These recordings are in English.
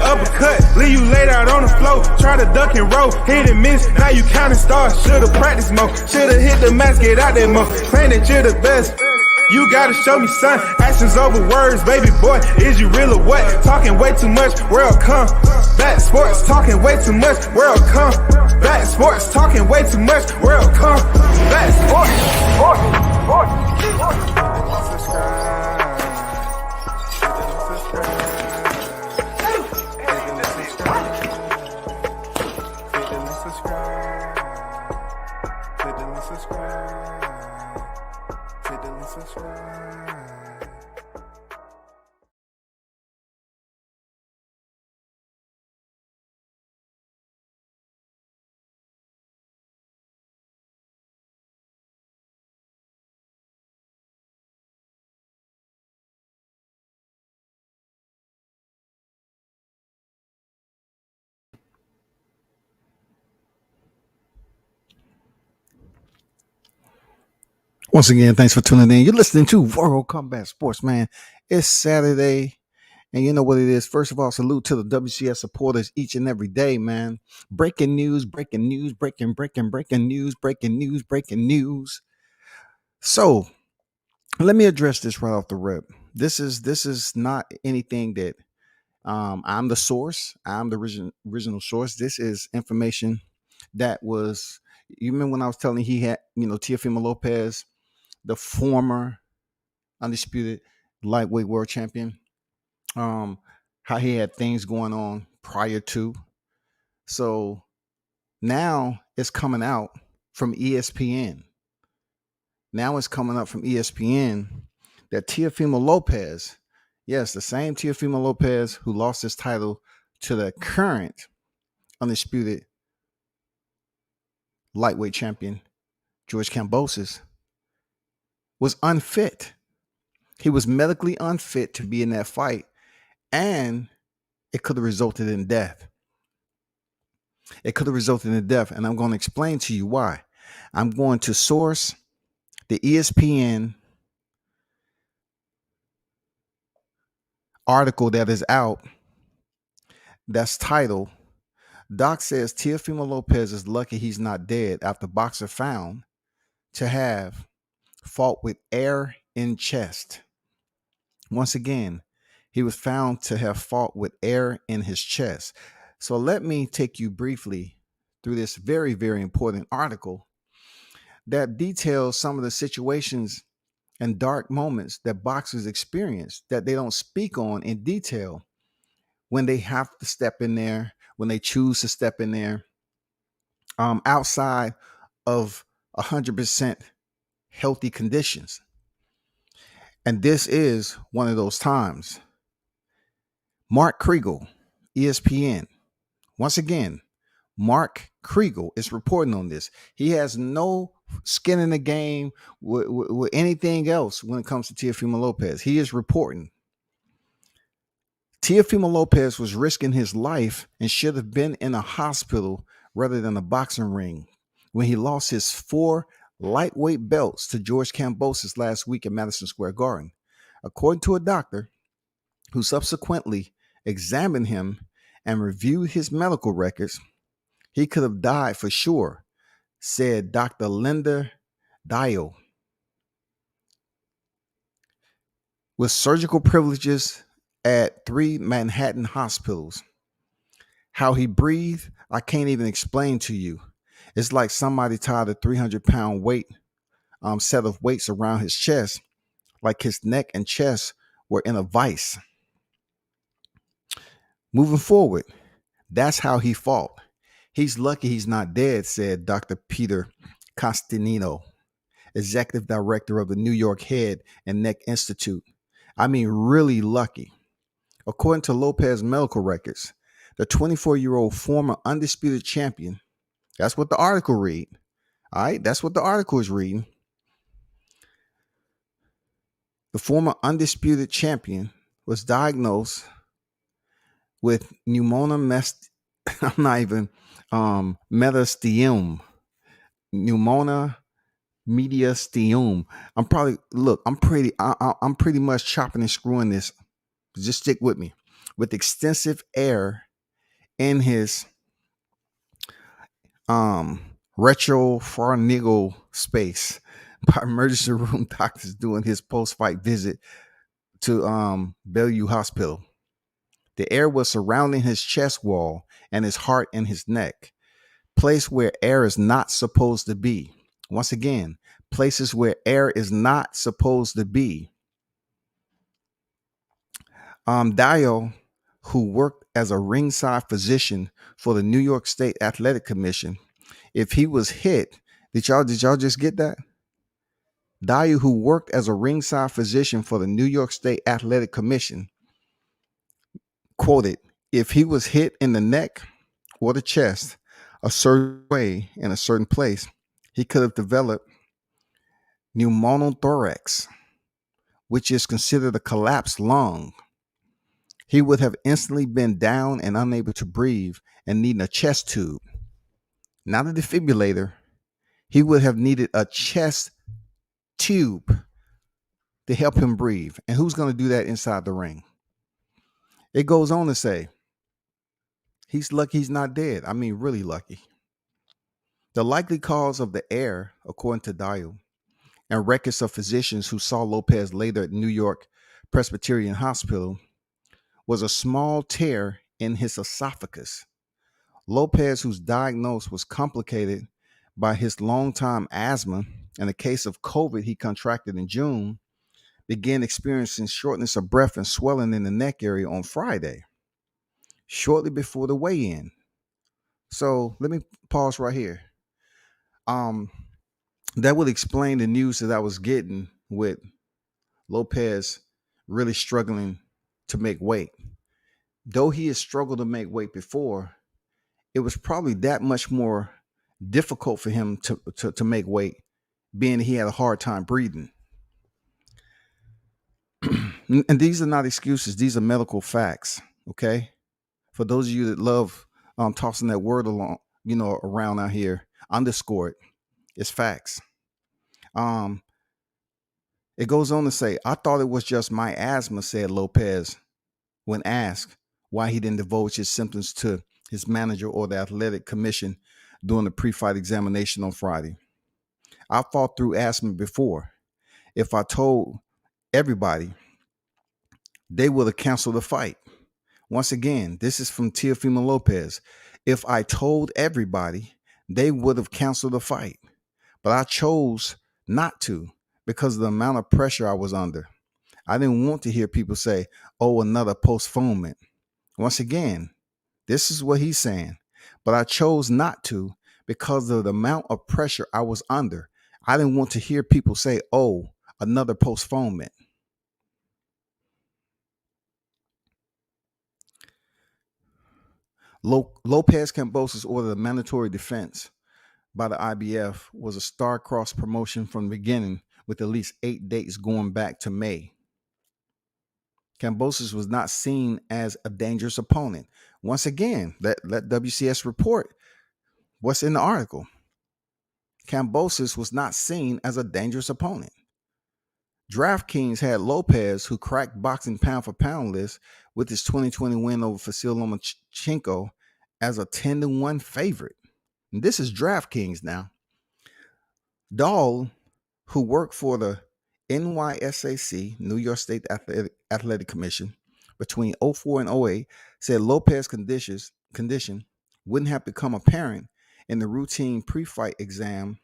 uppercut, leave you laid out on the floor. Try to duck and roll, hit and miss, now you counting stars. Should've practiced more, should've hit the mask, get out there more. Claim that you're the best. You gotta show me, son, actions over words, baby boy, is you real or what? Talking way too much, world come back sports, talking way too much, world come back sports, talking way too much, world come back Once again, thanks for tuning in. You're listening to World Combat Sports, man. It's Saturday, and you know what it is. First of all, salute to the WCS supporters each and every day, man. Breaking news, breaking news, breaking news, breaking news, breaking news. So, let me address this right off the rip. This is not anything that I'm the source. I'm the original source. This is information that was. You remember when I was telling you he had, Teofimo Lopez, the former undisputed lightweight world champion, how he had things going on prior to. So now it's coming out from ESPN. Now it's coming up from ESPN that Teofimo Lopez, yes, the same Teofimo Lopez who lost his title to the current undisputed lightweight champion, George Kambosos, was unfit. He was medically unfit to be in that fight, and it could have resulted in death. It could have resulted in death, and I'm going to explain to you why. I'm going to source the ESPN article that is out that's titled, Doc says Teofimo Lopez is lucky he's not dead after boxer found to have fought with air in chest. Once again, he was found to have fought with air in his chest. So let me take you briefly through this very, very important article that details some of the situations and dark moments that boxers experience that they don't speak on in detail when they have to step in there, when they choose to step in there, outside of 100% healthy conditions. And this is one of those times. Mark Kriegel, ESPN. Once again, Mark Kriegel is reporting on this. He has no skin in the game with anything else when it comes to Teofimo Lopez. He is reporting. Teofimo Lopez was risking his life and should have been in a hospital rather than a boxing ring when he lost his 4 lightweight belts to George Kambosos last week at Madison Square Garden. According to a doctor who subsequently examined him and reviewed his medical records, he could have died for sure, said Dr. Linda Dio. With surgical privileges at 3 Manhattan hospitals, how he breathed, I can't even explain to you. It's like somebody tied a 300-pound set of weights around his chest, like his neck and chest were in a vice. Moving forward, that's how he fought. He's lucky he's not dead, said Dr. Peter Costantino, executive director of the New York Head and Neck Institute. I mean, really lucky. According to Lopez medical records, the 24-year-old former undisputed champion, that's what the article read. All right, that's what the article is reading. The former undisputed champion was diagnosed with metastaseum. Pneumonia mediastium. I'm pretty much chopping and screwing this. Just stick with me. with extensive air in his um retropharyngeal space by emergency room doctors during his post-fight visit to Bellevue Hospital. The air was surrounding his chest wall and his heart and his neck, place where air is not supposed to be. Once again, places where air is not supposed to be. Dio, who worked as a ringside physician for the New York State Athletic Commission, if he was hit, did y'all just get that? Dio, who worked as a ringside physician for the New York State Athletic Commission, quoted, if he was hit in the neck or the chest a certain way in a certain place, he could have developed pneumothorax, which is considered a collapsed lung. He would have instantly been down and unable to breathe and needing a chest tube. Not a defibrillator. He would have needed a chest tube to help him breathe. And who's going to do that inside the ring? It goes on to say, he's lucky he's not dead. I mean, really lucky. The likely cause of the air, according to Dio, and records of physicians who saw Lopez later at New York Presbyterian Hospital, was a small tear in his esophagus. Lopez, whose diagnosis was complicated by his long-time asthma and a case of COVID he contracted in June, began experiencing shortness of breath and swelling in the neck area on Friday, shortly before the weigh-in. So let me pause right here. That would explain the news that I was getting with Lopez really struggling to make weight. Though he has struggled to make weight before, it was probably that much more difficult for him to make weight, being he had a hard time breathing. And these are not excuses. These are medical facts. Okay. For those of you that love tossing that word along, around out here, underscore it. It's facts. It goes on to say, I thought it was just my asthma, said Lopez, when asked why he didn't divulge his symptoms to his manager or the athletic commission during the pre-fight examination on Friday. I fought through asthma before. If I told everybody, they would have canceled the fight. Once again, this is from Teofimo Lopez. If I told everybody, they would have canceled the fight. But I chose not to because of the amount of pressure I was under. I didn't want to hear people say, oh, another postponement. Once again, this is what he's saying. But I chose not to because of the amount of pressure I was under. I didn't want to hear people say, oh, another postponement. Lopez Kambosos ordered a mandatory defense by the IBF was a star-crossed promotion from the beginning with at least 8 dates going back to May. Kambosos was not seen as a dangerous opponent. Once again, let WCS report what's in the article. Kambosos was not seen as a dangerous opponent. DraftKings had Lopez, who cracked boxing pound for pound list with his 2020 win over Vasyl Lomachenko, as a 10-1 favorite. And this is DraftKings now. Dahl, who worked for the NYSAC, New York State Athletic Commission, between 04 and 08, said Lopez's condition wouldn't have become apparent in the routine pre-fight exam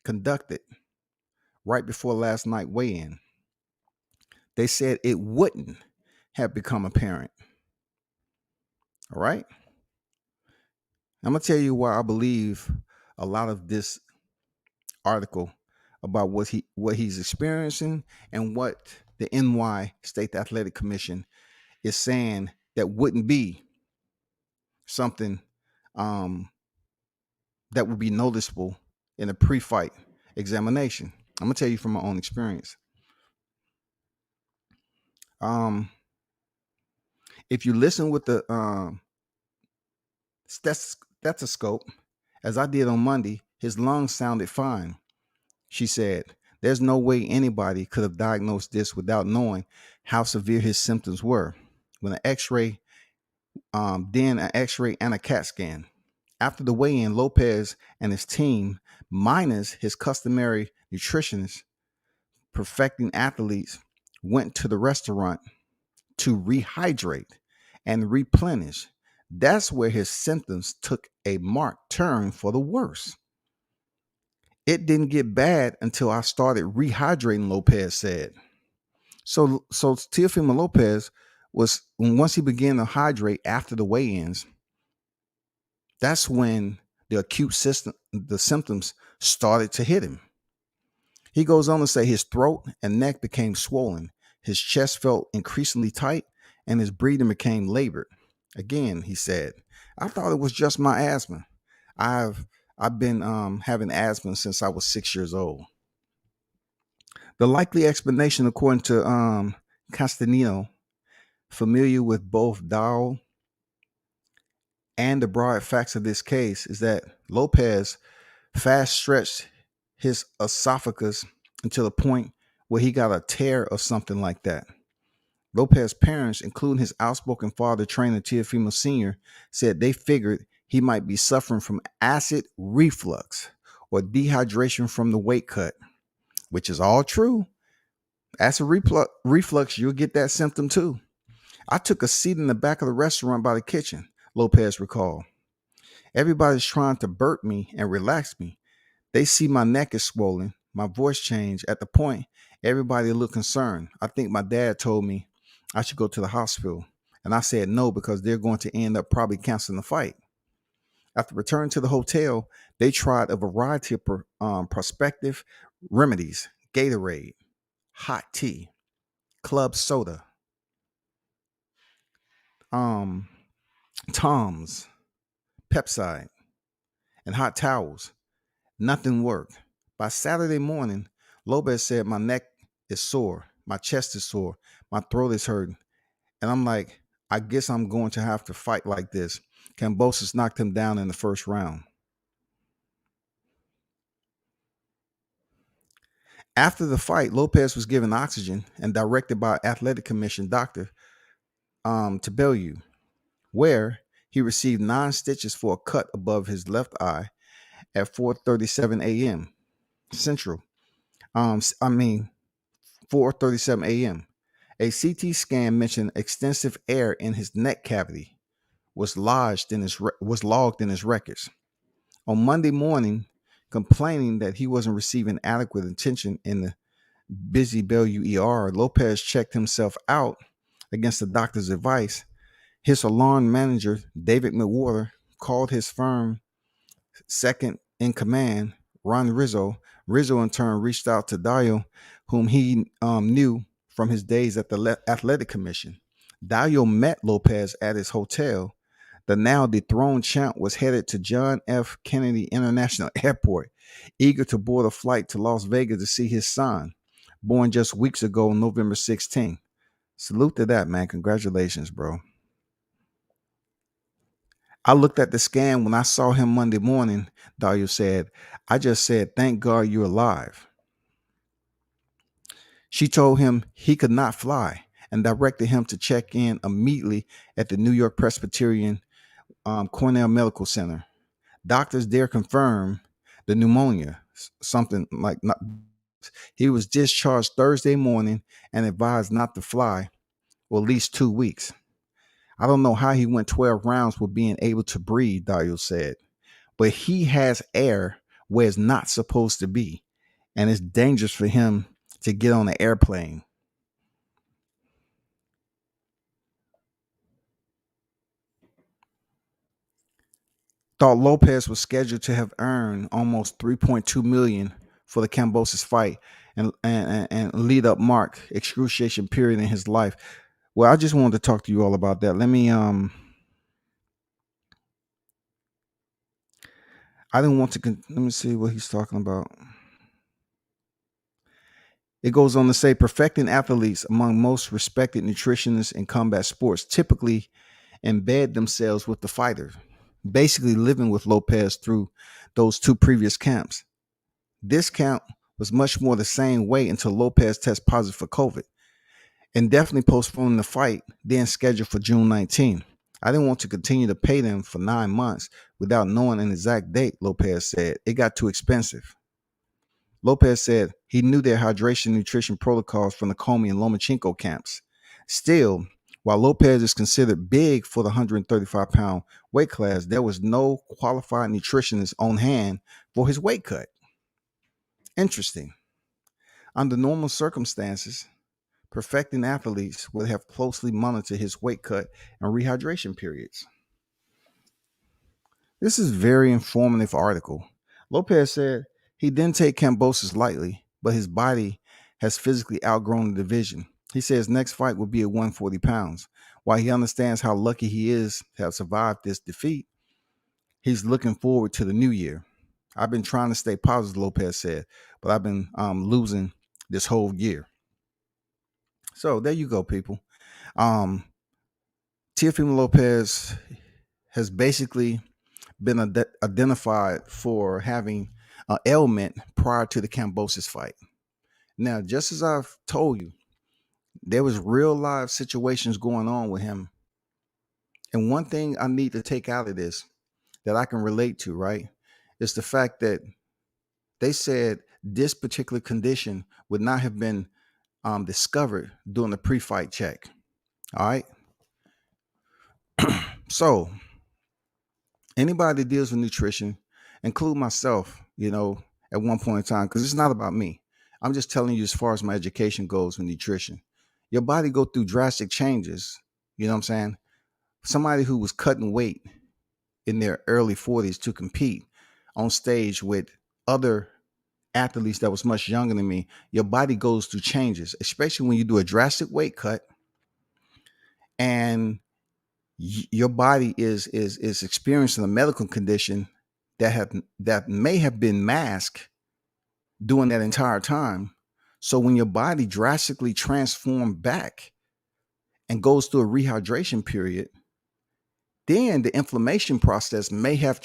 conducted right before last night weigh-in. They said it wouldn't have become apparent. All right? I'm going to tell you why I believe a lot of this article about what he's experiencing and what the NY State Athletic Commission is saying that wouldn't be something that would be noticeable in a pre-fight examination. I'm gonna tell you from my own experience. If you listen with the stethoscope, as I did on Monday, his lungs sounded fine. She said, there's no way anybody could have diagnosed this without knowing how severe his symptoms were. When an x-ray then an X-ray and a CAT scan. After the weigh-in, Lopez and his team, minus his customary nutritionist, perfecting athletes, went to the restaurant to rehydrate and replenish. That's where his symptoms took a marked turn for the worse. It didn't get bad until I started rehydrating, Lopez said. So Teofimo Lopez was once he began to hydrate after the weigh-ins, that's when the symptoms started to hit him. He goes on to say his throat and neck became swollen, his chest felt increasingly tight, and his breathing became labored. Again, he said, I thought it was just my asthma. I've been having asthma since I was 6 years old. The likely explanation, according to Castanino, familiar with both Dow and the broad facts of this case, is that Lopez fast stretched his esophagus until the point where he got a tear or something like that. Lopez's parents, including his outspoken father, trainer Teofimo Sr., said they figured he might be suffering from acid reflux or dehydration from the weight cut, which is all true. Acid reflux, you'll get that symptom too. I took a seat in the back of the restaurant by the kitchen, Lopez recalled. Everybody's trying to burp me and relax me. They see my neck is swollen, my voice changed. At the point, everybody looked concerned. I think my dad told me I should go to the hospital. And I said no because they're going to end up probably canceling the fight. After returning to the hotel, they tried a variety of prospective remedies: Gatorade, hot tea, club soda, um, Tums, Pepside, and hot towels. Nothing worked. By Saturday morning, Lopez said, my neck is sore, my chest is sore, my throat is hurting. And I'm like, I guess I'm going to have to fight like this. Kambosos knocked him down in the first round. After the fight, Lopez was given oxygen and directed by athletic commission doctor to Bellevue, where he received 9 stitches for a cut above his left eye at 4:37 a.m. Central. I mean 4:37 a.m. A CT scan mentioned extensive air in his neck cavity was logged in his records. On Monday morning, complaining that he wasn't receiving adequate attention in the busy Bellevue ER, Lopez checked himself out against the doctor's advice. His alarm manager, David McWhorter, called his firm second in command, Ron Rizzo. Rizzo in turn reached out to Dio, whom he knew from his days at the athletic commission. Dio met Lopez at his hotel. The now dethroned champ was headed to John F. Kennedy International Airport, eager to board a flight to Las Vegas to see his son, born just weeks ago, November 16th. Salute to that, man. Congratulations, bro. I looked at the scan when I saw him Monday morning, Dario said. I just said, thank God you're alive. She told him he could not fly and directed him to check in immediately at the New York Presbyterian Cornell Medical Center. Doctors there confirmed the pneumonia, something like not. He was discharged Thursday morning and advised not to fly for at least 2 weeks. I don't know how he went 12 rounds with being able to breathe, Dario said, but he has air where it's not supposed to be, and it's dangerous for him to get on an airplane. Thought Lopez was scheduled to have earned almost $3.2 million for the Kambosos fight and lead up mark excruciation period in his life. Well, I just wanted to talk to you all about that. I didn't want to let me see what he's talking about. It goes on to say perfecting athletes among most respected nutritionists in combat sports typically embed themselves with the fighter, basically living with Lopez through those 2 previous camps. This camp was much more the same way until Lopez tested positive for COVID, indefinitely postponing the fight, then scheduled for June 19. I didn't want to continue to pay them for 9 months without knowing an exact date, Lopez said. It got too expensive. Lopez said he knew their hydration nutrition protocols from the Comey and Lomachenko camps. Still, while Lopez is considered big for the 135-pound weight class, there was no qualified nutritionist on hand for his weight cut. Interesting. Under normal circumstances, perfecting athletes would have closely monitored his weight cut and rehydration periods. This is a very informative article. Lopez said he didn't take Kambosos lightly, but his body has physically outgrown the division. He says his next fight will be at 140 pounds. While he understands how lucky he is to have survived this defeat, he's looking forward to the new year. I've been trying to stay positive, Lopez said, but I've been losing this whole year. So there you go, people. Teofimo Lopez has basically been identified for having an ailment prior to the Kambosos fight. Now, just as I've told you, there was real live situations going on with him. And one thing I need to take out of this that I can relate to, right, is the fact that they said this particular condition would not have been discovered during the pre-fight check. All right. So anybody that deals with nutrition, include myself, at one point in time, because it's not about me. I'm just telling you as far as my education goes with nutrition. Your body go through drastic changes. You know what I'm saying? Somebody who was cutting weight in their early 40s to compete on stage with other athletes that was much younger than me, your body goes through changes, especially when you do a drastic weight cut and your body is experiencing a medical condition that may have been masked during that entire time. So when your body drastically transforms back and goes through a rehydration period, then the inflammation process may have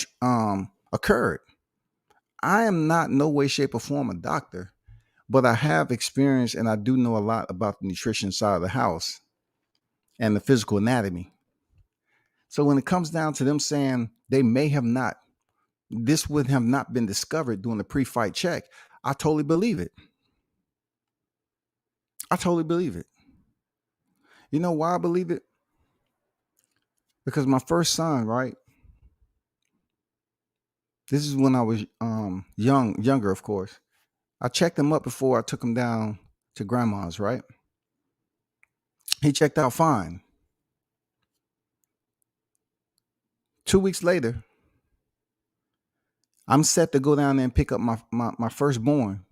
occurred. I am not no way, shape, or form a doctor, but I have experience and I do know a lot about the nutrition side of the house and the physical anatomy. So when it comes down to them saying this would have not been discovered during the pre-fight check, I totally believe it. You know why I believe it? Because my first son, right? This is when I was younger, of course. I checked him up before I took him down to grandma's, right? He checked out fine. 2 weeks later, I'm set to go down there and pick up my firstborn.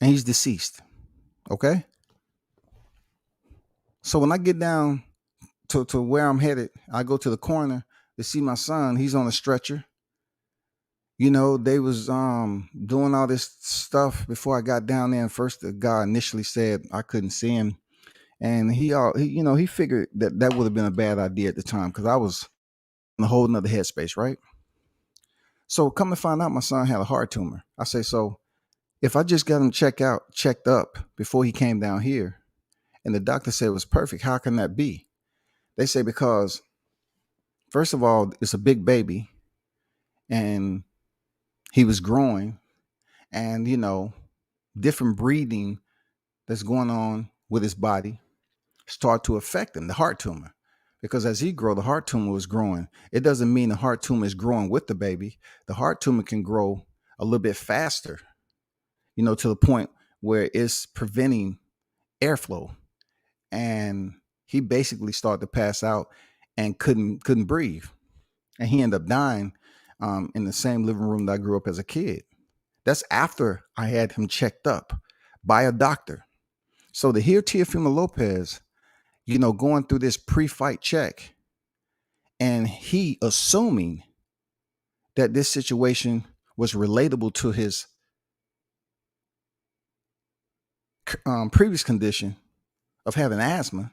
And he's deceased. Okay? So when I get down to where I'm headed, I go to the corner to see my son. He's on a stretcher. They was doing all this stuff before I got down there. And first, the guy initially said I couldn't see him, and he figured that would have been a bad idea at the time because I was in a whole nother headspace, right? So come to find out, my son had a heart tumor. I say, so if I just got him checked up before he came down here, and the doctor said it was perfect, how can that be? They say because, first of all, it's a big baby, and he was growing, and different breathing that's going on with his body start to affect him, the heart tumor. Because as he grew, the heart tumor was growing. It doesn't mean the heart tumor is growing with the baby. The heart tumor can grow a little bit faster, to the point where it's preventing airflow. And he basically started to pass out and couldn't breathe. And he ended up dying in the same living room that I grew up as a kid. That's after I had him checked up by a doctor. So to hear Teofimo Lopez, going through this pre-fight check and he assuming that this situation was relatable to his previous condition of having asthma.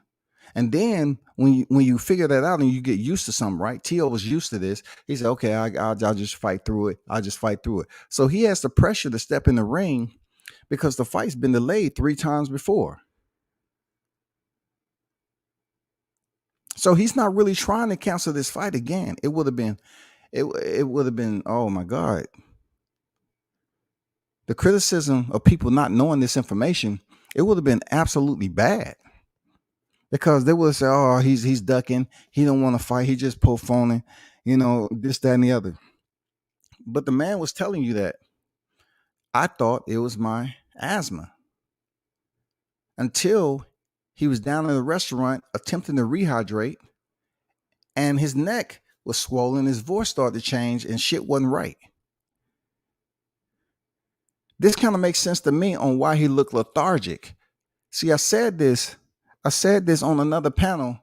And then when you figure that out and you get used to something, right? Teo was used to this. He said, okay, I'll just fight through it. I'll just fight through it. So he has the pressure to step in the ring because the fight's been delayed 3 times before. So he's not really trying to cancel this fight again. It would have been, it would have been, oh my God. The criticism of people not knowing this information, it would have been absolutely bad. Because they would say, oh, he's ducking, he don't want to fight, he just postponing, this, that, and the other. But the man was telling you that. I thought it was my asthma. Until he was down in the restaurant attempting to rehydrate, and his neck was swollen, his voice started to change, and shit wasn't right. This kind of makes sense to me on why he looked lethargic. See, I said this on another panel,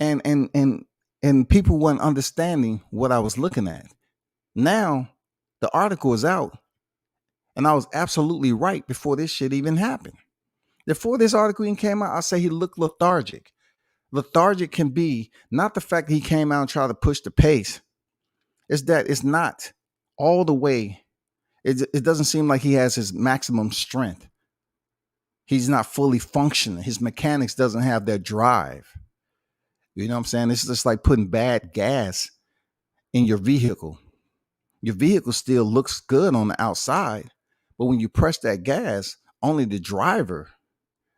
and people weren't understanding what I was looking at. Now the article is out, and I was absolutely right before this shit even happened. Before this article even came out, I say he looked lethargic. Lethargic can be not the fact that he came out and tried to push the pace. It's that it's not all the way. It doesn't seem like he has his maximum strength. He's not fully functioning. His mechanics doesn't have that drive. You know what I'm saying? It's just like putting bad gas in your vehicle. Your vehicle still looks good on the outside, but when you press that gas, only the driver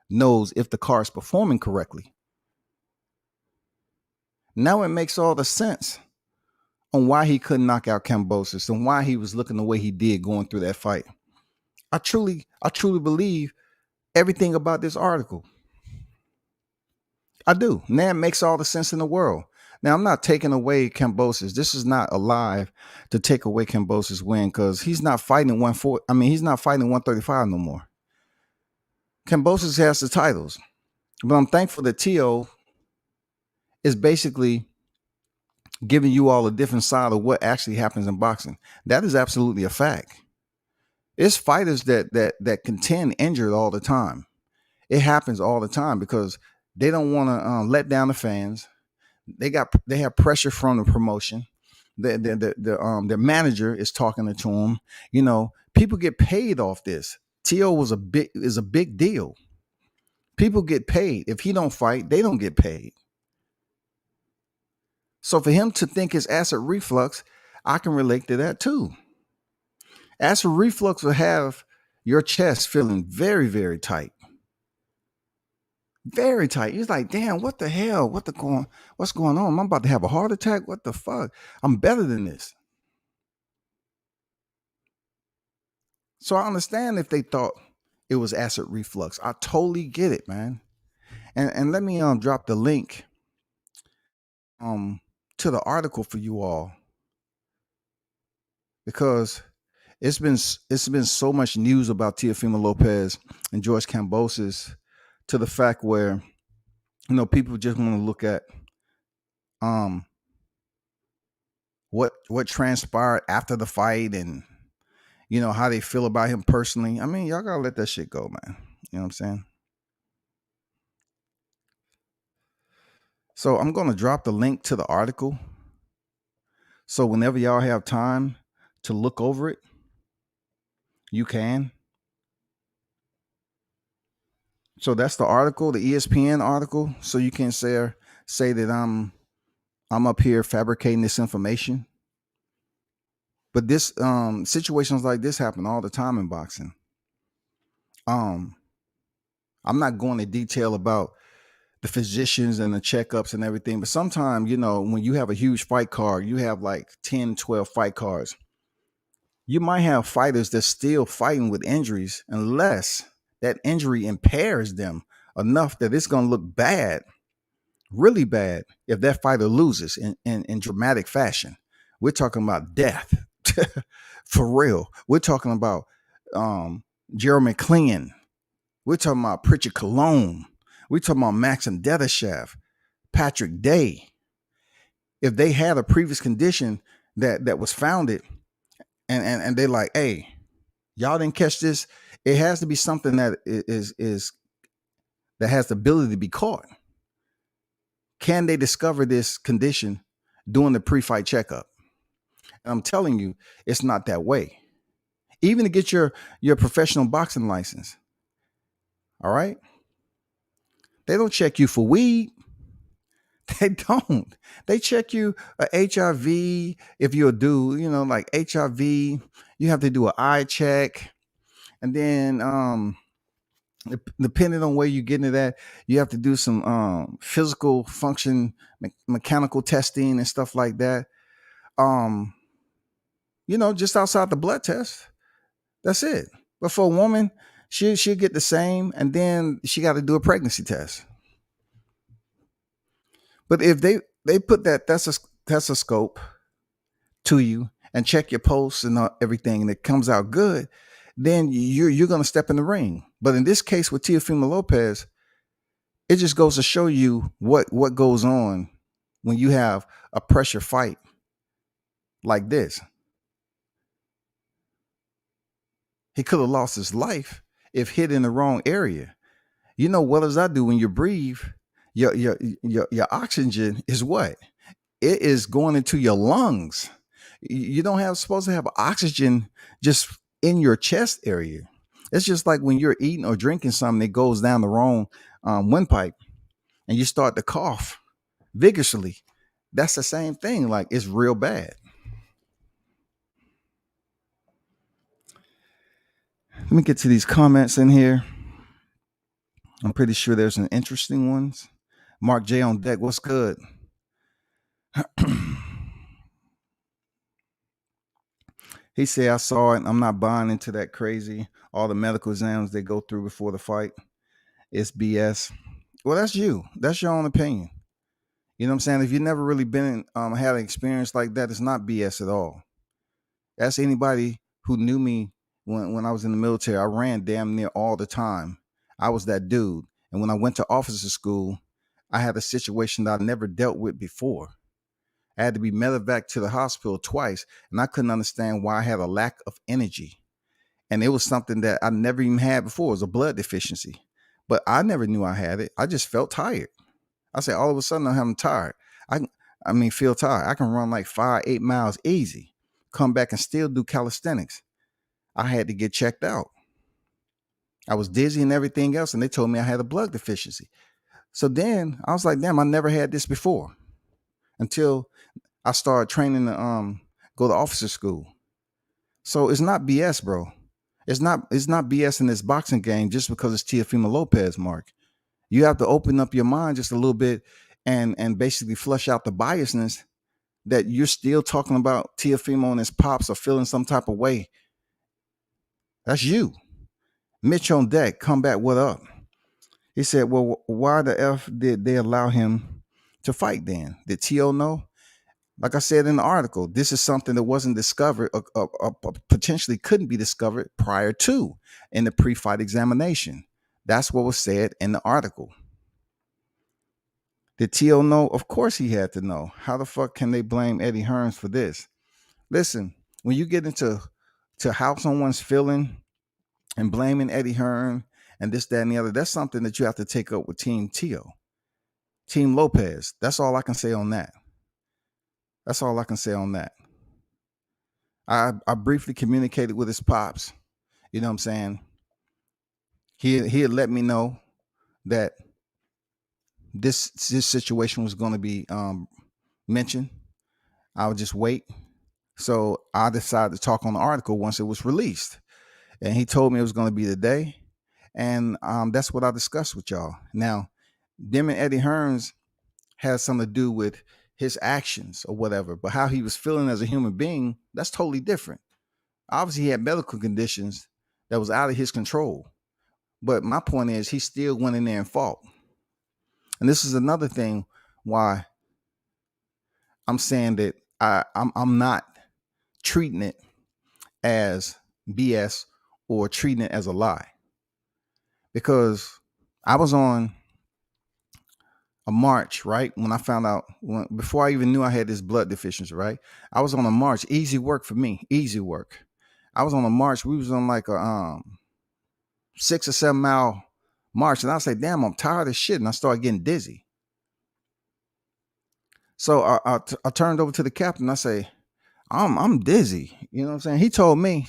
knows if the car is performing correctly. Now it makes all the sense on why he couldn't knock out Kambosos and why he was looking the way he did going through that fight. I truly believe everything about this article. I do. Now it makes all the sense in the world. Now I'm not taking away Kambosos. This is not a live to take away Kambosos' win because he's not fighting he's not fighting 135 no more. Kambosos has the titles, but I'm thankful that Teo is basically giving you all a different side of what actually happens in boxing. That is absolutely a fact. It's fighters that contend injured all the time. It happens all the time because they don't want to let down the fans. They have pressure from the promotion. Their manager is talking to them. People get paid off this. Teo is a big deal. People get paid. If he don't fight, they don't get paid. So for him to think it's acid reflux, I can relate to that too. Acid reflux will have your chest feeling very, very tight. Very tight. He's like, damn, what the hell? What's going on? I'm about to have a heart attack. What the fuck? I'm better than this. So I understand if they thought it was acid reflux. I totally get it, man. And let me drop the link to the article for you all, because it's been so much news about Teofimo Lopez and George Kambosos, to the fact where people just want to look at what transpired after the fight and how they feel about him personally. I mean, y'all gotta let that shit go, man. You know what I'm saying? So I'm gonna drop the link to the article, so whenever y'all have time to look over it, you can. So that's the article, the ESPN article. So you can say that I'm up here fabricating this information. But this situations like this happen all the time in boxing. I'm not going to detail about the physicians and the checkups and everything, but sometimes, when you have a huge fight card, you have like 10, 12 fight cards. You might have fighters that's still fighting with injuries, unless that injury impairs them enough that it's going to look bad, really bad, if that fighter loses in dramatic fashion. We're talking about death. For real. We're talking about Gerald McLean. We're talking about Pritchard Colon. We're talking about Maxim Dedashev, Patrick Day. If they had a previous condition that was founded, and they're like, hey, y'all didn't catch this, it has to be something that is that has the ability to be caught. Can they discover this condition during the pre-fight checkup? And I'm telling you, it's not that way. Even to get your professional boxing license, all right? They don't check you for weed. They don't. They check you HIV if you're a dude, like HIV. You have to do an eye check, and then depending on where you're getting it at, you have to do some physical function, mechanical testing and stuff like that. Um, just outside the blood test. That's it. But for a woman, she'll get the same, and then she got to do a pregnancy test. But if they put that stethoscope to you and check your pulse and everything, and it comes out good, then you're gonna step in the ring. But in this case with Teofimo Lopez, it just goes to show you what goes on when you have a pressure fight like this. He could have lost his life if hit in the wrong area. What does that do when you breathe? Your oxygen is what? It is going into your lungs. You don't have supposed to have oxygen just in your chest area. It's just like when you're eating or drinking something that goes down the wrong windpipe and you start to cough vigorously. That's the same thing. Like, it's real bad. Let me get to these comments in here. I'm pretty sure there's some interesting ones. Mark J on deck. What's good? He said, I saw it. I'm not buying into that crazy. All the medical exams they go through before the fight. It's BS. Well, that's you. That's your own opinion. You know what I'm saying? If you've never really been had an experience like that, it's not BS at all. That's anybody who knew me when I was in the military. I ran damn near all the time. I was that dude. And when I went to officer school, I had a situation that I never dealt with before. I had to be medevac to the hospital twice, and I couldn't understand why I had a lack of energy. And it was something that I never even had before. It was a blood deficiency. But I never knew I had it. I just felt tired. I said, all of a sudden, I'm tired. Feel tired. I can run like 5-8 miles easy, come back and still do calisthenics. I had to get checked out. I was dizzy and everything else, and they told me I had a blood deficiency. So then I was like, damn, I never had this before until I started training to go to officer school. So it's not BS, bro. It's not BS in this boxing game just because it's Teofimo Lopez, Mark. You have to open up your mind just a little bit and basically flush out the biasness that you're still talking about Teofimo and his pops are feeling some type of way. That's you. Mitch on deck, come back, what up? He said, well, why the F did they allow him to fight then? Did T.O. know? Like I said in the article, this is something that wasn't discovered or potentially couldn't be discovered prior to in the pre-fight examination. That's what was said in the article. Did T.O. know? Of course he had to know. How the fuck can they blame Eddie Hearns for this? Listen, when you get into how someone's feeling and blaming Eddie Hearn and this, that, and the other, that's something that you have to take up with Team T.O. Team Lopez. That's all I can say on that. That's all I can say on that. I briefly communicated with his pops. You know what I'm saying? He had let me know that this situation was going to be mentioned. I would just wait. So I decided to talk on the article once it was released. And he told me it was going to be the day. And that's what I discussed with y'all. Now, them and Eddie Hearns has something to do with his actions or whatever, but how he was feeling as a human being, that's totally different. Obviously, he had medical conditions that was out of his control. But my point is, he still went in there and fought. And this is another thing why I'm saying that I'm not treating it as BS or treating it as a lie. Because I was on a march, right? When I found out, before I even knew I had this blood deficiency, right? I was on a march. Easy work for me. Easy work. I was on a march. We was on like a 6 or 7 mile march. And I was like, damn, I'm tired of shit. And I started getting dizzy. So I turned over to the captain. I say, I'm dizzy. You know what I'm saying? He told me,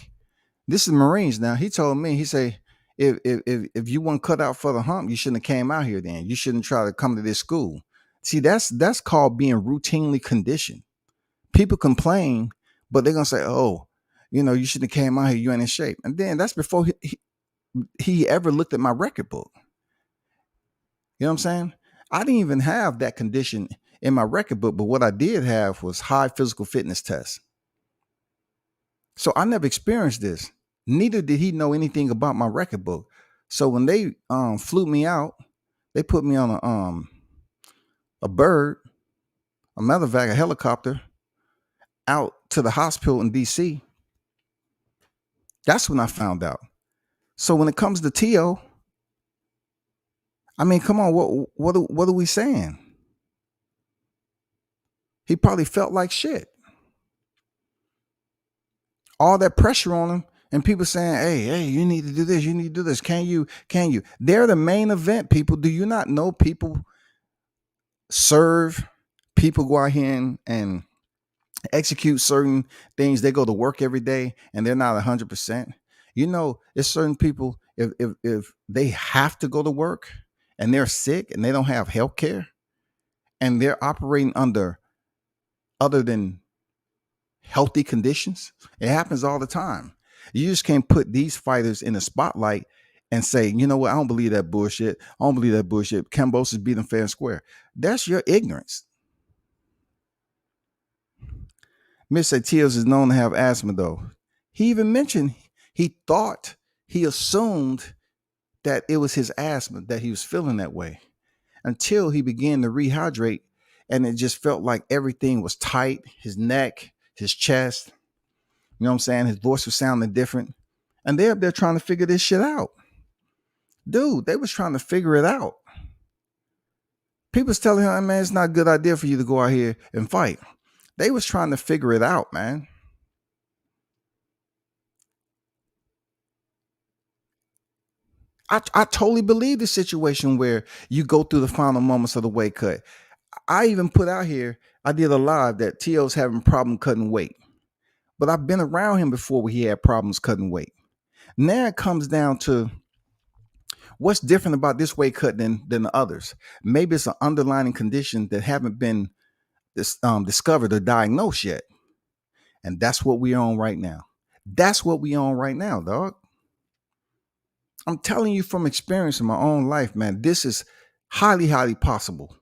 this is Marines now. He told me, he say, if you weren't cut out for the hump, you shouldn't have came out here then. You shouldn't try to come to this school. See, that's called being routinely conditioned. People complain, but they're gonna say, "Oh, you shouldn't have came out here. You ain't in shape." And then that's before he ever looked at my record book. You know what I'm saying? I didn't even have that condition in my record book, but what I did have was high physical fitness tests. So I never experienced this. Neither did he know anything about my record book. So when they flew me out, they put me on a bird, a medevac, a helicopter out to the hospital in DC. That's when I found out. So when it comes to Tio, I mean, come on, what are we saying? He probably felt like shit. All that pressure on him, and people saying, hey, you need to do this, you need to do this. Can you? They're the main event, people. Do you not know people serve? People go out here and execute certain things. They go to work every day and they're not 100%. It's certain people, if they have to go to work and they're sick and they don't have health care and they're operating under other than healthy conditions, it happens all the time. You just can't put these fighters in the spotlight and say, you know what, I don't believe that bullshit. I don't believe that bullshit. Kambosos beat him fair and square. That's your ignorance. Mr. Teos is known to have asthma, though. He even mentioned he assumed that it was his asthma, that he was feeling that way until he began to rehydrate. And it just felt like everything was tight, his neck, his chest. You know what I'm saying? His voice was sounding different. And they're up there trying to figure this shit out. Dude, they was trying to figure it out. People's telling him, man, it's not a good idea for you to go out here and fight. They was trying to figure it out, man. I totally believe the situation where you go through the final moments of the weight cut. I even put out here, I did a live that T.O.'s having problem cutting weight. But I've been around him before where he had problems cutting weight. Now it comes down to what's different about this weight cut than the others. Maybe it's an underlying condition that haven't been discovered or diagnosed yet. And that's what we're on right now. That's what we on right now, dog. I'm telling you from experience in my own life, man, this is highly, highly possible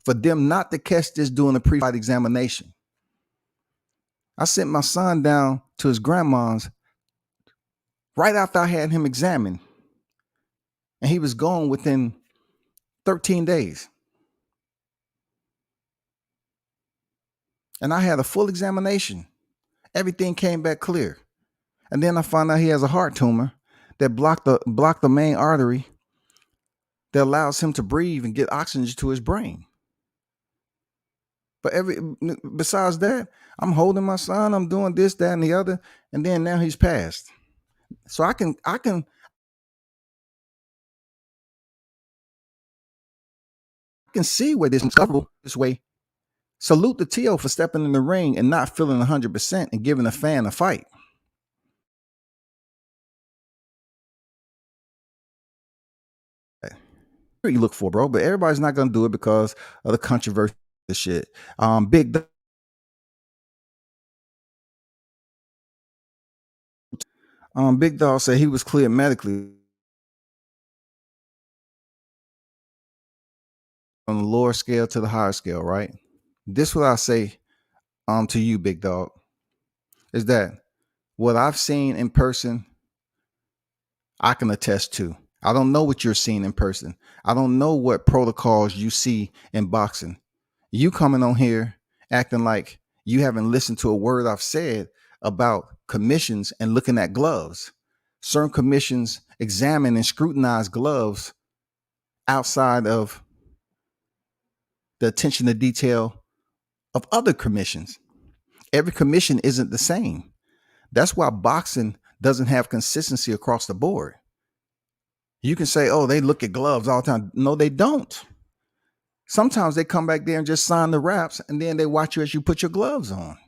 for them not to catch this during a pre-fight examination. I sent my son down to his grandma's right after I had him examined, and he was gone within 13 days. And I had a full examination. Everything came back clear. And then I found out he has a heart tumor that blocked the main artery that allows him to breathe and get oxygen to his brain. But besides that, I'm holding my son, I'm doing this, that, and the other, and then now he's passed. So I can see where this is discoverable this way. Salute to Tio for stepping in the ring and not feeling 100% and giving a fan a fight. What you look for, bro? But everybody's not gonna do it because of the controversy shit. Big Dog said he was cleared medically on the lower scale to the higher scale, right? This what I say to you, Big Dog, is that what I've seen in person, I can attest to. I don't know what you're seeing in person. I don't know what protocols you see in boxing. You coming on here acting like you haven't listened to a word I've said about commissions and looking at gloves. Certain commissions examine and scrutinize gloves outside of the attention to detail of other commissions. Every commission isn't the same. That's why boxing doesn't have consistency across the board. You can say, oh, they look at gloves all the time. No, they don't. Sometimes they come back there and just sign the wraps, and then they watch you as you put your gloves on.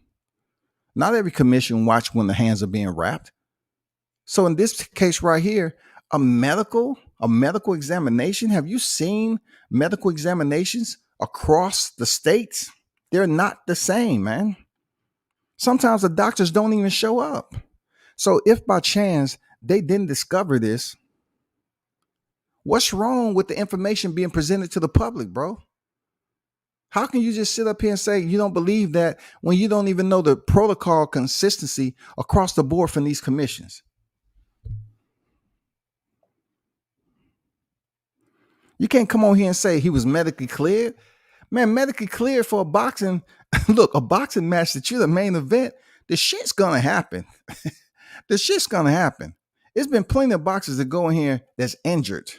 Not every commission watch when the hands are being wrapped. So in this case right here, a medical examination. Have you seen medical examinations across the states, they're not the same, man. Sometimes the doctors don't even show up. So if by chance they didn't discover this, what's wrong with the information being presented to the public, bro? How can you just sit up here and say you don't believe that when you don't even know the protocol consistency across the board from these commissions? You can't come on here and say he was medically cleared. Man, medically cleared for a boxing, look, a boxing match that you're the main event, the shit's gonna happen. The shit's gonna happen. It's been plenty of boxers that go in here that's injured.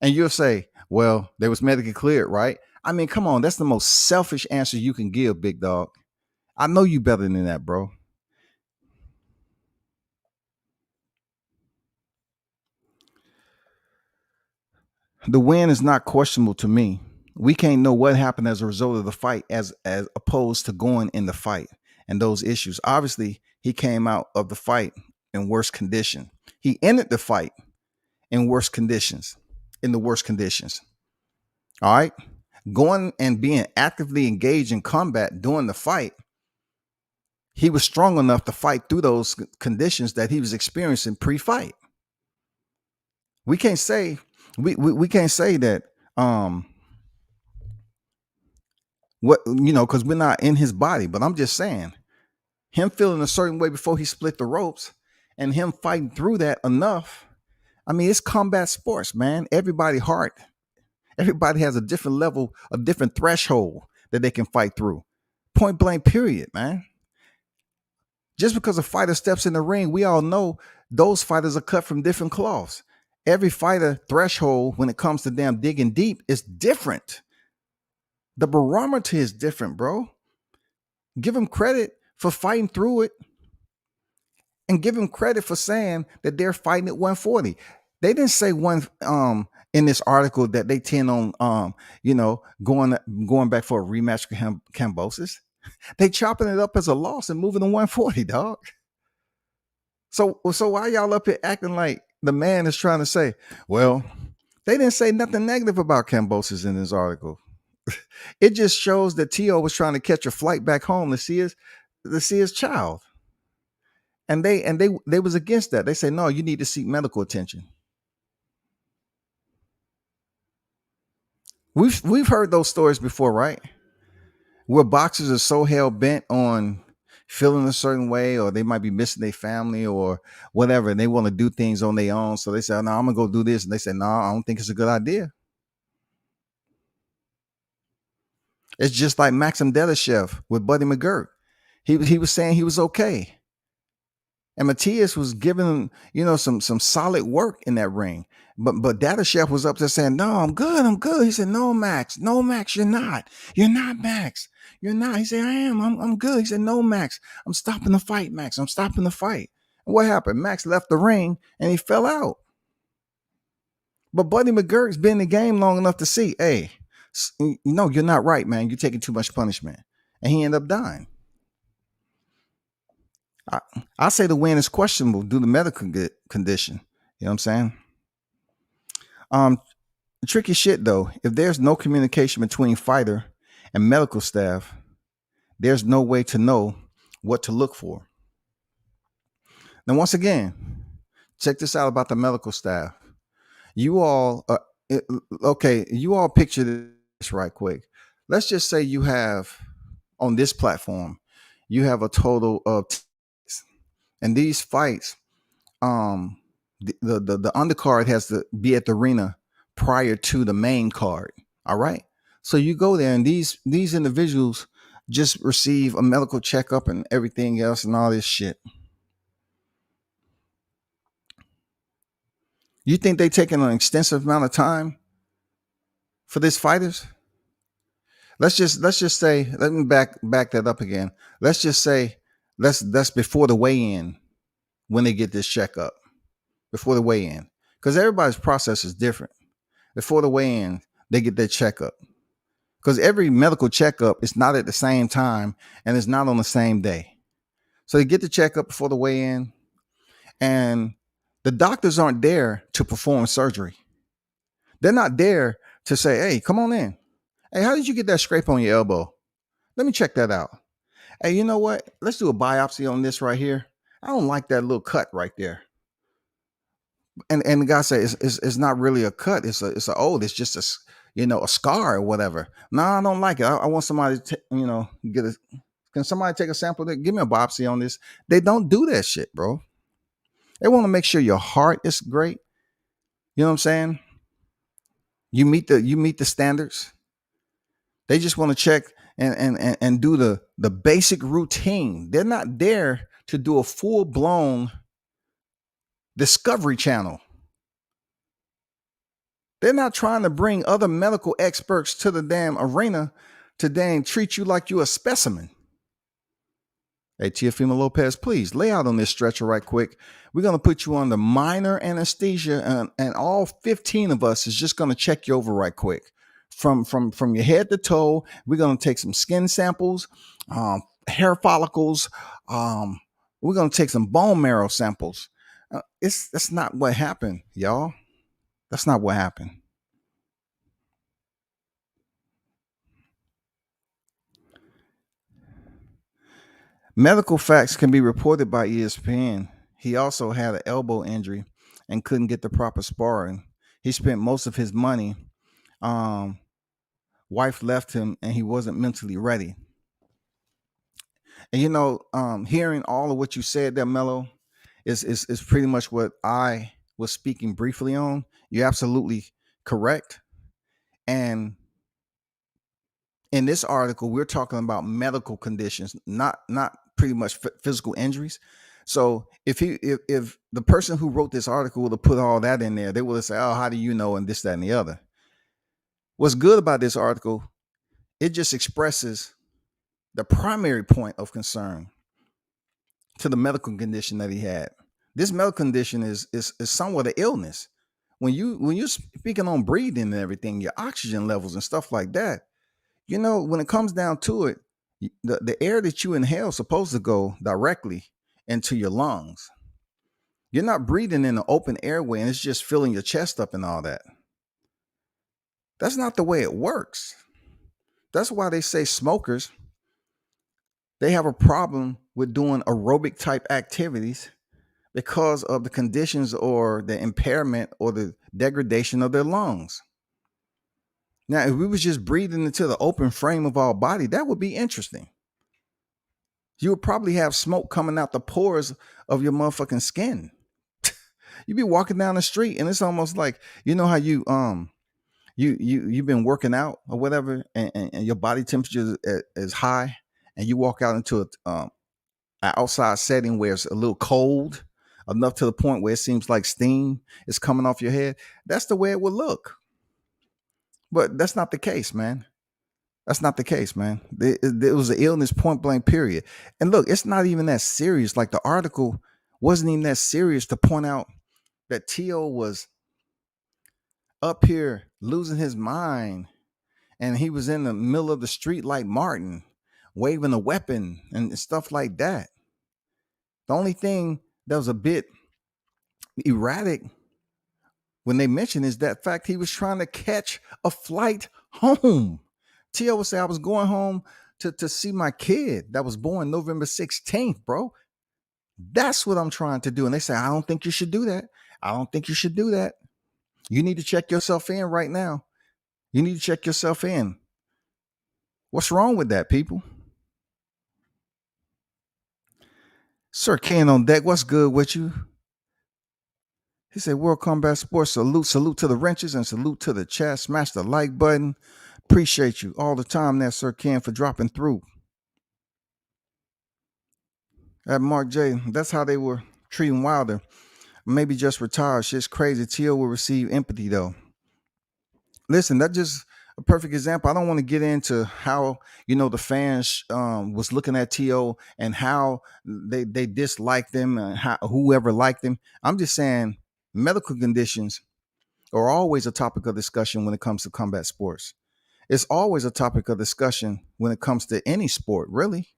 And you'll say, well, they was medically cleared, right? I mean, come on, that's the most selfish answer you can give, big dog. I know you better than that, bro. The win is not questionable to me. We can't know what happened as a result of the fight as opposed to going in the fight and those issues. Obviously, he came out of the fight in worse condition. He ended the fight in worse conditions, in the worst conditions. All right. Going and being actively engaged in combat during the fight, he was strong enough to fight through those conditions that he was experiencing pre-fight. We can't say we can't say that what because we're not in his body, but I'm just saying him feeling a certain way before he split the ropes and him fighting through that enough. I mean, it's combat sports, man. Everybody has a different level, a different threshold that they can fight through. Point blank, period, man. Just because a fighter steps in the ring, we all know those fighters are cut from different cloths. Every fighter threshold when it comes to damn digging deep is different. The barometer is different, bro. Give them credit for fighting through it and give them credit for saying that they're fighting at 140. They didn't say in this article that they tend on going back for a rematch with Kambosos. They chopping it up as a loss and moving to 140, dog. So why y'all up here acting like the man is trying to say, well, they didn't say nothing negative about Kambosos in this article. It just shows that Tio was trying to catch a flight back home to see his child. And they was against that. They say, no, you need to seek medical attention. We've heard those stories before, right? Where boxers are so hell bent on feeling a certain way, or they might be missing their family or whatever, and they want to do things on their own. So they say, no, I'm gonna go do this. And they say, no, I don't think it's a good idea. It's just like Maxim Dedashev with Buddy McGirt. He was saying he was okay. And Matias was giving him, some solid work in that ring. But Dadashev was up there saying, no, I'm good. He said, no, Max, you're not. You're not, Max. You're not. He said, I am. I'm good. He said, no, Max, I'm stopping the fight, Max. I'm stopping the fight. And what happened? Max left the ring and he fell out. But Buddy McGirt's been in the game long enough to see, hey, you're not right, man. You're taking too much punishment. And he ended up dying. I say the win is questionable due to medical condition. You know what I'm saying? Tricky shit though. If there's no communication between fighter and medical staff, there's no way to know what to look for. Now, once again, check this out about the medical staff. You all, you all picture this right quick. Let's just say you have on this platform, you have a total of and these fights, the undercard has to be at the arena prior to the main card. All right. So you go there and these individuals just receive a medical checkup and everything else and all this shit. You think they taking an extensive amount of time for these fighters? Let's just say, let me back that up again. Let's just say that's before the weigh-in when they get this checkup. Before the weigh-in. Because everybody's process is different. Before the weigh-in, they get their checkup. Because every medical checkup is not at the same time and it's not on the same day. So they get the checkup before the weigh-in, and the doctors aren't there to perform surgery. They're not there to say, hey, come on in. Hey, how did you get that scrape on your elbow? Let me check that out. Hey, you know what? Let's do a biopsy on this right here. I don't like that little cut right there. And the guy said it's not really a cut. It's just a scar or whatever. No, I don't like it. I want somebody to get a. Can somebody take a sample? That give me a biopsy on this. They don't do that shit, bro. They want to make sure your heart is great. You know what I'm saying? You meet the standards. They just want to check and do the basic routine. They're not there to do a full blown Discovery Channel. They're not trying to bring other medical experts to the damn arena to damn treat you like you a specimen. Hey, Teofimo Lopez, please lay out on this stretcher right quick. We're going to put you under minor anesthesia, and all 15 of us is just going to check you over right quick. From your head to toe, we're going to take some skin samples, hair follicles. We're going to take some bone marrow samples. That's not what happened, y'all. That's not what happened. Medical facts can be reported by ESPN. He also had an elbow injury and couldn't get the proper sparring. He spent most of his money. Um, Wife left him, and he wasn't mentally ready. And hearing all of what you said there, Mello, is pretty much what I was speaking briefly on. You're absolutely correct. And in this article, we're talking about medical conditions, not pretty much physical injuries. So if the person who wrote this article would have put all that in there, they would have said, "Oh, how do you know?" and this, that, and the other. What's good about this article? It just expresses the primary point of concern to the medical condition that he had. This medical condition is somewhat an illness. When you're speaking on breathing and everything, your oxygen levels and stuff like that, when it comes down to it, the air that you inhale is supposed to go directly into your lungs. You're not breathing in an open airway and it's just filling your chest up and all that. That's not the way it works. That's why they say smokers, they have a problem with doing aerobic type activities because of the conditions or the impairment or the degradation of their lungs. Now, if we was just breathing into the open frame of our body, that would be interesting. You would probably have smoke coming out the pores of your motherfucking skin. You'd be walking down the street and it's almost like, how you've been working out or whatever, and your body temperature is high, and you walk out into an outside setting where it's a little cold enough to the point where it seems like steam is coming off your head. That's the way it would look. But that's not the case, man. That's not the case, man. It was an illness, point blank, period. And look, it's not even that serious. Like, the article wasn't even that serious to point out that Tio was up here losing his mind, and he was in the middle of the street like Martin, waving a weapon and stuff like that. The only thing that was a bit erratic when they mentioned is that fact he was trying to catch a flight home. Tio would say, "I was going home to see my kid that was born November 16th, bro. That's what I'm trying to do." And they say, "I don't think you should do that. I don't think you should do that. You need to check yourself in right now. You need to check yourself in." What's wrong with that, people? Sir Ken on deck, what's good with you? He said, "World Combat Sports, salute to the wrenches and salute to the chat. Smash the like button. Appreciate you all the time there, Sir Ken, for dropping through." At Mark J, that's how they were treating Wilder. Maybe just retired. Shit's crazy. Tio will receive empathy, though. Listen, that's just a perfect example. I don't want to get into how the fans was looking at T.O. and how they disliked them and how whoever liked him. I'm just saying medical conditions are always a topic of discussion when it comes to combat sports. It's always a topic of discussion when it comes to any sport, really.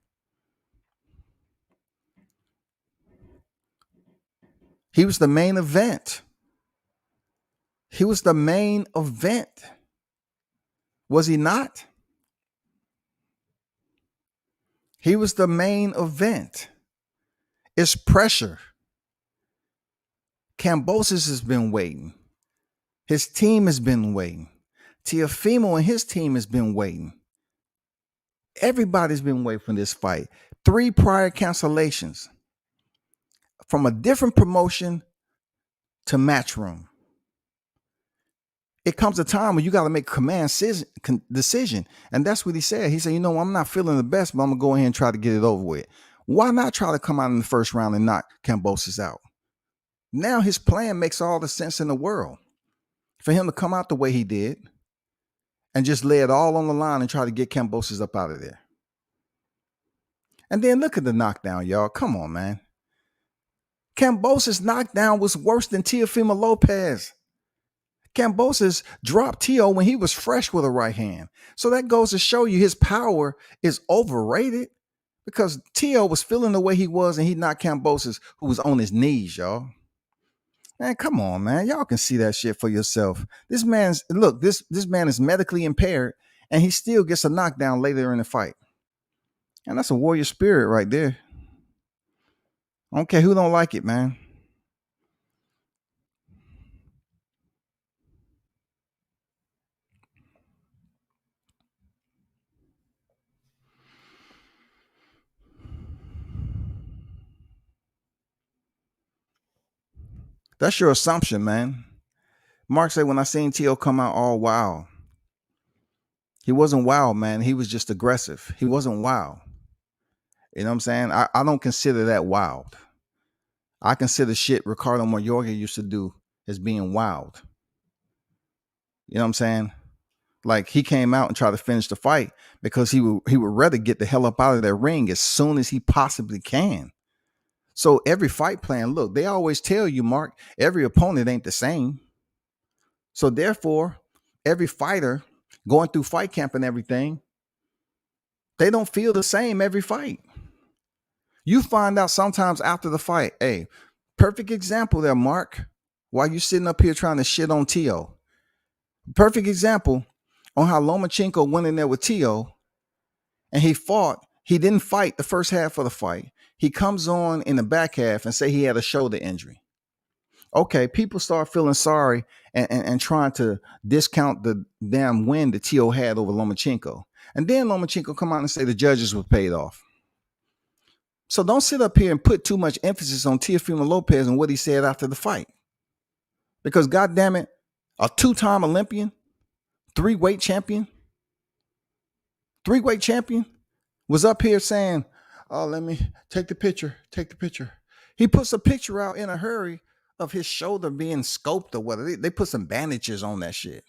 He was the main event. He was the main event. Was he not? He was the main event. It's pressure. Kambosos has been waiting. His team has been waiting. Teofimo and his team has been waiting. Everybody's been waiting for this fight. 3 prior cancellations from a different promotion to Matchroom. It comes a time when you got to make a decision. And that's what he said. He said, I'm not feeling the best, but I'm going to go ahead and try to get it over with. Why not try to come out in the first round and knock Kambosos out? Now his plan makes all the sense in the world for him to come out the way he did and just lay it all on the line and try to get Kambosos up out of there. And then look at the knockdown, y'all. Come on, man. Kambosos' knockdown was worse than Teofimo Lopez. Kambosos dropped Teo when he was fresh with a right hand. So that goes to show you his power is overrated because Teo was feeling the way he was and he knocked Kambosos, who was on his knees, y'all. Man, come on, man. Y'all can see that shit for yourself. This man is medically impaired and he still gets a knockdown later in the fight. And that's a warrior spirit right there. I don't care who don't like it, man. That's your assumption, man. Mark said, when I seen Teo come out all wild, he wasn't wild, man. He was just aggressive. He wasn't wild. You know what I'm saying? I don't consider that wild. I consider shit Ricardo Mayorga used to do as being wild. You know what I'm saying? Like he came out and tried to finish the fight because he would rather get the hell up out of that ring as soon as he possibly can. So every fight plan, look, they always tell you, Mark, every opponent ain't the same. So therefore, every fighter going through fight camp and everything, they don't feel the same every fight. You find out sometimes after the fight, hey, perfect example there, Mark, while you sitting up here trying to shit on Teo. Perfect example on how Lomachenko went in there with Teo and he fought. He didn't fight the first half of the fight. He comes on in the back half and say he had a shoulder injury. Okay, people start feeling sorry and trying to discount the damn win that Teo had over Lomachenko. And then Lomachenko come out and say the judges were paid off. So don't sit up here and put too much emphasis on Teofimo Lopez and what he said after the fight. Because goddamn it, a 2-time Olympian, 3-weight champion was up here saying, oh, let me take the picture. He puts a picture out in a hurry of his shoulder being scoped or whatever. They put some bandages on that shit.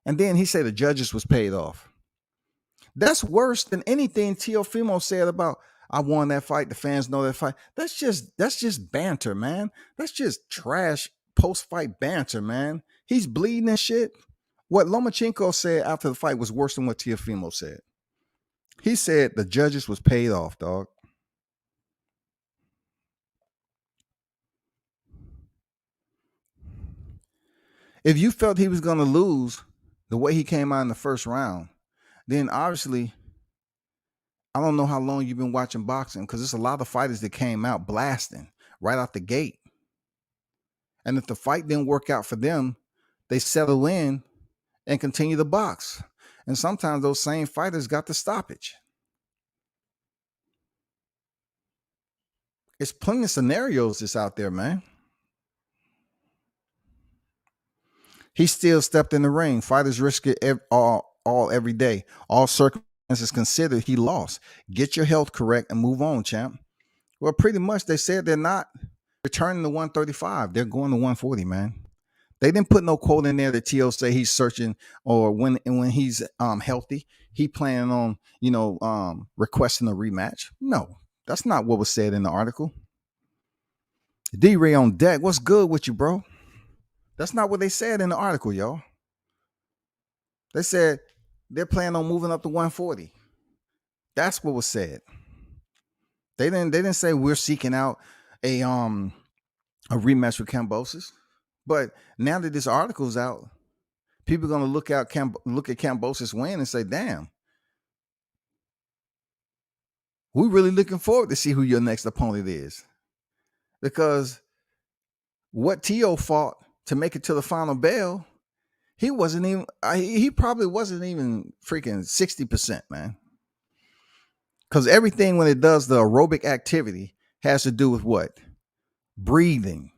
And then he said the judges was paid off. That's worse than anything Teofimo said about, I won that fight. The fans know that fight. That's just banter, man. That's just trash post-fight banter, man. He's bleeding and shit. What Lomachenko said after the fight was worse than what Teofimo said. He said the judges was paid off, dog. If you felt he was going to lose the way he came out in the first round, then obviously, I don't know how long you've been watching boxing because there's a lot of fighters that came out blasting right out the gate. And if the fight didn't work out for them, they settle in and continue to box. And sometimes those same fighters got the stoppage. It's plenty of scenarios that's out there, man. He still stepped in the ring. Fighters risk it all every day. All circumstances considered, he lost. Get your health correct and move on, champ. Well, pretty much they said they're not returning to 135. They're going to 140, man. They didn't put no quote in there that Teo say he's searching or when he's healthy, he planning on, requesting a rematch. No, that's not what was said in the article. D-Ray on deck. What's good with you, bro? That's not what they said in the article, y'all. They said they're planning on moving up to 140. That's what was said. They didn't say we're seeking out a rematch with Kambosos. But now that this article's out, People are going to look at Kambosos win and say, "Damn, we're really looking forward to see who your next opponent is." Because what Teo fought to make it to the final bell, he wasn't even. He probably wasn't even freaking 60%, man. Because everything when it does the aerobic activity has to do with what? Breathing.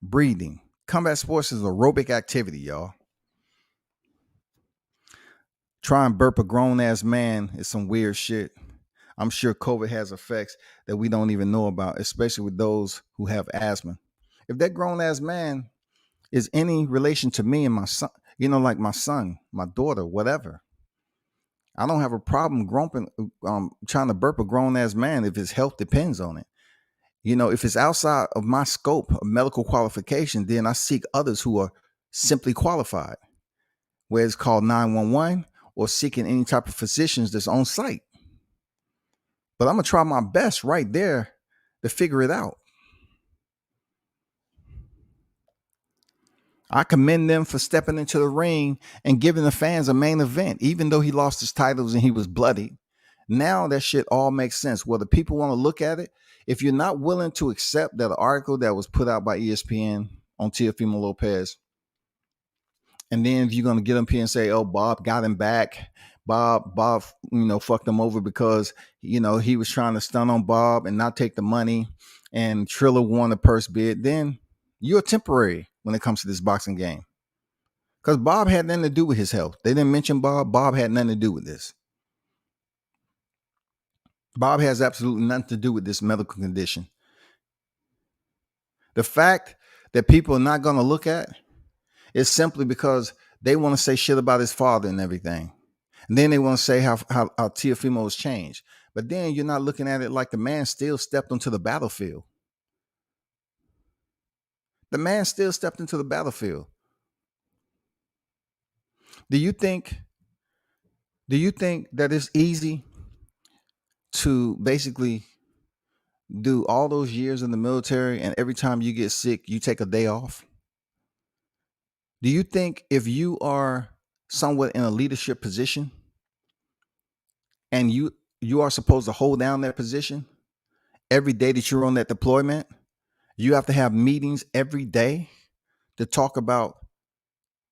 Breathing. Combat sports is aerobic activity, y'all. Try and burp a grown ass man is some weird shit. I'm sure COVID has effects that we don't even know about, especially with those who have asthma. If that grown ass man is any relation to me and my son, like my son, my daughter, whatever, I don't have a problem trying to burp a grown ass man if his health depends on it. If it's outside of my scope of medical qualification, then I seek others who are simply qualified, where it's called 911 or seeking any type of physicians that's on site. But I'm going to try my best right there to figure it out. I commend them for stepping into the ring and giving the fans a main event, even though he lost his titles and he was bloody. Now that shit all makes sense. Whether people want to look at it, if you're not willing to accept that article that was put out by ESPN on Teofimo Lopez, and then if you're going to get up here and say, "Oh, Bob got him back. Bob, fucked him over because, he was trying to stun on Bob and not take the money, and Triller won the purse bid," then you're temporary when it comes to this boxing game. Because Bob had nothing to do with his health. They didn't mention Bob. Bob had nothing to do with this. Bob has absolutely nothing to do with this medical condition. The fact that people are not going to look at is simply because they want to say shit about his father and everything. And then they want to say how Teofimo has changed. But then you're not looking at it like the man still stepped onto the battlefield. The man still stepped into the battlefield. Do you think that it's easy to basically do all those years in the military and every time you get sick, you take a day off? Do you think if you are somewhat in a leadership position and you are supposed to hold down that position every day that you're on that deployment, you have to have meetings every day to talk about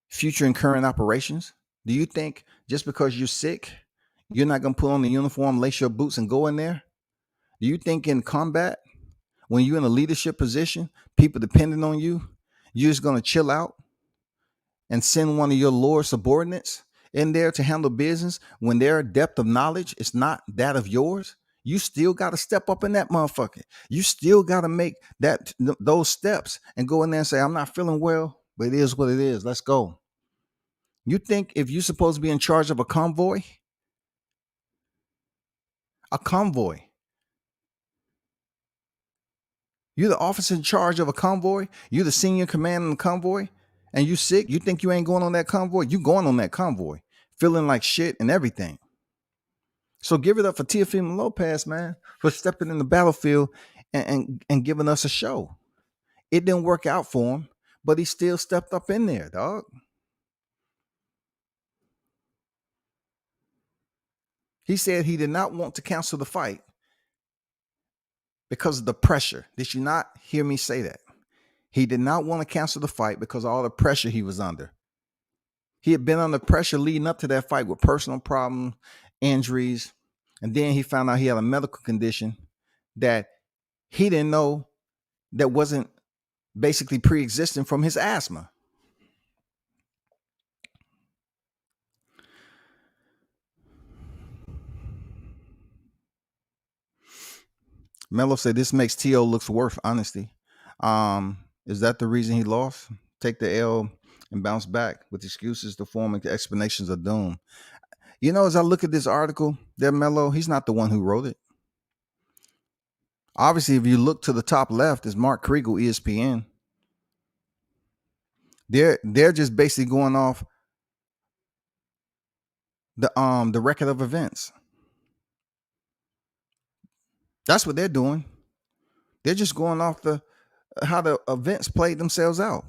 future and current operations? Do you think just because you're sick, you're not going to put on the uniform, lace your boots, and go in there? Do you think in combat, when you're in a leadership position, people depending on you, you're just going to chill out and send one of your lower subordinates in there to handle business when their depth of knowledge is not that of yours? You still got to step up in that motherfucker. You still got to make those steps and go in there and say, "I'm not feeling well, but it is what it is. Let's go." You think if you're supposed to be in charge of a convoy, you're the officer in charge of a convoy, you're the senior commander in the convoy, and you sick, you think you ain't going on that convoy? You going on that convoy, feeling like shit and everything. So give it up for Teofimo Lopez, man, for stepping in the battlefield and giving us a show. It didn't work out for him, but he still stepped up in there, dog. He said he did not want to cancel the fight because of the pressure. Did you not hear me say that? He did not want to cancel the fight because of all the pressure he was under. He had been under pressure leading up to that fight with personal problems, injuries, and then he found out he had a medical condition that he didn't know that wasn't basically pre-existing from his asthma. Melo said this makes T.O. looks worth honesty. Is that the reason he lost? Take the L and bounce back with excuses to form explanations of doom. As I look at this article, there, Melo, he's not the one who wrote it. Obviously, if you look to the top left, is Mark Kriegel, ESPN. They're just basically going off the record of events. That's what they're doing. They're just going off how the events played themselves out.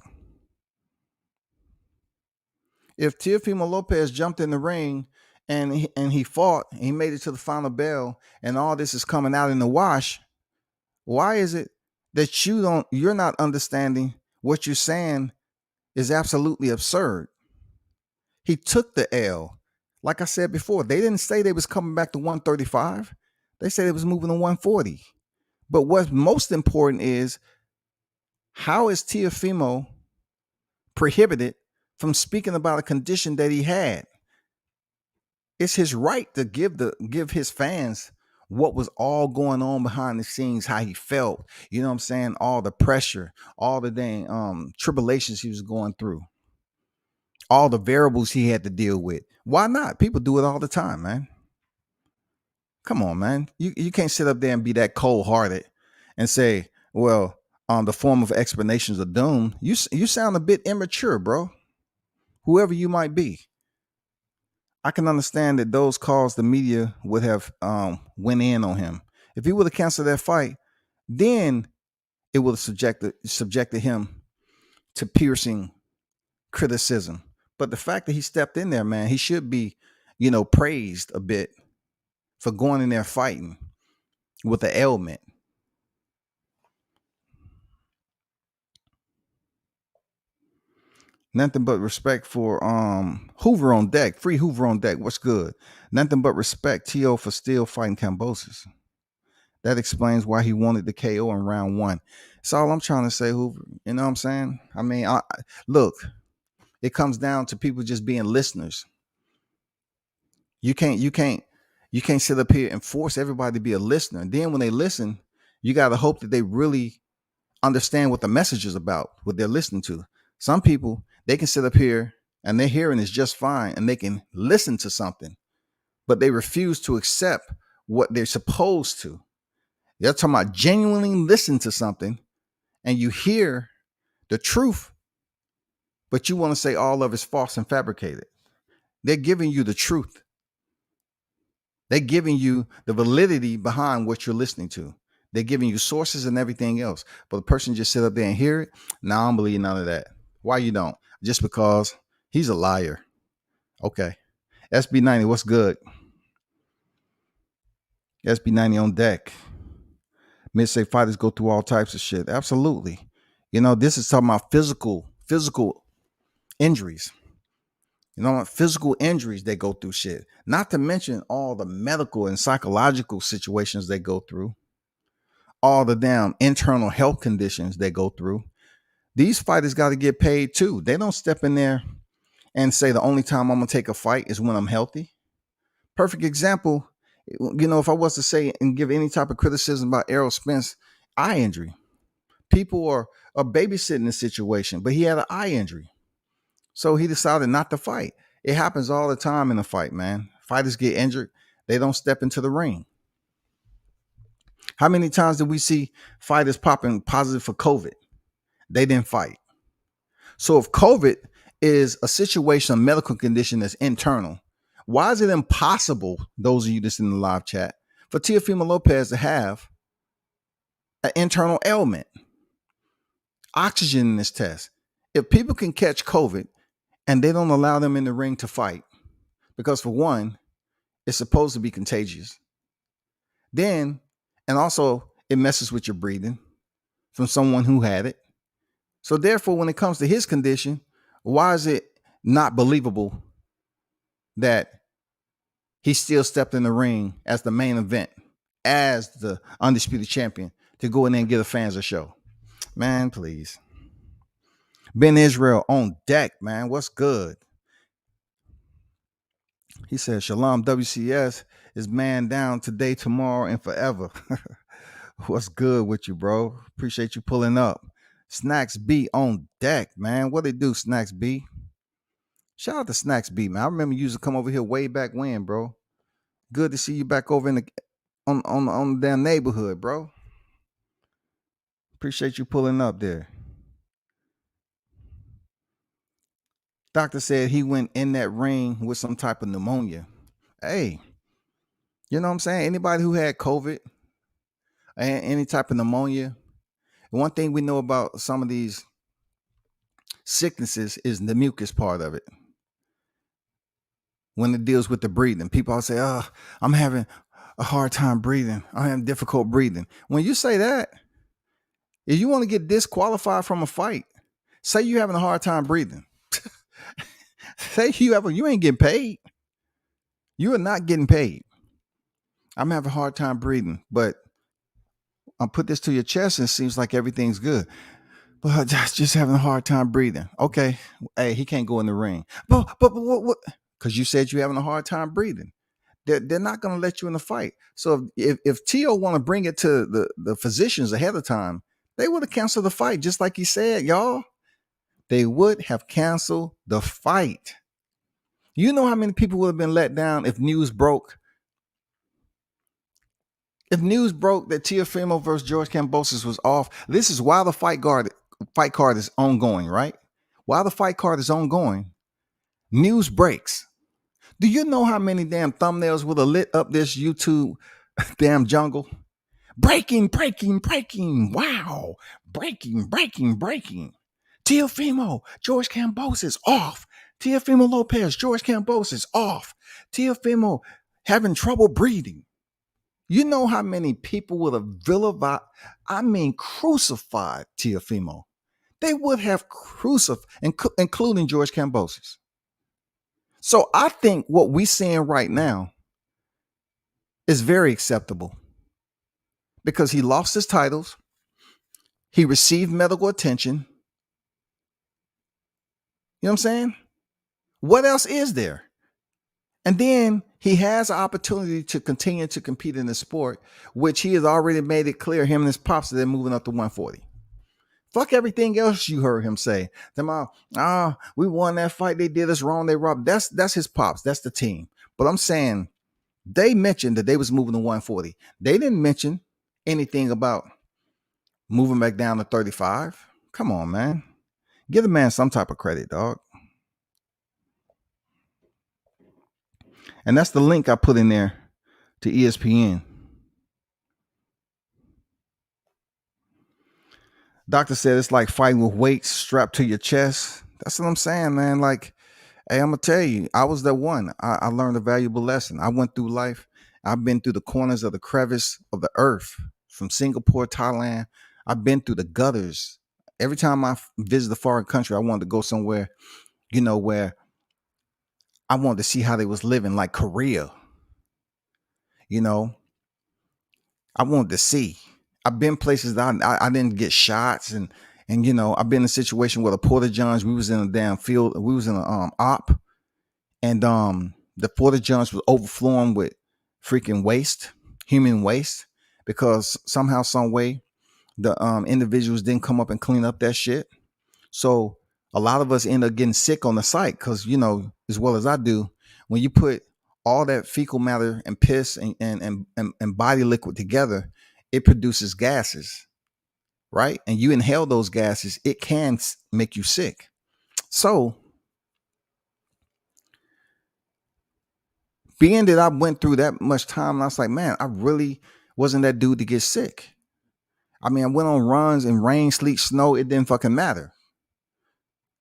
If Teofimo Lopez jumped in the ring and he fought, and he made it to the final bell, and all this is coming out in the wash, why is it that you're not understanding what you're saying is absolutely absurd? He took the L. Like I said before, they didn't say they was coming back to 135. They said it was moving to 140. But what's most important is, how is Teofimo prohibited from speaking about a condition that he had? It's his right to give his fans what was all going on behind the scenes, how he felt. You know what I'm saying? All the pressure, all the dang tribulations he was going through, all the variables he had to deal with. Why not? People do it all the time, man. Come on, man. You can't sit up there and be that cold hearted and say, well, the form of explanations of doom. You sound a bit immature, bro. Whoever you might be. I can understand that those calls the media would have went in on him. If he would have canceled that fight, then it would have subjected him to piercing criticism. But the fact that he stepped in there, man, he should be, praised a bit for going in there fighting with an ailment. Nothing but respect for Hoover on deck. Free Hoover on deck. What's good? Nothing but respect, T.O., for still fighting Kambosos. That explains why he wanted the KO in round 1. That's all I'm trying to say, Hoover. You know what I'm saying? I mean, look, it comes down to people just being listeners. You can't sit up here and force everybody to be a listener. And then when they listen, you got to hope that they really understand what the message is about, what they're listening to. Some people, they can sit up here and their hearing is just fine and they can listen to something, but they refuse to accept what they're supposed to. They're talking about genuinely listen to something and you hear the truth, but you want to say all of it's false and fabricated. They're giving you the truth. They're giving you the validity behind what you're listening to. They're giving you sources and everything else. But the person just sit up there and hear it. Nah, I don't believe none of that. Why you don't? Just because he's a liar. Okay. SB90, what's good? SB90 on deck. Mid-say fighters go through all types of shit. Absolutely. This is talking about physical injuries. Physical injuries, they go through shit. Not to mention all the medical and psychological situations they go through. All the damn internal health conditions they go through. These fighters got to get paid too. They don't step in there and say the only time I'm going to take a fight is when I'm healthy. Perfect example, if I was to say and give any type of criticism about Errol Spence eye injury, people are babysitting the situation, but he had an eye injury. So he decided not to fight. It happens all the time in a fight, man. Fighters get injured. They don't step into the ring. How many times did we see fighters popping positive for COVID? They didn't fight. So if COVID is a situation, a medical condition that's internal, why is it impossible, those of you that's in the live chat, for Teofimo Lopez to have an internal ailment? Oxygen in this test. If people can catch COVID and they don't allow them in the ring to fight, because for one, it's supposed to be contagious. Then, and also it messes with your breathing from someone who had it. So therefore, when it comes to his condition, why is it not believable that he still stepped in the ring as the main event, as the undisputed champion, to go in there and give the fans a show? Man, please. Ben Israel on deck, man. What's good? He said, Shalom, WCS is man down today, tomorrow, and forever. What's good with you, bro? Appreciate you pulling up. Snacks B on deck, man. What they do, Snacks B? Shout out to Snacks B, man. I remember you used to come over here way back when, bro. Good to see you back over in the on the damn neighborhood, bro. Appreciate you pulling up there. Doctor said he went in that ring with some type of pneumonia. Hey, you know what I'm saying? Anybody who had COVID and any type of pneumonia, one thing we know about some of these sicknesses is the mucus part of it. when it deals with the breathing. People always say, "Oh, I'm having a hard time breathing. I'm having difficult breathing." When you say that, if you want to get disqualified from a fight, say you're having a hard time breathing. Say you ain't getting paid. You are not getting paid. I'm having a hard time breathing, but I'll put this to your chest and it seems like everything's good. But just having a hard time breathing. Okay. Hey, he can't go in the ring. But what? Because you said you're having a hard time breathing. They're not going to let you in the fight. So if Tio want to bring it to the physicians ahead of time, they would have canceled the fight, just like he said, y'all. They would have canceled the fight. You know how many people would have been let down if news broke? If news broke that Teofimo versus George Kambosos was off, this is while the fight card is ongoing, right? While the fight card is ongoing, news breaks. Do you know how many damn thumbnails would have lit up this YouTube damn jungle? Breaking, breaking, breaking. Wow. Breaking, breaking, breaking. Teofimo, George Kambosos off. Teofimo Lopez, George Kambosos off. Teofimo having trouble breathing. You know how many people would have crucified Teofimo. They would have crucified, including George Kambosos. So I think what we're seeing right now is very acceptable because he lost his titles. He received medical attention. You know what I'm saying? What else is there? And then he has an opportunity to continue to compete in the sport, which he has already made it clear, him and his pops, that they're moving up to 140. Fuck everything else you heard him say. We won that fight. They did us wrong. They robbed. That's his pops. That's the team. But I'm saying they mentioned that they was moving to 140. They didn't mention anything about moving back down to 35. Come on, man. Give the man some type of credit, dog. And that's the link I put in there to ESPN. Doctor said it's like fighting with weights strapped to your chest. That's what I'm saying, man. Like, hey, I'm gonna tell you, I was that one. I learned a valuable lesson. I went through life. I've been through the corners of the crevice of the earth, from Singapore, Thailand. I've been through the gutters. Every time I visit a foreign country, I wanted to go somewhere, where I wanted to see how they was living, like Korea. I wanted to see. I've been places that I didn't get shots, and I've been in a situation where the Porta Johns, we was in a damn field, we was in a op, and the Porta Johns was overflowing with freaking waste, human waste, because somehow, some way, the individuals didn't come up and clean up that shit. So a lot of us end up getting sick on the site because, as well as I do, when you put all that fecal matter and piss and body liquid together, it produces gases, right? And you inhale those gases, it can make you sick. So being that I went through that much time, I was like, man, I really wasn't that dude to get sick. I mean, I went on runs in rain, sleet, snow. It didn't fucking matter.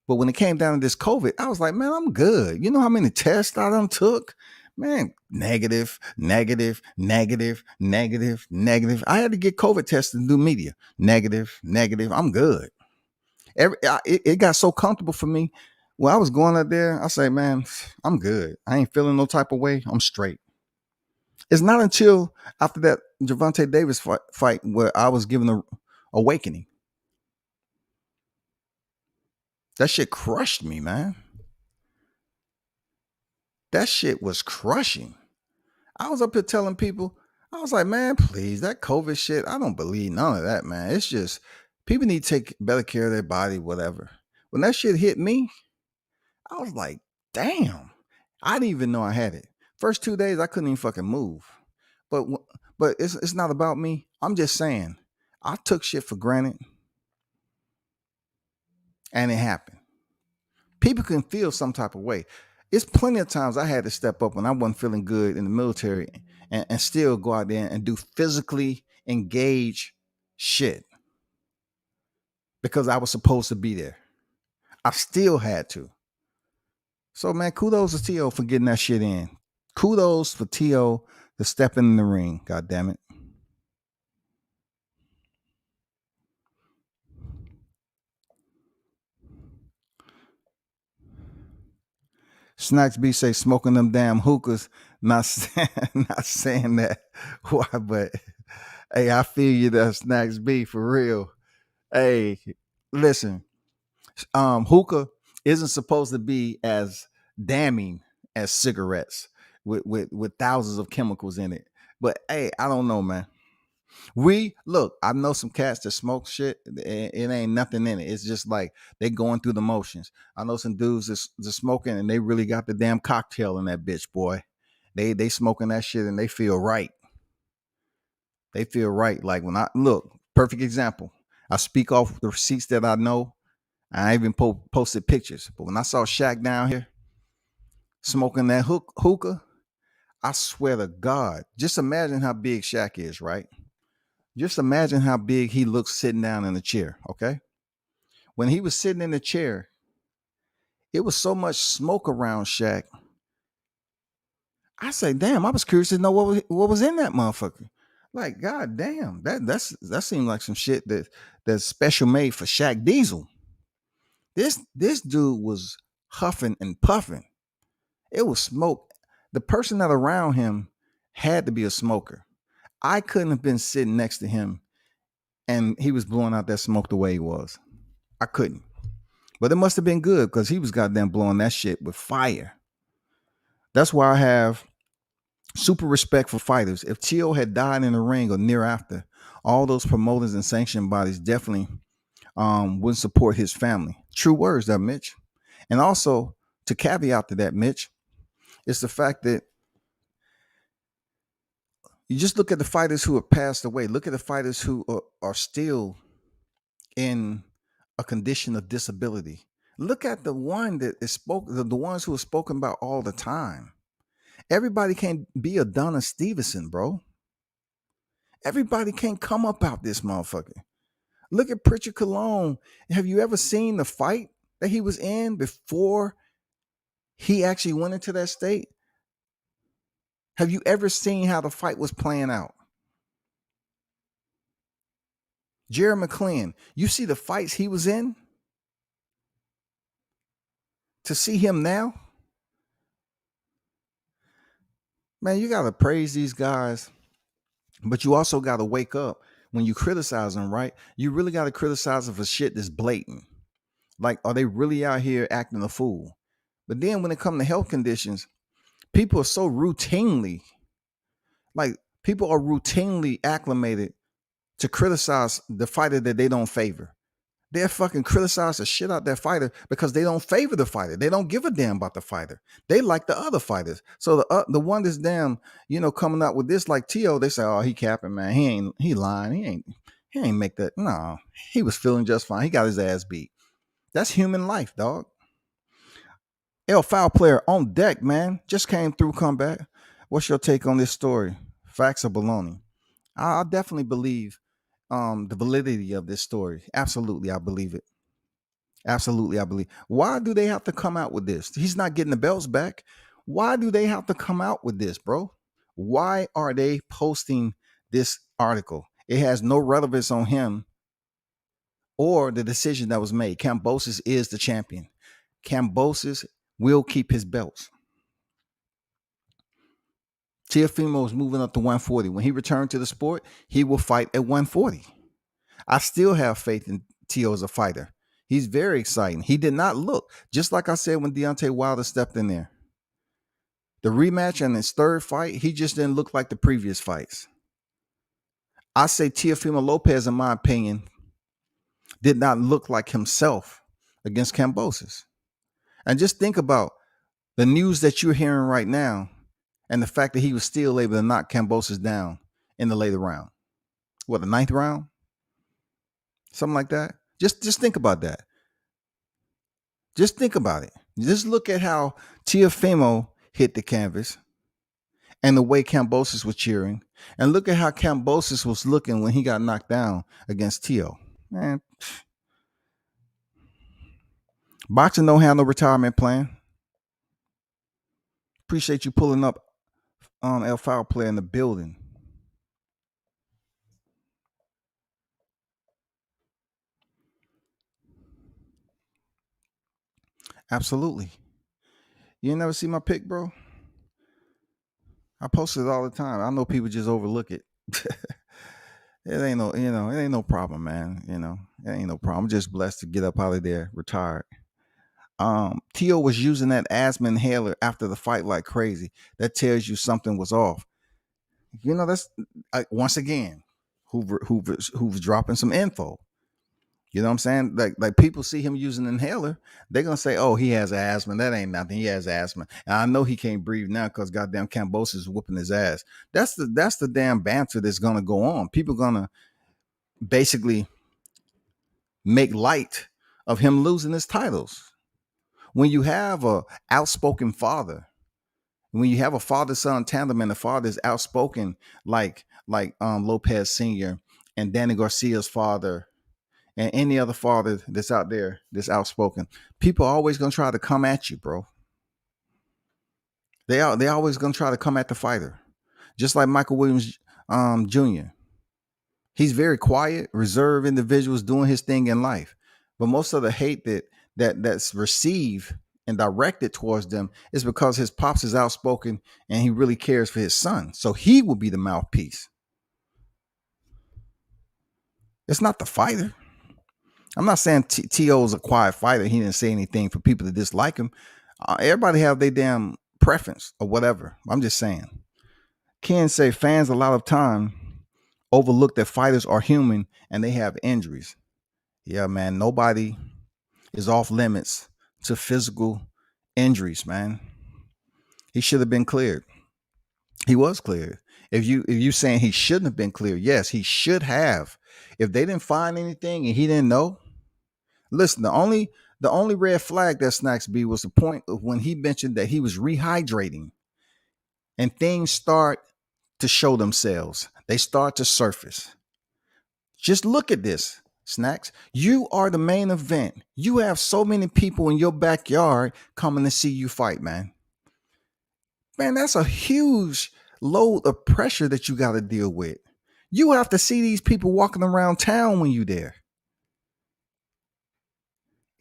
But when it came down to this COVID, I was like, man, I'm good. You know how many tests I done took? Man, negative, negative, negative, negative, negative. I had to get COVID tested and do media. Negative, negative. I'm good. It got so comfortable for me. When I was going out there, I say, man, I'm good. I ain't feeling no type of way. I'm straight. It's not until after that Gervonta Davis fight where I was given a awakening. That shit crushed me, man. That shit was crushing. I was up here telling people, I was like, man, please, that COVID shit, I don't believe none of that, man. It's just people need to take better care of their body, whatever. When that shit hit me, I was like, damn, I didn't even know I had it. First 2 days, I couldn't even fucking move. But it's not about me. I'm just saying, I took shit for granted, and it happened. People can feel some type of way. It's plenty of times I had to step up when I wasn't feeling good in the military and still go out there and do physically engage shit because I was supposed to be there. I still had to. So man, kudos to Tio for getting that shit in. Kudos for Tio to step in the ring. God damn it. Snacks B say smoking them damn hookahs. Not saying, not saying that. Why, but hey, I feel you there, Snacks B, for real. Hey, listen, hookah isn't supposed to be as damning as cigarettes with thousands of chemicals in it. But hey, I don't know, man. We look, I know some cats that smoke shit. It ain't nothing in it. It's just like they going through the motions. I know some dudes that's smoking and they really got the damn cocktail in that bitch, boy. They smoking that shit and they feel right. They feel right. Like when I look, perfect example. I speak off the receipts that I know. I even posted pictures. But when I saw Shaq down here smoking that hookah, I swear to God, just imagine how big Shaq is, right? Just imagine how big he looks sitting down in a chair, okay? When he was sitting in the chair, it was so much smoke around Shaq. I say, damn, I was curious to know what was in that motherfucker. Like, god damn, that seemed like some shit that's special made for Shaq Diesel. This dude was huffing and puffing. It was smoke. The person that around him had to be a smoker. I couldn't have been sitting next to him and he was blowing out that smoke the way he was. I couldn't. But it must have been good because he was goddamn blowing that shit with fire. That's why I have super respect for fighters. If Tio had died in the ring or near after, all those promoters and sanction bodies definitely wouldn't support his family. True words there, Mitch. And also, to caveat to that, Mitch, it's the fact that you just look at the fighters who have passed away. Look at the fighters who are still in a condition of disability. Look at the one that is the ones who are spoken about all the time. Everybody can't be a Donna Stevenson, bro. Everybody can't come up out this motherfucker. Look at Pritchard Cologne. Have you ever seen the fight that he was in before he actually went into that state? Have you ever seen how the fight was playing out? Jerry McLean, you see the fights he was in? To see him now? Man, you got to praise these guys, but you also got to wake up when you criticize them, right? You really got to criticize them for shit that's blatant. Like, are they really out here acting a fool? But then when it comes to health conditions, people are so routinely, like, people are routinely acclimated to criticize the fighter that they don't favor. They'll fucking criticize the shit out that fighter because they don't favor the fighter. They don't give a damn about the fighter. They like the other fighters. So the one that's damn, coming out with this like Tio, they say, oh, he capping, man. He lying. He ain't make that. No, he was feeling just fine. He got his ass beat. That's human life, dog. Foul player on deck, man. Just came through comeback. What's your take on this story? Facts or baloney? I definitely believe the validity of this story. Absolutely, I believe it. Absolutely, I believe. Why do they have to come out with this? He's not getting the belts back. Why do they have to come out with this, bro? Why are they posting this article? It has no relevance on him or the decision that was made. Kambosos is the champion. Kambosos will keep his belts. Teofimo is moving up to 140. When he returned to the sport, he will fight at 140. I still have faith in Tio as a fighter. He's very exciting. He did not look, just like I said when Deontay Wilder stepped in there. The rematch and his third fight, he just didn't look like the previous fights. I say Teofimo Lopez, in my opinion, did not look like himself against Kambosos. And just think about the news that you're hearing right now and the fact that he was still able to knock Kambosos down in the later round. What, the ninth round? Something like that. Just think about that. Just think about it. Just look at how Teofimo hit the canvas and the way Kambosos was cheering. And look at how Kambosos was looking when he got knocked down against Tio. Man, boxing don't have no retirement plan. Appreciate you pulling up El Foul Player in the building. Absolutely. You ain't never see my pic, bro? I post it all the time. I know people just overlook it. It ain't no, it ain't no problem, man. It ain't no problem. I'm just blessed to get up out of there, retired. Tio was using that asthma inhaler after the fight like crazy. That tells you something was off. That's once again, Hoover's dropping some info. You know what I'm saying? Like people see him using an inhaler, they're gonna say, "Oh, he has asthma. That ain't nothing. He has asthma." And I know he can't breathe now because goddamn Kambosos is whooping his ass. That's the damn banter that's gonna go on. People gonna basically make light of him losing his titles. When you have a outspoken father, when you have a father-son tandem and the father is outspoken, like Lopez Sr. and Danny Garcia's father and any other father that's out there that's outspoken, people are always gonna try to come at you, bro. They always gonna try to come at the fighter, just like Michael Williams Jr. He's very quiet, reserved individuals doing his thing in life, but most of the hate that's received and directed towards them is because his pops is outspoken and he really cares for his son, so he will be the mouthpiece. It's not the fighter. I'm not saying T.O. is a quiet fighter. He didn't say anything for people to dislike him. Everybody have their damn preference or whatever. I'm just saying. Ken say fans a lot of time overlook that fighters are human and they have injuries. Yeah, man. Nobody is off limits to physical injuries, man. He should have been cleared. He was cleared. If you saying he shouldn't have been cleared, yes, he should have. If they didn't find anything and he didn't know, listen, the only red flag that Snacks B was the point of when he mentioned that he was rehydrating and things start to show themselves. They start to surface. Just look at this, Snacks. You are the main event. You have so many people in your backyard coming to see you fight, man. Man, that's a huge load of pressure that you got to deal with. You have to see these people walking around town when you're there.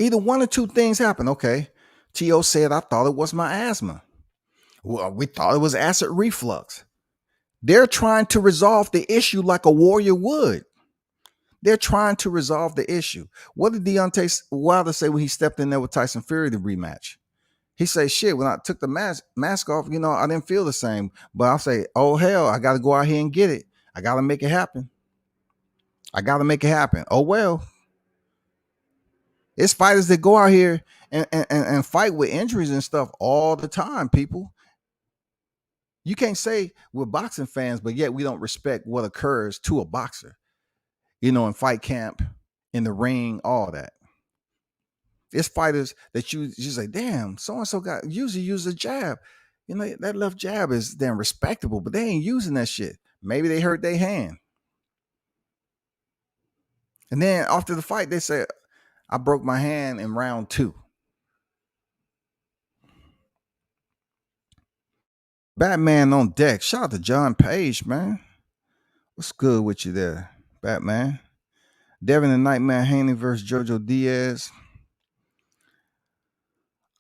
Either one or two things happen. Okay. T.O. said, I thought it was my asthma. Well, we thought it was acid reflux. They're trying to resolve the issue like a warrior would. They're trying to resolve the issue. What did Deontay Wilder say when he stepped in there with Tyson Fury to rematch? He said, shit, when I took the mask off, I didn't feel the same. But I'll say, oh, hell, I got to go out here and get it. I got to make it happen. Oh, well. It's fighters that go out here and fight with injuries and stuff all the time, people. You can't say we're boxing fans, but yet we don't respect what occurs to a boxer, in fight camp, in the ring, all that. It's fighters that you say, damn, so-and-so usually use a jab. That left jab is damn respectable, but they ain't using that shit. Maybe they hurt their hand. And then after the fight, they say, I broke my hand in round 2. Batman on deck. Shout out to John Page, man. What's good with you there, Batman? Devin the Nightmare Haney versus Jojo Diaz.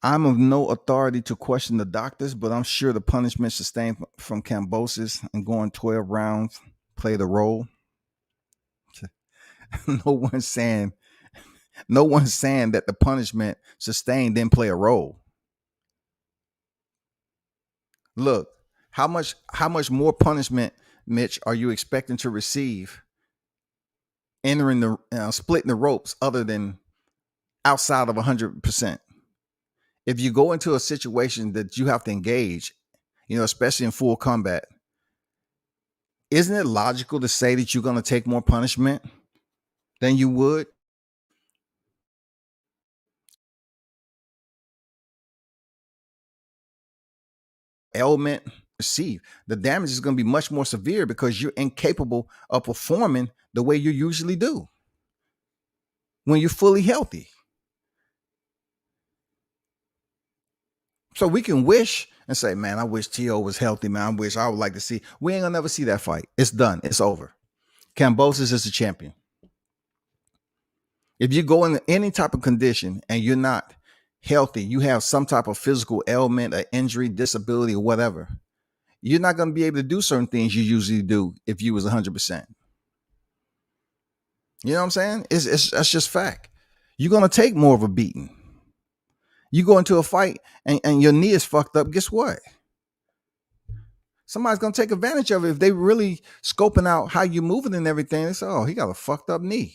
I'm of no authority to question the doctors, but I'm sure the punishment sustained from Kambosos and going 12 rounds played a role. No one's saying that the punishment sustained didn't play a role. Look, how much more punishment, Mitch, are you expecting to receive entering the splitting the ropes other than outside of 100%? If you go into a situation that you have to engage, especially in full combat, isn't it logical to say that you're going to take more punishment than you would? Ailment receive, the damage is going to be much more severe because you're incapable of performing the way you usually do when you're fully healthy. So we can wish and say, man, I wish T.O. was healthy, man. I wish I would like to see. We ain't gonna never see that fight. It's done. It's over. Kambosos is the champion. If you go in any type of condition and you're not healthy, you have some type of physical ailment, or injury, disability, or whatever, you're not going to be able to do certain things you usually do if you was 100%. You know what I'm saying? That's just fact. You're going to take more of a beating. You go into a fight and your knee is fucked up. Guess what? Somebody's going to take advantage of it. If they really scoping out how you're moving and everything, they say, oh, he got a fucked up knee.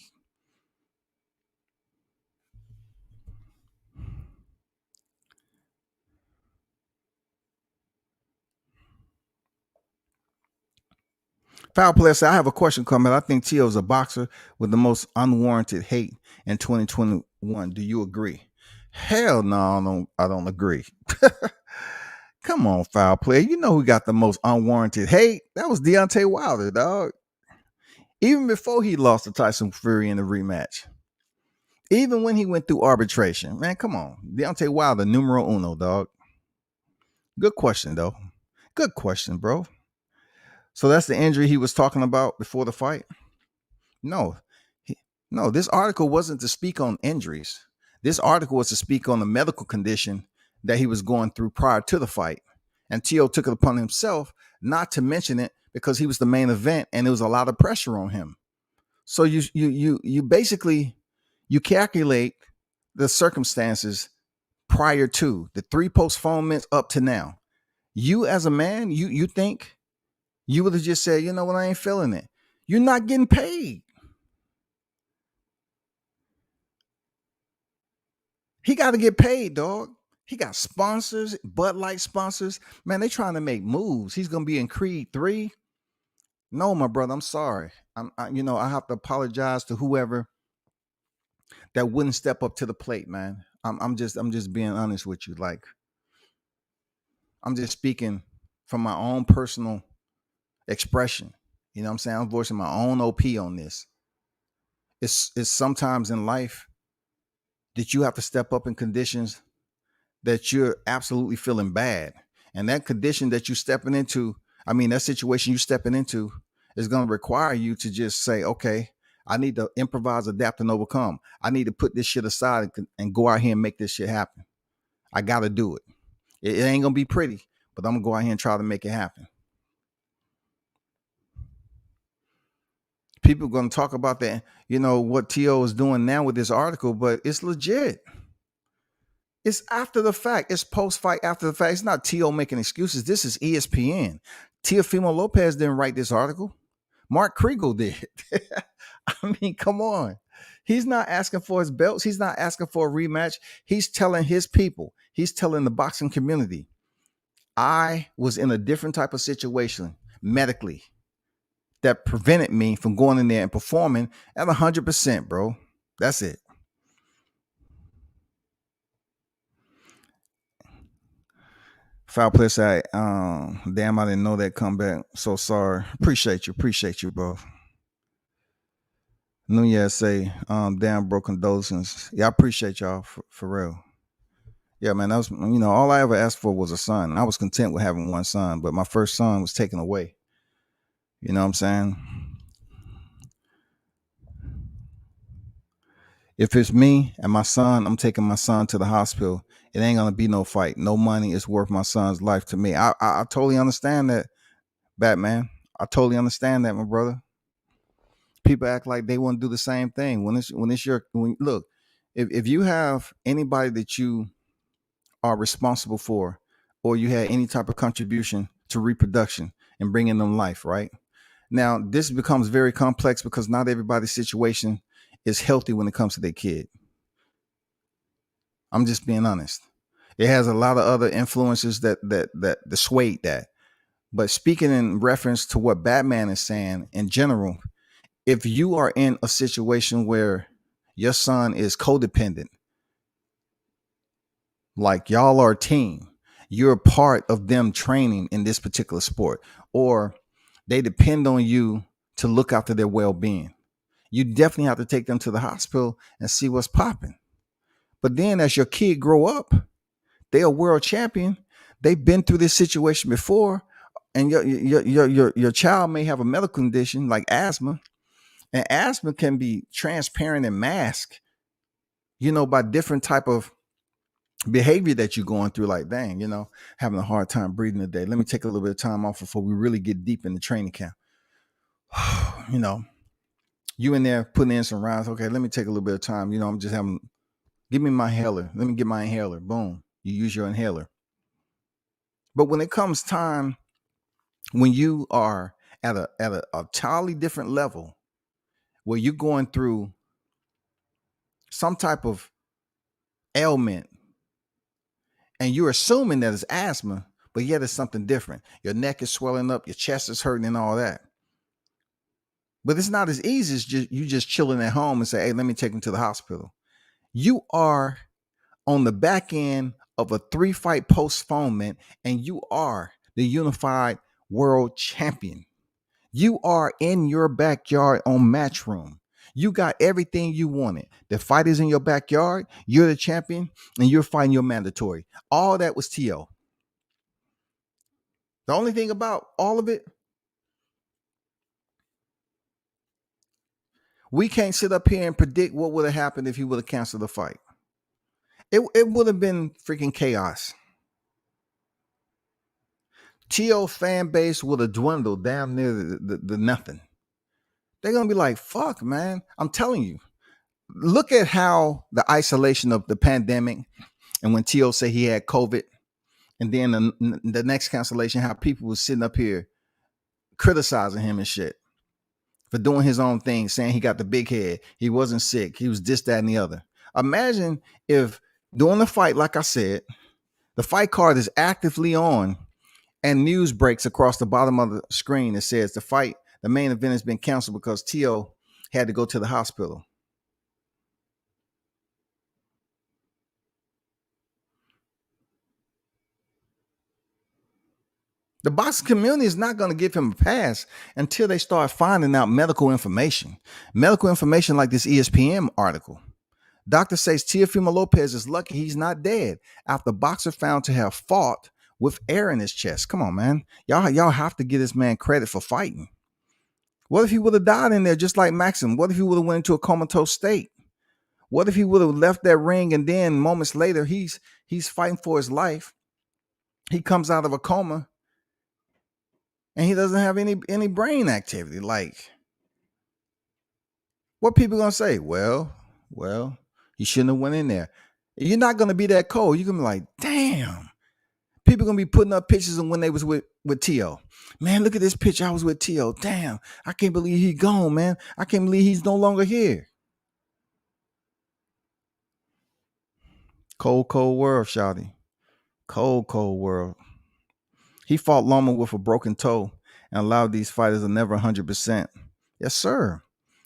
Foul player said, I have a question coming. I think T.O. is a boxer with the most unwarranted hate in 2021. Do you agree? Hell no, I don't agree. Come on, foul player. You know who got the most unwarranted hate? That was Deontay Wilder, dog. Even before he lost to Tyson Fury in the rematch. Even when he went through arbitration. Man, come on. Deontay Wilder, numero uno, dog. Good question, though. Good question, bro. So that's the injury he was talking about before the fight? No. No, this article wasn't to speak on injuries. This article was to speak on the medical condition that he was going through prior to the fight. And T.O. took it upon himself not to mention it because he was the main event and there was a lot of pressure on him. So you basically you calculate the circumstances prior to the 3 postponements up to now. You as a man, you think you would have just said, you know what, I ain't feeling it. You're not getting paid. He got to get paid, dog. He got sponsors, Bud Light sponsors. Man, they trying to make moves. He's gonna be in Creed 3. No, my brother, I'm sorry. I have to apologize to whoever that wouldn't step up to the plate, man. I'm just being honest with you. Like, I'm just speaking from my own personal expression. You know what I'm saying? I'm voicing my own OP on this. It's sometimes in life that you have to step up in conditions that you're absolutely feeling bad. And that condition that you're stepping into, that situation you're stepping into is going to require you to just say, okay, I need to improvise, adapt, and overcome. I need to put this shit aside and go out here and make this shit happen. I got to do it. It ain't going to be pretty, but I'm going to go out here and try to make it happen. People are going to talk about that, what T.O. is doing now with this article, but it's legit. It's after the fact. It's post-fight after the fact. It's not T.O. making excuses. This is ESPN. Teofimo Lopez didn't write this article. Mark Kriegel did. Come on. He's not asking for his belts. He's not asking for a rematch. He's telling his people. He's telling the boxing community, I was in a different type of situation medically that prevented me from going in there and performing at 100%, bro. That's it. Foul play side. Damn, I didn't know that comeback. So sorry. Appreciate you, bro. Nunez say, damn, bro, condolences. Yeah, I appreciate y'all for real. Yeah, man, that was, all I ever asked for was a son. And I was content with having one son, but my first son was taken away. You know what I'm saying? If it's me and my son, I'm taking my son to the hospital. It ain't gonna be no fight. No money is worth my son's life to me. I totally understand that, Batman. I totally understand that, my brother. People act like they want to do the same thing when look, if you have anybody that you are responsible for, or you had any type of contribution to reproduction and bringing them life, right? Now, this becomes very complex because not everybody's situation is healthy when it comes to their kid. I'm just being honest. It has a lot of other influences that dissuade that. But speaking in reference to what Batman is saying in general, if you are in a situation where your son is codependent, like y'all are a team, you're a part of them training in this particular sport, or they depend on you to look after their well-being, you definitely have to take them to the hospital and see what's popping. But then as your kid grow up, They're a world champion. They've been through this situation before, and your child may have a medical condition like asthma, and asthma can be transparent and masked, by different type of behavior that you're going through. Like, dang, having a hard time breathing today. Let me take a little bit of time off before we really get deep in the training camp. you know, you in there putting in some rounds. Okay, let me take a little bit of time. I'm just having. Give me my inhaler. Let me get my inhaler. Boom. You use your inhaler. But when it comes time, when you are at a entirely different level, where you're going through some type of ailment, and you're assuming that it's asthma, but yet it's something different. Your neck is swelling up, your chest is hurting, and all that. But it's not as easy as you just chilling at home and say, hey, let me take him to the hospital. You are on the back end of a 3-fight postponement, and you are the unified world champion. You are in your backyard on Matchroom. You got everything you wanted. The fight is in your backyard. You're the champion, and you're fighting your mandatory. All that was T.O. The only thing about all of it, we can't sit up here and predict what would have happened if he would have canceled the fight. It would have been freaking chaos. T.O. fan base would have dwindled damn near the nothing. They're going to be like, fuck, man. I'm telling you. Look at how the isolation of the pandemic, and when T.O. said he had COVID, and then the next cancellation, how people were sitting up here criticizing him and shit for doing his own thing, saying he got the big head. He wasn't sick. He was this, that, and the other. Imagine if during the fight, like I said, the fight card is actively on and news breaks across the bottom of the screen that says the main event has been canceled because T.O. had to go to the hospital. The boxing community is not going to give him a pass until they start finding out medical information. Medical information like this ESPN article. Doctor says Teofimo Lopez is lucky he's not dead after boxer found to have fought with air in his chest. Come on, man. Y'all have to give this man credit for fighting. What if he would have died in there just like Maxim? What if he would have went into a comatose state? What if he would have left that ring and then moments later he's fighting for his life? He comes out of a coma and he doesn't have any brain activity. Like, what people gonna say? Well, he shouldn't have went in there. You're not gonna be that cold. You're gonna be like, damn. People gonna be putting up pictures of when they was with T.O. Man, look at this picture. I was with T.O. Damn, I can't believe he's gone, man. I can't believe he's no longer here. Cold world, shawty. Cold world. He fought Loma with a broken toe, and a lot of these fighters are never 100%. Yes, sir.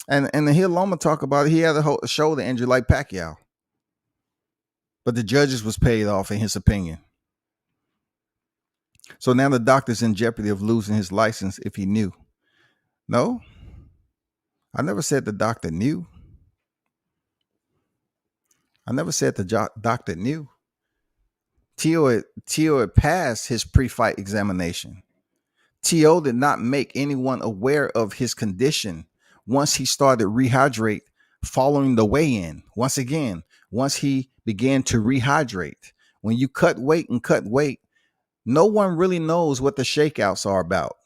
And to hear Loma talk about it, he had a shoulder injury like Pacquiao. But the judges was paid off, in his opinion. So now the doctor's in jeopardy of losing his license if he knew. No, I never said the doctor knew. I never said the doctor knew. T.O. had passed his pre-fight examination. T.O. did not make anyone aware of his condition once he started rehydrate following the weigh-in. Once he began to rehydrate. When you cut weight, no one really knows what the shakeouts are about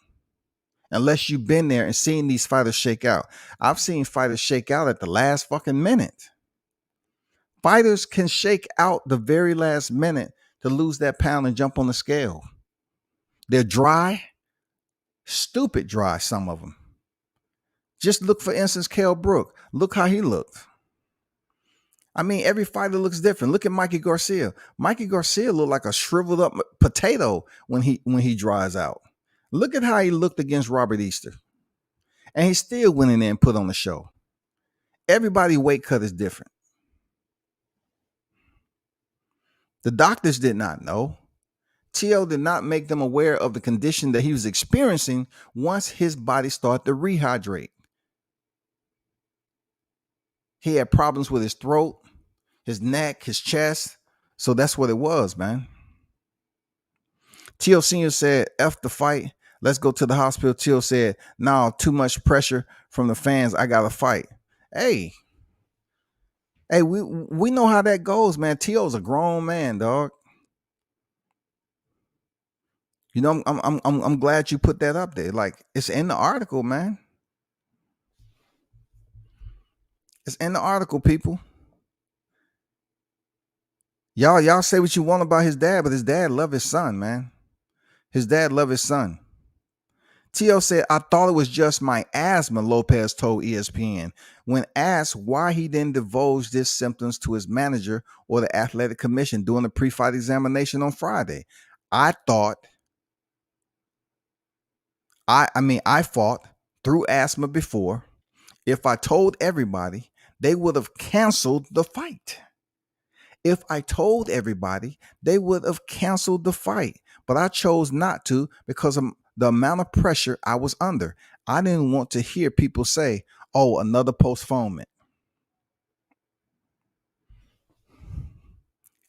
unless you've been there and seen these fighters shake out. I've seen fighters shake out at the last fucking minute. Fighters can shake out the very last minute to lose that pound and jump on the scale. They're dry, stupid dry, some of them. Just look, for instance, Kell Brook. Look how he looked. I mean, every fighter looks different. Look at Mikey Garcia. Mikey Garcia looked like a shriveled up potato when he dries out. Look at how he looked against Robert Easter. And he still went in there and put on the show. Everybody's weight cut is different. The doctors did not know. T.O. did not make them aware of the condition that he was experiencing once his body started to rehydrate. He had problems with his throat, his neck, his chest, So that's what it was, man. Tio Sr. said, F the fight. Let's go to the hospital. Tio said, no, too much pressure from the fans. I gotta fight. Hey, we know how that goes, man. Tio's a grown man, dog. You know, I'm glad you put that up there. Like, it's in the article, man. It's in the article, people. Y'all say what you want about his dad, but his dad love his son, man. His dad love his son. Tio said, I thought it was just my asthma, Lopez told ESPN. When asked why he didn't divulge his symptoms to his manager or the athletic commission during the pre-fight examination on Friday. I fought through asthma before. If I told everybody, they would have canceled the fight. If I told everybody, they would have canceled the fight. But I chose not to because of the amount of pressure I was under. I didn't want to hear people say, oh, another postponement.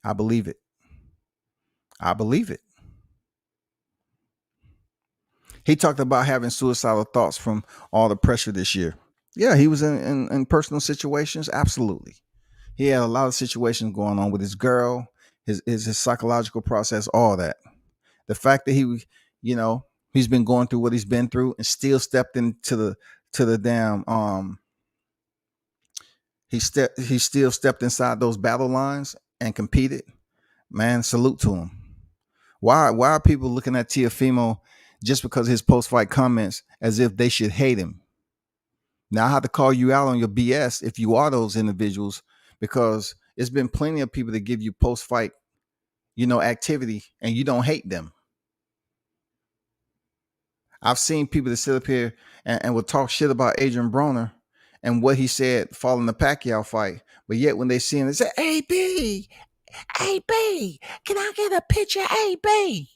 I believe it. I believe it. He talked about having suicidal thoughts from all the pressure this year. Yeah, he was in personal situations. Absolutely. He had a lot of situations going on with his girl, his psychological process, all that. The fact that he's been going through what he's been through and still stepped into the damn he still stepped inside those battle lines and competed. Man, salute to him. Why are people looking at Teofimo just because of his post fight comments as if they should hate him? Now I have to call you out on your BS if you are those individuals, because it's been plenty of people that give you post fight, activity, and you don't hate them. I've seen people that sit up here and will talk shit about Adrian Broner and what he said following the Pacquiao fight, but yet when they see him, they say, AB, can I get a picture, AB?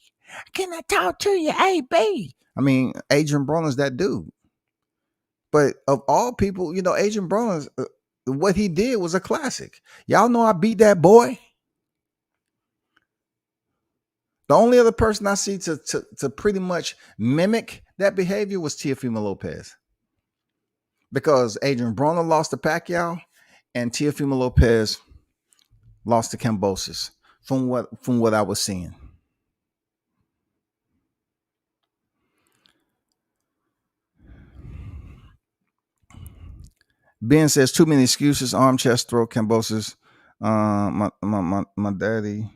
Can I talk to you, AB? I mean, Adrian Broner's that dude. But of all people, Adrian Broner's, what he did was a classic. Y'all know I beat that boy. The only other person I see to pretty much mimic that behavior was Teofimo Lopez. Because Adrian Broner lost to Pacquiao and Teofimo Lopez lost to Kambosos from what I was seeing. Ben says too many excuses. Arm, chest, throat, Kambosos. My daddy.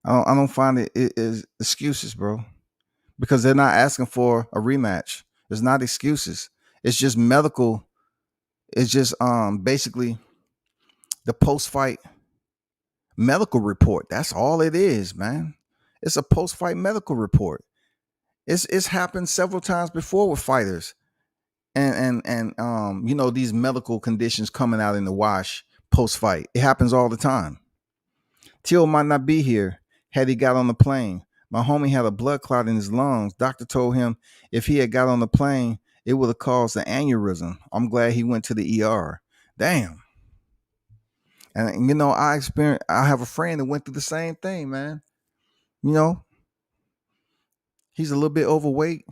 I don't find it is excuses, bro, because they're not asking for a rematch. It's not excuses. It's just medical. It's just basically the post fight medical report. That's all it is, man. It's a post fight medical report. It's happened several times before with fighters, and these medical conditions coming out in the wash post fight. It happens all the time. Teal might not be here had he got on the plane. My homie had a blood clot in his lungs. Doctor told him if he had got on the plane, it would have caused an aneurysm. I'm glad he went to the ER. Damn. And I have a friend that went through the same thing, man. He's a little bit overweight.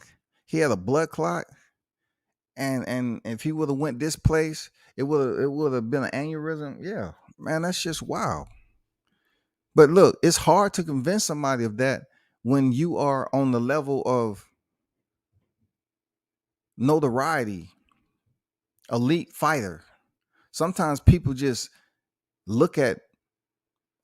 He had a blood clot. And if he would have went this place, it would have been an aneurysm. Yeah, man, that's just wild. But look, it's hard to convince somebody of that when you are on the level of notoriety, elite fighter. Sometimes people just look at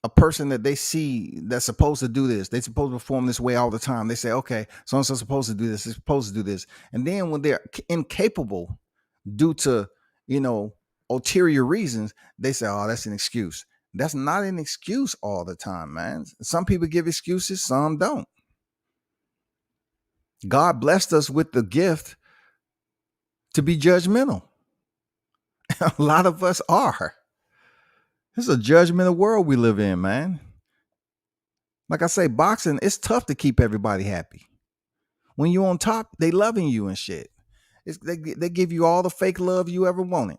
a person that they see that's supposed to do this. They're supposed to perform this way all the time. They say, okay, so-and-so's supposed to do this. They're supposed to do this. And then when they're incapable due to, ulterior reasons, they say, oh, that's an excuse. That's not an excuse all the time, man. Some people give excuses, some don't. God blessed us with the gift to be judgmental. A lot of us are. This is a judgmental world we live in, man. Like I say, boxing, it's tough to keep everybody happy. When you're on top, they loving you and shit. They give you all the fake love you ever wanted.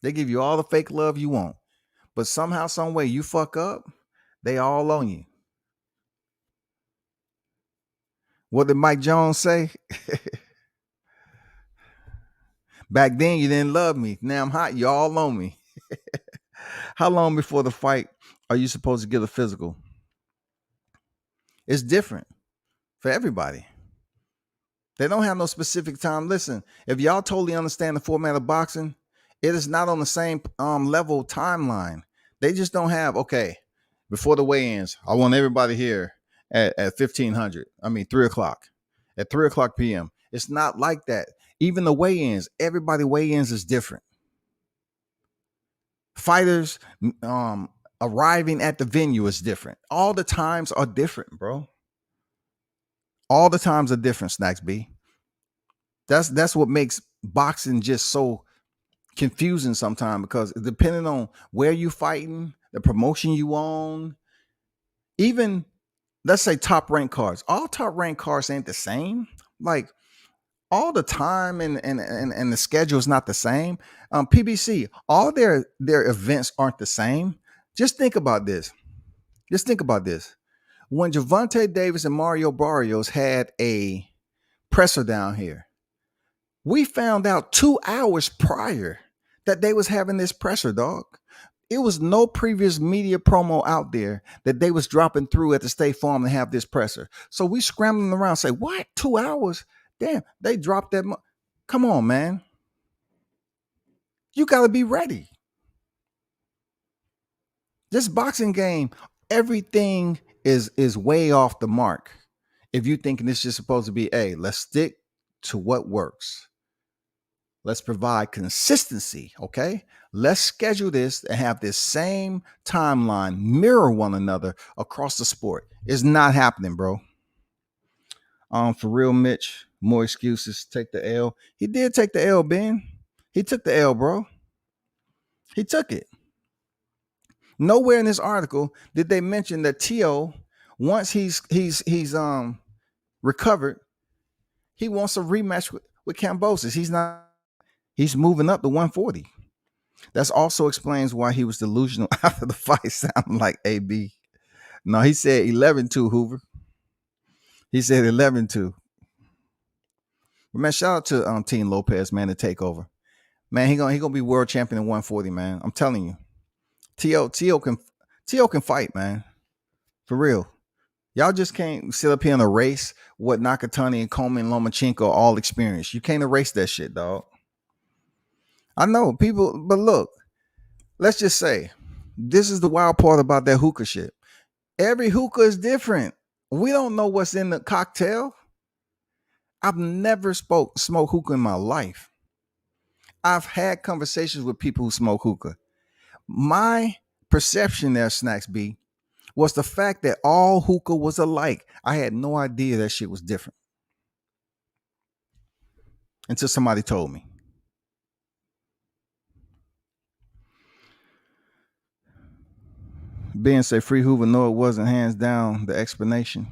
They give you all the fake love you want. But somehow, some way you fuck up, they all on you. What did Mike Jones say? Back then you didn't love me. Now I'm hot, you all on me. How long before the fight are you supposed to get a physical? It's different for everybody. They don't have no specific time. Listen, if y'all totally understand the format of boxing, it is not on the same level timeline. They just don't have, okay, before the weigh-ins, I want everybody here at 1500. 3 o'clock. At 3 o'clock p.m. It's not like that. Even the weigh-ins, everybody weigh-ins is different. Fighters arriving at the venue is different. All the times are different, bro. All the times are different, Snacks B. That's what makes boxing just so confusing sometimes, because depending on where you fighting, the promotion you own, even let's say top rank cards, all top rank cards ain't the same. Like all the time and the schedule is not the same. PBC, all their events aren't the same. Just think about this. When Gervonta Davis and Mario Barrios had a presser down here, we found out 2 hours prior that they was having this presser, dog. It was no previous media promo out there that they was dropping through at the State Farm to have this presser. So we scrambling around, say, what? 2 hours? Damn, they dropped that. Come on, man. You got to be ready. This boxing game, everything is way off the mark. If you thinking this is supposed to be, hey, let's stick to what works. Let's provide consistency, okay? Let's schedule this and have this same timeline, mirror one another across the sport. It's not happening, bro. For real, Mitch, more excuses. Take the L. He did take the L, Ben. He took the L, bro. He took it. Nowhere in this article did they mention that Teo, once he's recovered, he wants a rematch with Kambosos. He's moving up to 140. That also explains why he was delusional after the fight. Sounding like AB. No, he said 11-2, Hoover. He said 11-2. But man, shout out to Team Lopez, man, to take over. Man, he gonna be world champion in 140, man. I'm telling you. Teo can fight, man. For real. Y'all just can't sit up here and erase what Nakatani and Coleman and Lomachenko all experienced. You can't erase that shit, dog. I know people, but look, let's just say this is the wild part about that hookah shit. Every hookah is different. We don't know what's in the cocktail. I've never smoked hookah in my life. I've had conversations with people who smoke hookah. My perception there, Snacks B, was the fact that all hookah was alike. I had no idea that shit was different until somebody told me. Ben say Free Hoover, no, it wasn't hands down the explanation.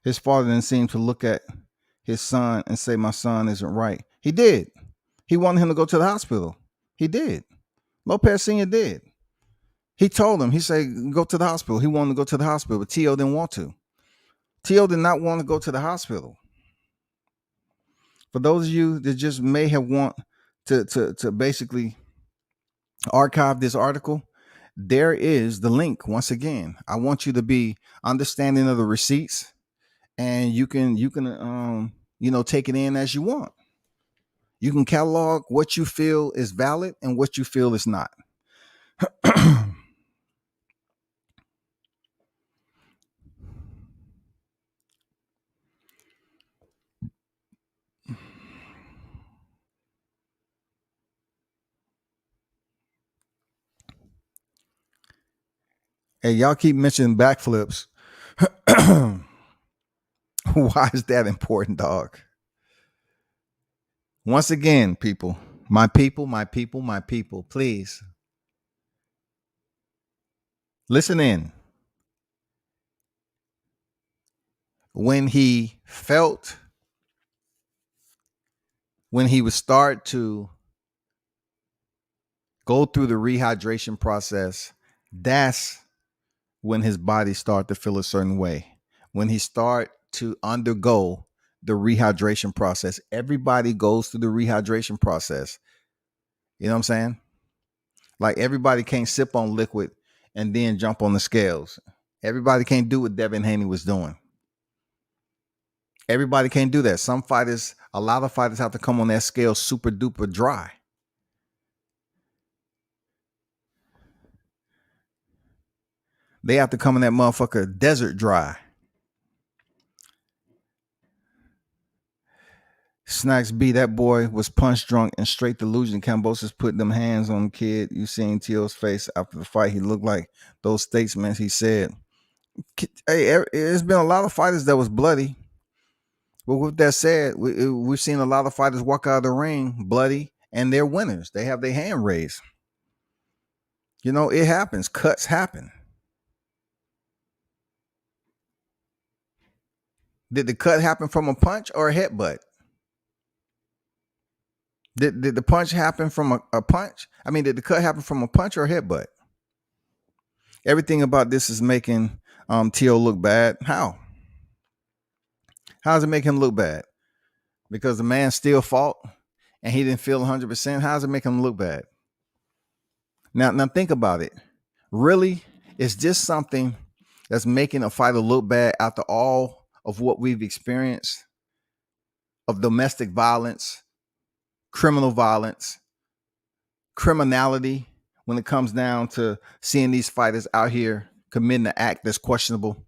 His father didn't seem to look at his son and say, my son isn't right. He did. He wanted him to go to the hospital. He did. Lopez Sr. did. He told him, he said, go to the hospital. He wanted to go to the hospital, but Teo didn't want to. Teo did not want to go to the hospital. For those of you that just may have want to basically archive this article, there is the link. Once again, I want you to be understanding of the receipts, and you can take it in as you want. You can catalog what you feel is valid and what you feel is not. Hey, y'all keep mentioning backflips. Why is that important, dog? Once again, people, my people, please listen in. When he felt when he would start to go through the rehydration process, that's when his body start to feel a certain way. When he start to undergo the rehydration process, everybody goes through the rehydration process. You know what I'm saying? Like everybody can't sip on liquid and then jump on the scales. Everybody can't do what Devin Haney was doing. Everybody can't do that. Some fighters, a lot of fighters have to come on that scale super duper dry. They have to come in that motherfucker desert dry. Snacks B, that boy was punch drunk and straight delusion. Kambosos put them hands on the kid. You seen Teo's face after the fight. He looked like those statesmen, he said. Hey, it's been a lot of fighters that was bloody. But with that said, we've seen a lot of fighters walk out of the ring bloody and they're winners. They have their hand raised. You know, it happens. Cuts happen. Did the cut happen from a punch or a headbutt? Did the punch happen from a punch? I mean, did the cut happen from a punch or a headbutt? Everything about this is making Teo look bad. How? How does it make him look bad? Because the man still fought and he didn't feel 100%. How does it make him look bad? Now think about it. Really, is this something that's making a fighter look bad after all of what we've experienced of domestic violence, criminal violence, criminality, when it comes down to seeing these fighters out here committing an act that's questionable?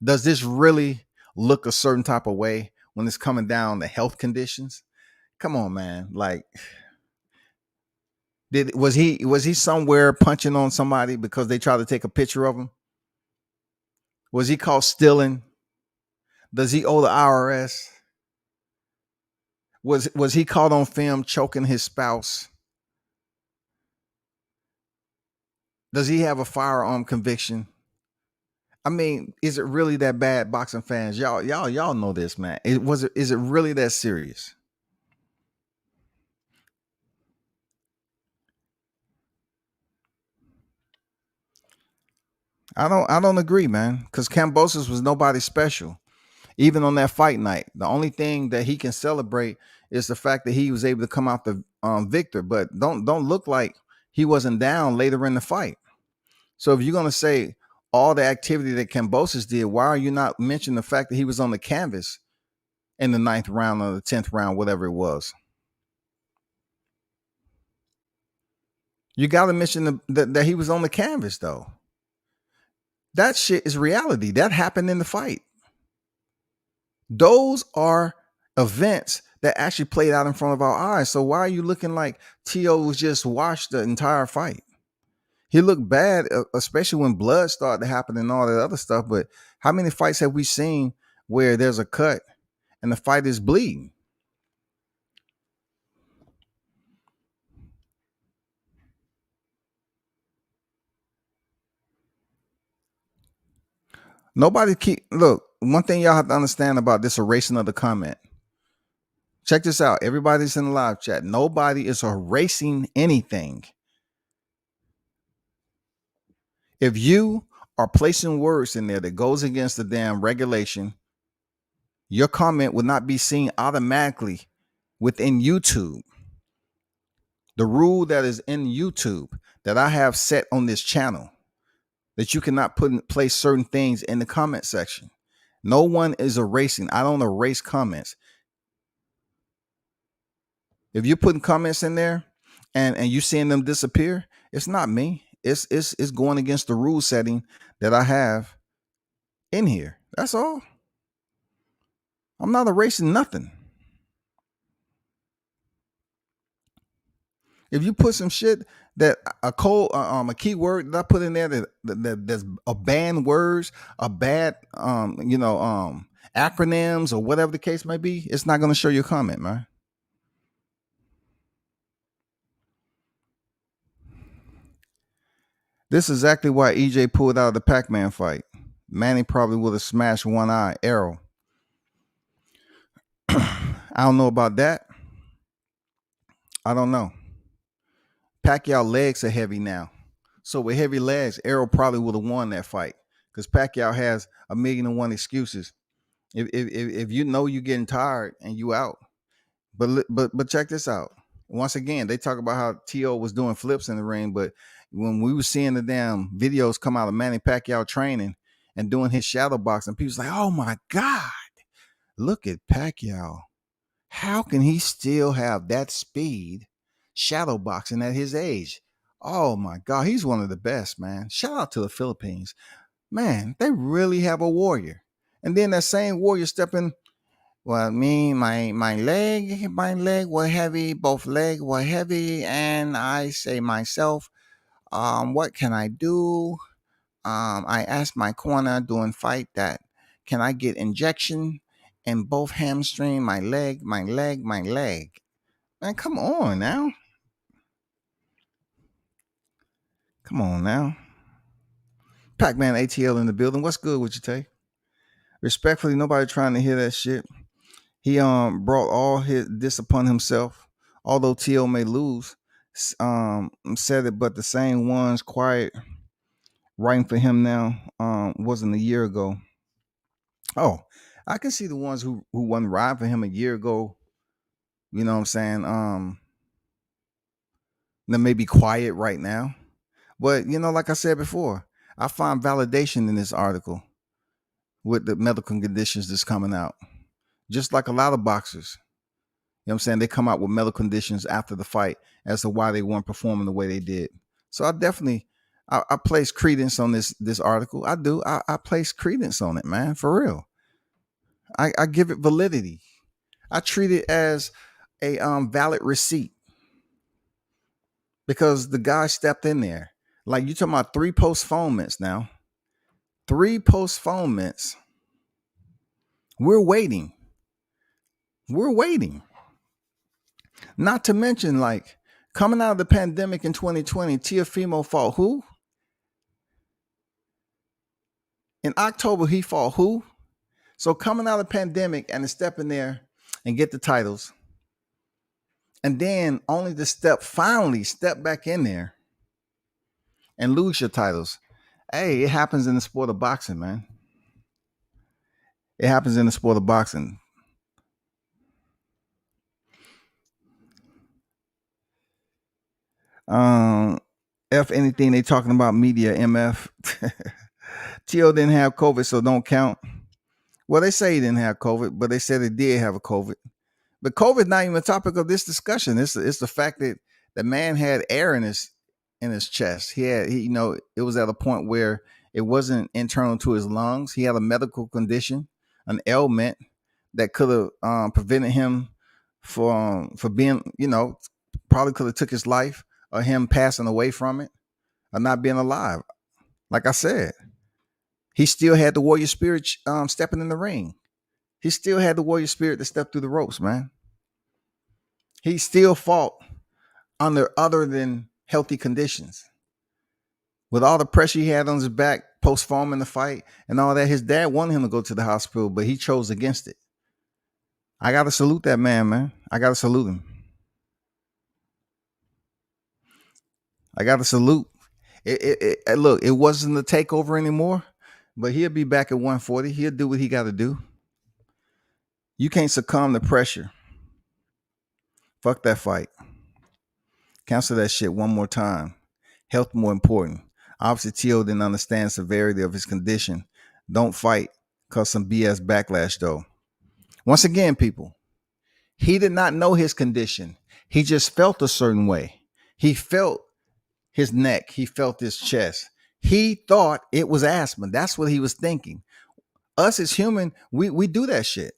Does this really look a certain type of way when it's coming down to health conditions? Come on, man. Like, was he somewhere punching on somebody because they tried to take a picture of him? Was he caught stealing? Does he owe the IRS? Was he caught on film choking his spouse? Does he have a firearm conviction? I mean, is it really that bad, boxing fans? Y'all know this, man. Is it really that serious? I don't agree, man, because Kambosos was nobody special. Even on that fight night, the only thing that he can celebrate is the fact that he was able to come out the victor. But don't look like he wasn't down later in the fight. So if you're gonna say all the activity that Kambosos did, why are you not mentioning the fact that he was on the canvas in the 9th round or the 10th round, whatever it was? You got to mention that he was on the canvas, though. That shit is reality. That happened in the fight. Those are events that actually played out in front of our eyes. So why are you looking like Teo was just washed the entire fight? He looked bad, especially when blood started to happen and all that other stuff. But how many fights have we seen where there's a cut and the fight is bleeding? Look, one thing y'all have to understand about this erasing of the comment. Check this out. Everybody's in the live chat. Nobody is erasing anything. If you are placing words in there that goes against the damn regulation, your comment would not be seen automatically within YouTube. The rule that is in YouTube that I have set on this channel, that you cannot place certain things in the comment section. No one is erasing. I don't erase comments. If you're putting comments in there and you seeing them disappear, it's not me. It's going against the rule setting that I have in here. That's all. I'm not erasing nothing. If you put some shit that a keyword that I put in there that's a banned words, a bad acronyms or whatever the case may be, it's not going to show your comment, man. This is exactly why EJ pulled out of the Pac-Man fight. Manny probably would have smashed one eye. Arrow. I don't know about that. I don't know. Pacquiao legs are heavy now. So with heavy legs, Errol probably would have won that fight because Pacquiao has a million and one excuses. If you know you're getting tired and you out, but check this out. Once again, they talk about how T.O. was doing flips in the ring, but when we were seeing the damn videos come out of Manny Pacquiao training and doing his shadow boxing, people's like, "Oh my God, look at Pacquiao! How can he still have that speed shadow boxing at his age? Oh my God, he's one of the best, man. Shout out to the Philippines. Man, they really have a warrior." And then that same warrior stepping, well, me, my leg were heavy, both leg were heavy, and I say myself, what can I do? I asked my corner during fight that can I get injection in both hamstring, my leg, my leg, my leg. Man, come on now. Come on now. Pac-Man ATL in the building. What's good with you, Tay? Respectfully, nobody trying to hear that shit. He brought all this upon himself. Although T.O. may lose, said it, but the same ones quiet writing for him now wasn't a year ago. Oh, I can see the ones who wasn't riding for him a year ago. You know what I'm saying? That may be quiet right now. But like I said before, I find validation in this article with the medical conditions that's coming out. Just like a lot of boxers. You know what I'm saying? They come out with medical conditions after the fight as to why they weren't performing the way they did. So I definitely I place credence on this article. I do. I place credence on it, man, for real. I give it validity. I treat it as a valid receipt because the guy stepped in there. Like you talking about 3 postponements now. 3 postponements. We're waiting. We're waiting. Not to mention, like, coming out of the pandemic in 2020, Teofimo fought who? In October, he fought who? So coming out of the pandemic and to step in there and get the titles, and then only to finally step back in there and lose your titles. Hey, it happens in the sport of boxing, man. It happens in the sport of boxing. If anything, they talking about media, MF. T.O. didn't have COVID, so don't count. Well, they say he didn't have COVID, but they said he did have a COVID. But COVID not even a topic of this discussion. It's the fact that the man had air in his chest. It was at a point where it wasn't internal to his lungs. He had a medical condition, an ailment that could have prevented him for being, probably could have took his life or him passing away from it or not being alive. Like I said, he still had the warrior spirit stepping in the ring. He still had the warrior spirit to step through the ropes, man. He still fought under other than healthy conditions. With all the pressure he had on his back, postponing the fight and all that, his dad wanted him to go to the hospital, but he chose against it. I got to salute that man. I got to salute him. I got to salute. Look, it wasn't a takeover anymore, but he'll be back at 140. He'll do what he got to do. You can't succumb to pressure. Fuck that fight. Cancel that shit one more time. Health more important. Obviously, T.O. didn't understand the severity of his condition. Don't fight because some BS backlash, though. Once again, people, he did not know his condition. He just felt a certain way. He felt his neck. He felt his chest. He thought it was asthma. That's what he was thinking. Us as human, we do that shit.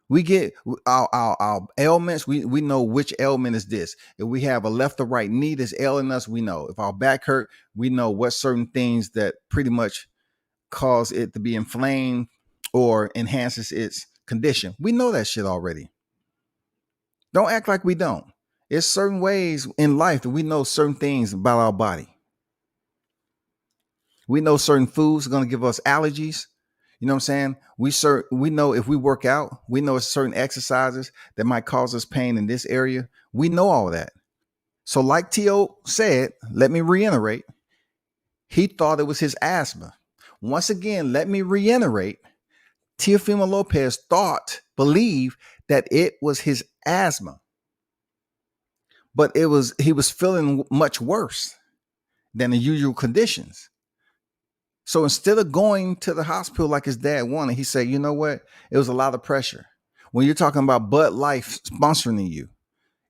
We get our ailments. We know which ailment is this. If we have a left or right knee that's ailing us, we know. If our back hurt, we know what certain things that pretty much cause it to be inflamed or enhances its condition. We know that shit already. Don't act like we don't. There's certain ways in life that we know certain things about our body. We know certain foods are going to give us allergies. You know what I'm saying? We know if we work out, we know it's certain exercises that might cause us pain in this area. We know all that. So, like Tio said, let me reiterate, he thought it was his asthma. Once again, let me reiterate, Teofimo Lopez believed that it was his asthma, but he was feeling much worse than the usual conditions. So instead of going to the hospital like his dad wanted, he said, you know what? It was a lot of pressure. When you're talking about Bud Life sponsoring you,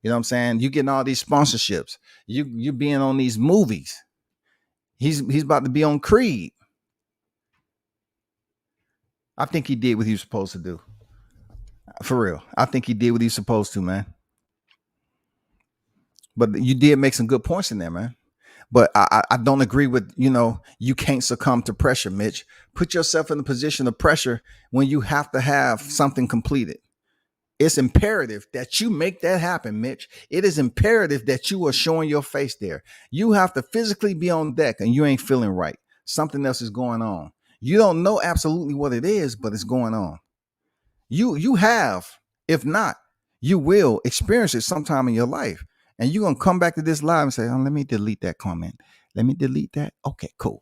you know what I'm saying? You getting all these sponsorships. You being on these movies. He's about to be on Creed. I think he did what he was supposed to do. For real. I think he did what he was supposed to, man. But you did make some good points in there, man. But I don't agree with, you can't succumb to pressure, Mitch. Put yourself in a position of pressure when you have to have something completed. It's imperative that you make that happen, Mitch. It is imperative that you are showing your face there. You have to physically be on deck and you ain't feeling right. Something else is going on. You don't know absolutely what it is, but it's going on. You have, if not, you will experience it sometime in your life. And you're going to come back to this live and say, oh, let me delete that comment. Let me delete that. Okay, cool.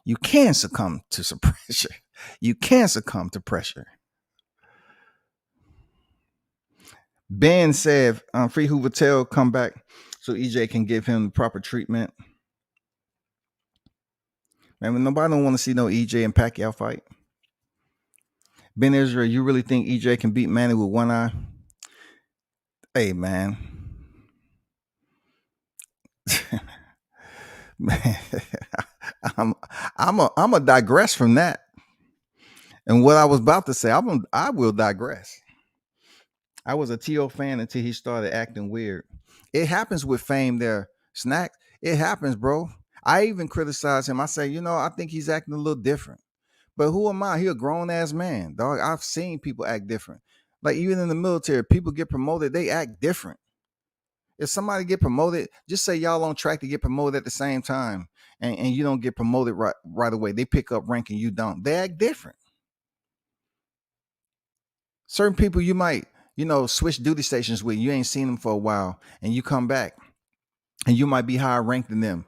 You can succumb to some pressure. You can succumb to pressure. Ben said, Free Hoover Tell come back so EJ can give him the proper treatment. Man, nobody don't want to see no EJ and Pacquiao fight. Ben Israel, you really think EJ can beat Manny with one eye? Hey, man. Man, I'm a digress from that. And what I was about to say, I will digress. I was a T.O. fan until he started acting weird. It happens with Fame there, Snack. It happens, bro. I even criticize him. I say, I think he's acting a little different. But who am I? He a grown ass man, dog. I've seen people act different. Like even in the military, people get promoted, they act different. If somebody get promoted, just say y'all on track to get promoted at the same time, and you don't get promoted right away. They pick up rank and you don't. They act different. Certain people you might, switch duty stations with. You ain't seen them for a while, and you come back, and you might be higher ranked than them.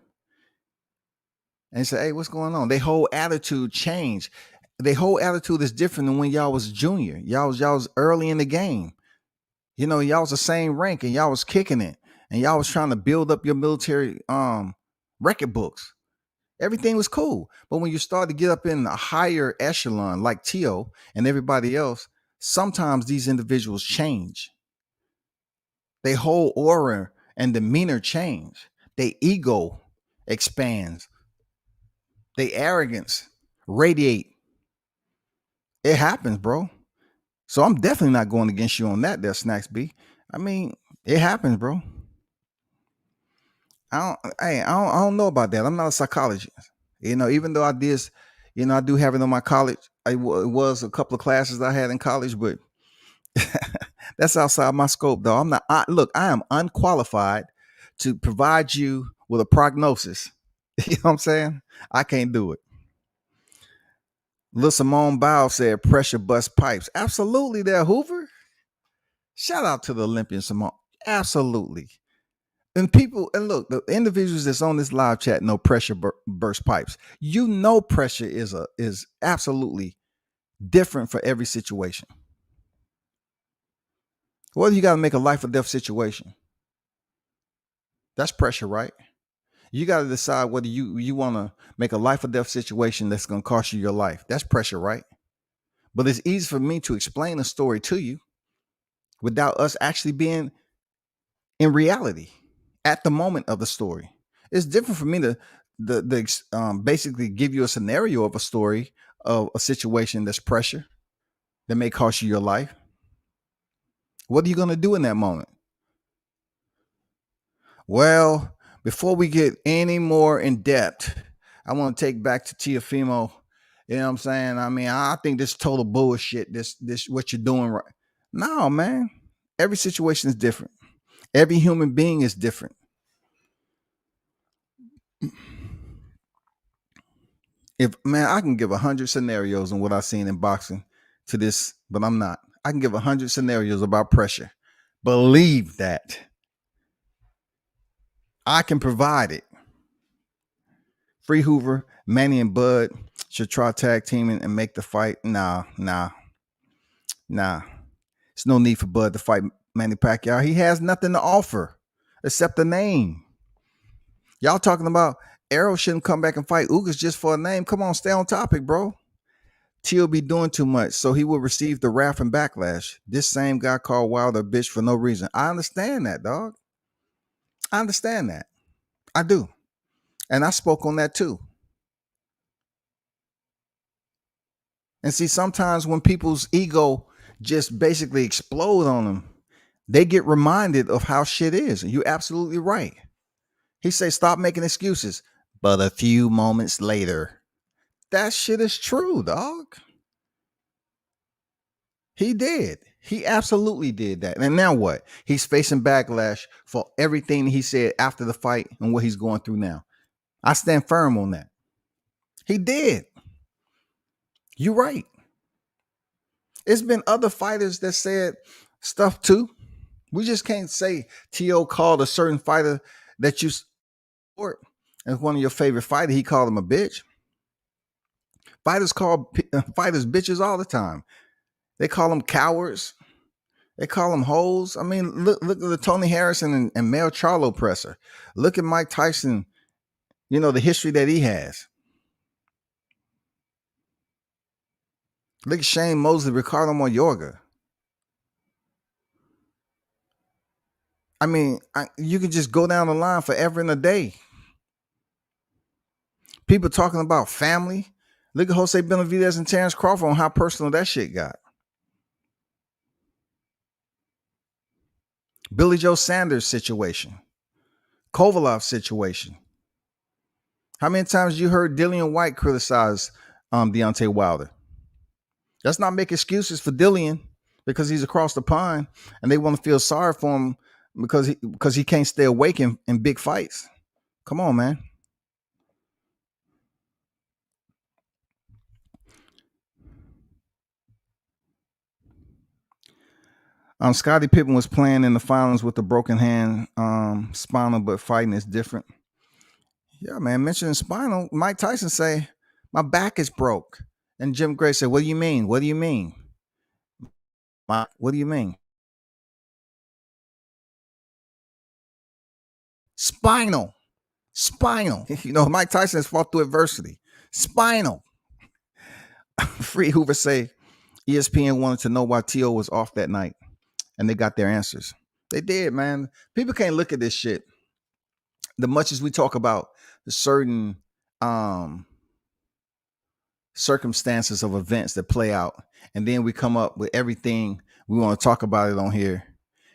And say, hey, what's going on? Their whole attitude change. Their whole attitude is different than when y'all was junior. Y'all was early in the game. Y'all was the same rank and y'all was kicking it. And y'all was trying to build up your military record books. Everything was cool. But when you start to get up in a higher echelon like Tio and everybody else, sometimes these individuals change. Their whole aura and demeanor change. Their ego expands. Their arrogance radiate. It happens, bro. So I'm definitely not going against you on that there, Snacks B. I mean, it happens, bro. I don't know about that. I'm not a psychologist. Even though I did, I do have it on my college. It was a couple of classes I had in college, but that's outside my scope, though. Look, I am unqualified to provide you with a prognosis. You know what I'm saying? I can't do it. Lil Simone Biles said pressure bust pipes. Absolutely there, Hoover. Shout out to the Olympian Simone. Absolutely. And look, the individuals that's on this live chat know pressure burst pipes. Pressure is absolutely different for every situation. Whether you got to make a life or death situation, that's pressure, right? You got to decide whether you want to make a life or death situation that's going to cost you your life. That's pressure, right? But it's easy for me to explain a story to you without us actually being in reality at the moment of the story. It's different for me to basically give you a scenario of a story of a situation that's pressure that may cost you your life. What are you going to do in that moment? Well, before we get any more in depth, I want to take back to Teofimo. You know what I'm saying? I mean, I think this total bullshit. This what you're doing right. No, man. Every situation is different. Every human being is different. If man, I can give 100 scenarios on what I've seen in boxing to this, but I'm not. I can give 100 scenarios about pressure. Believe that. I can provide it. Free Hoover, Manny and Bud should try tag teaming and make the fight. Nah. There's no need for Bud to fight Manny Pacquiao. He has nothing to offer except a name. Y'all talking about Errol shouldn't come back and fight Ugas just for a name. Come on, stay on topic, bro. Te'll be doing too much, so he will receive the wrath and backlash. This same guy called Wilder a bitch for no reason. I understand that, dog. I understand that. I do. And I spoke on that too. And see, sometimes when people's ego just basically explode on them, they get reminded of how shit is. And you're absolutely right. He say, stop making excuses. But a few moments later, that shit is true, dog. He did. He absolutely did that. And now what? He's facing backlash for everything he said after the fight and what he's going through now. I stand firm on that. He did. You're right. It's been other fighters that said stuff too. We just can't say T.O. called a certain fighter that you support as one of your favorite fighters. He called him a bitch. Fighters call fighters bitches all the time. They call them cowards. They call them hoes. I mean, look at the Tony Harrison and Mel Charlo presser. Look at Mike Tyson, the history that he has. Look at Shane Mosley, Ricardo Mayorga. I mean, you can just go down the line forever and a day. People talking about family. Look at Jose Benavidez and Terrence Crawford on how personal that shit got. Billy Joe Sanders situation. Kovalov situation. How many times you heard Dillian White criticize Deontay Wilder? Let's not make excuses for Dillian because he's across the pond and they want to feel sorry for him because he can't stay awake in big fights. Come on, man. Scottie Pippen was playing in the finals with a broken hand, spinal, but fighting is different. Yeah, man. Mentioning spinal, Mike Tyson say, my back is broke. And Jim Gray said, what do you mean? What do you mean? What do you mean? Spinal. Mike Tyson has fought through adversity. Spinal. Free Hoover say, ESPN wanted to know why T.O. was off that night. And they got their answers. They did, man. People can't look at this shit. The much as we talk about the certain circumstances of events that play out, and then we come up with everything we want to talk about it on here.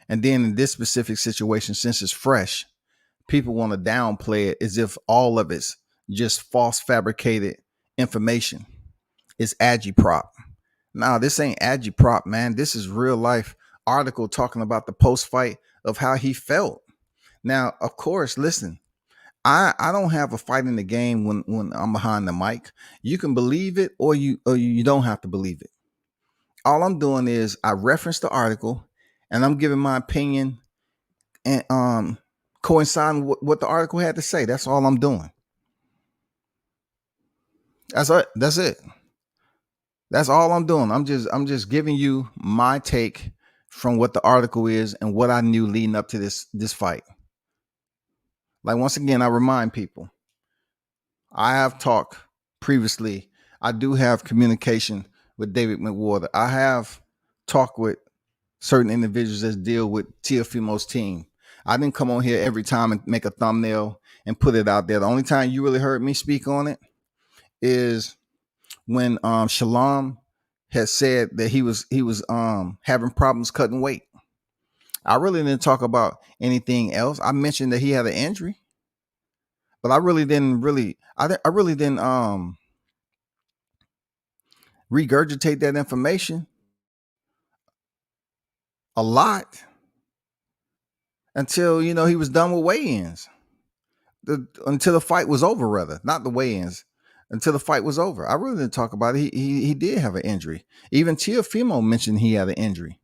And then in this specific situation, since it's fresh, people want to downplay it as if all of it's just false fabricated information. It's agitprop. Nah, this ain't agitprop, man. This is real life article talking about the post fight of how he felt. Now, of course, listen, I don't have a fight in the game when I'm behind the mic. You can believe it or you don't have to believe it. All I'm doing is I reference the article and I'm giving my opinion and coinciding with what the article had to say. That's all I'm doing. That's it. That's all I'm doing. I'm just giving you my take from what the article is and what I knew leading up to this fight. Like, once again, I remind people, I have talked previously. I do have communication with David McWhorter. I have talked with certain individuals that deal with Teofimo's team. I didn't come on here every time and make a thumbnail and put it out there. The only time you really heard me speak on it is when Shalom had said that he was having problems cutting weight. I really didn't talk about anything else. I mentioned that he had an injury, but I really didn't regurgitate that information a lot until he was done with weigh-ins. Until the fight was over, rather, not the weigh-ins. until the fight was over. I really didn't talk about it. He did have an injury. Even Teofimo mentioned he had an injury.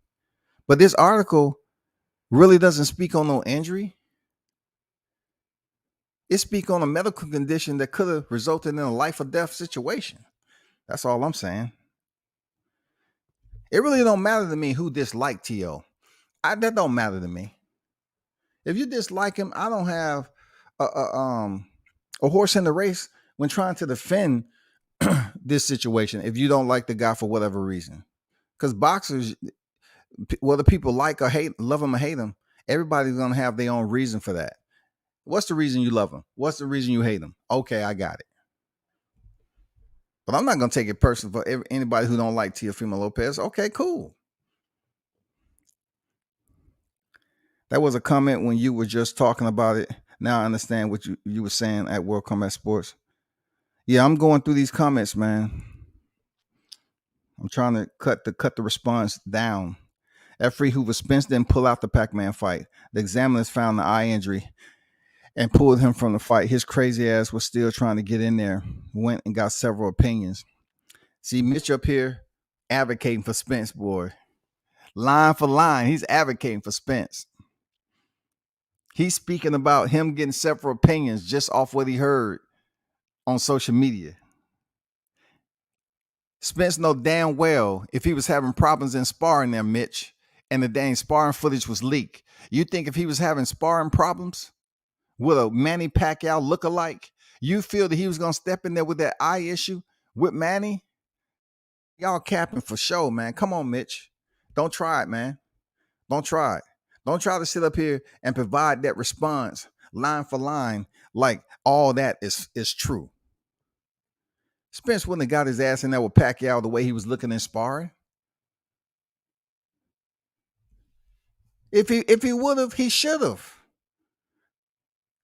But this article really doesn't speak on no injury. It speaks on a medical condition that could have resulted in a life or death situation. That's all I'm saying. It really don't matter to me who disliked T.O. That don't matter to me. If you dislike him, I don't have a horse in the race when trying to defend this situation. If you don't like the guy for whatever reason, because boxers, whether people like or hate, love him or hate him, everybody's gonna have their own reason for that. What's the reason you love him? What's the reason you hate him? Okay, I got it. But I'm not gonna take it personal for anybody who don't like Teofimo Lopez. Okay, cool. That was a comment when you were just talking about it. Now I understand what you were saying at World Combat Sports. Yeah, I'm going through these comments, man. I'm trying to cut the response down. Efree Hoover Spence didn't pull out the Pac-Man fight. The examiners found the eye injury and pulled him from the fight. His crazy ass was still trying to get in there. Went and got several opinions. See, Mitch up here advocating for Spence, boy. Line for line, he's advocating for Spence. He's speaking about him getting several opinions just off what he heard on social media. Spence know damn well if he was having problems in sparring there, Mitch, and the dang sparring footage was leaked. You think if he was having sparring problems with a Manny Pacquiao lookalike, you feel that he was going to step in there with that eye issue with Manny? Y'all capping for sure, man. Come on, Mitch. Don't try it, man. Don't try it. Don't try to sit up here and provide that response line for line like all that is true. Spence wouldn't have got his ass in there with Pacquiao the way he was looking in sparring. If he would have, he should have.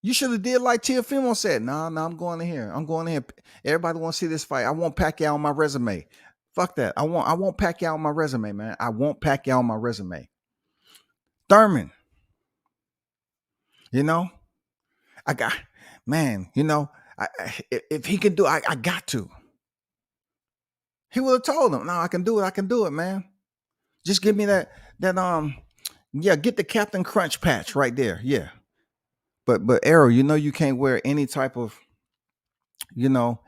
You should have did like Teofimo said. No, I'm going in here. I'm going in here. Everybody want to see this fight. I want Pacquiao on my resume. Fuck that. I want Pacquiao on my resume, man. I want Pacquiao on my resume. Thurman. You know, I got, man, you know, if he can do it, I got to. He would have told him, no, I can do it, man. Just give me that, get the Captain Crunch patch right there. Yeah. But Arrow, you know, you can't wear any type of,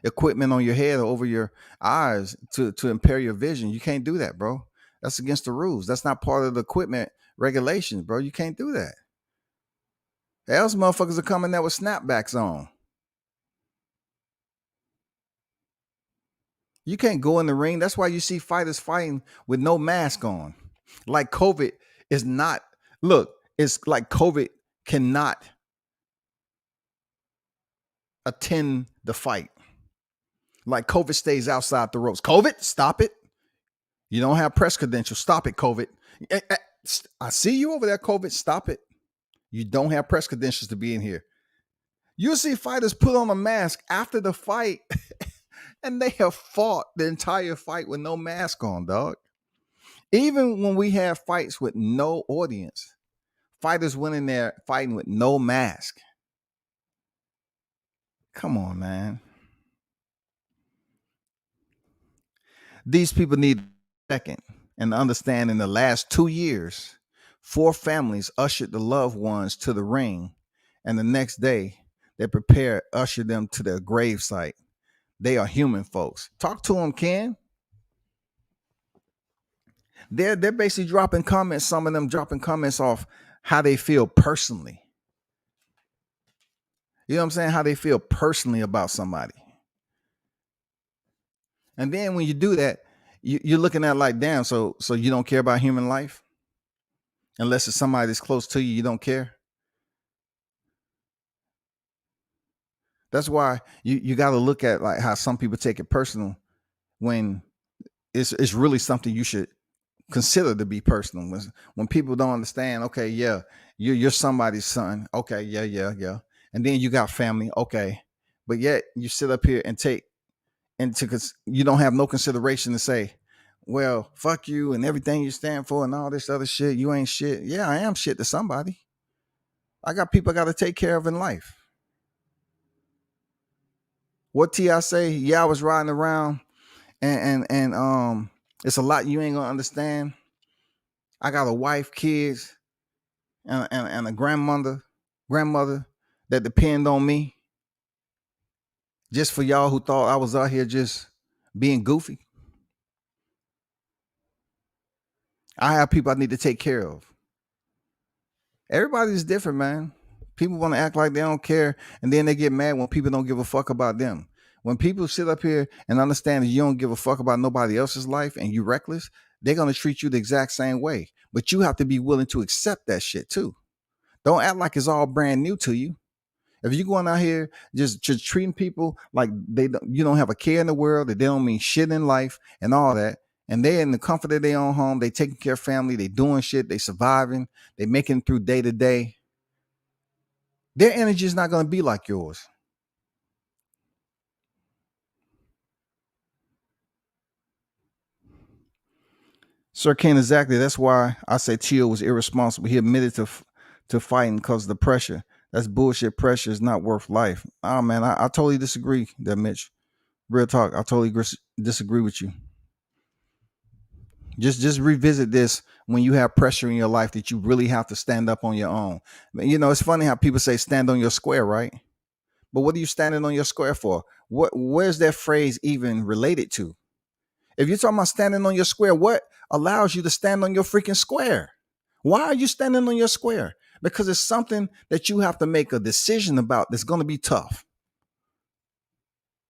equipment on your head or over your eyes to impair your vision. You can't do that, bro. That's against the rules. That's not part of the equipment regulations, bro. You can't do that. Else motherfuckers are coming there with snapbacks on. You can't go in the ring. That's why you see fighters fighting with no mask on. Like COVID is not, look, it's like COVID cannot attend the fight. Like COVID stays outside the ropes. COVID, stop it. You don't have press credentials. Stop it, COVID. I see you over there, COVID. Stop it. You don't have press credentials to be in here. You see fighters put on a mask after the fight and they have fought the entire fight with no mask on, dog. Even when we have fights with no audience, fighters went in there fighting with no mask. Come on, man. These people need a second and understand in the last 2 years, 4 families ushered the loved ones to the ring, and the next day they usher them to their gravesite. They are human folks. Talk to them, Ken. They're basically dropping comments, some of them dropping comments off how they feel personally. You know what I'm saying? How they feel personally about somebody. And then when you do that, you're looking at like, damn, so you don't care about human life? Unless it's somebody that's close to you, you don't care? That's why you got to look at like how some people take it personal when it's really something you should consider to be personal. When people don't understand, okay, yeah, you're somebody's son. Okay, yeah. And then you got family. Okay. But yet you sit up here and take because you don't have no consideration to say, well, fuck you and everything you stand for and all this other shit. You ain't shit. Yeah, I am shit to somebody. I got people I got to take care of in life. What T.I. say? Yeah, I was riding around and it's a lot you ain't gonna understand. I got a wife, kids, and a grandmother that depend on me just for y'all who thought I was out here just being goofy. I have people I need to take care of. Everybody's different, man. People want to act like they don't care, and then they get mad when people don't give a fuck about them. When people sit up here and understand that you don't give a fuck about nobody else's life and you reckless, they're gonna treat you the exact same way. But you have to be willing to accept that shit too. Don't act like it's all brand new to you. If you're going out here just treating people like you don't have a care in the world, that they don't mean shit in life and all that, and they're in the comfort of their own home, they taking care of family, they doing shit, they surviving, they making it through day to day, their energy is not going to be like yours. Sir Kane, exactly. That's why I say Tio was irresponsible. He admitted to fighting because of the pressure. That's bullshit. Pressure is not worth life. Oh man, I totally disagree there, Mitch. Real talk. I totally disagree with you. Just revisit this when you have pressure in your life that you really have to stand up on your own. You know, it's funny how people say stand on your square, right? But what are you standing on your square for? Where's that phrase even related to? If you're talking about standing on your square, what allows you to stand on your freaking square? Why are you standing on your square? Because it's something that you have to make a decision about that's going to be tough.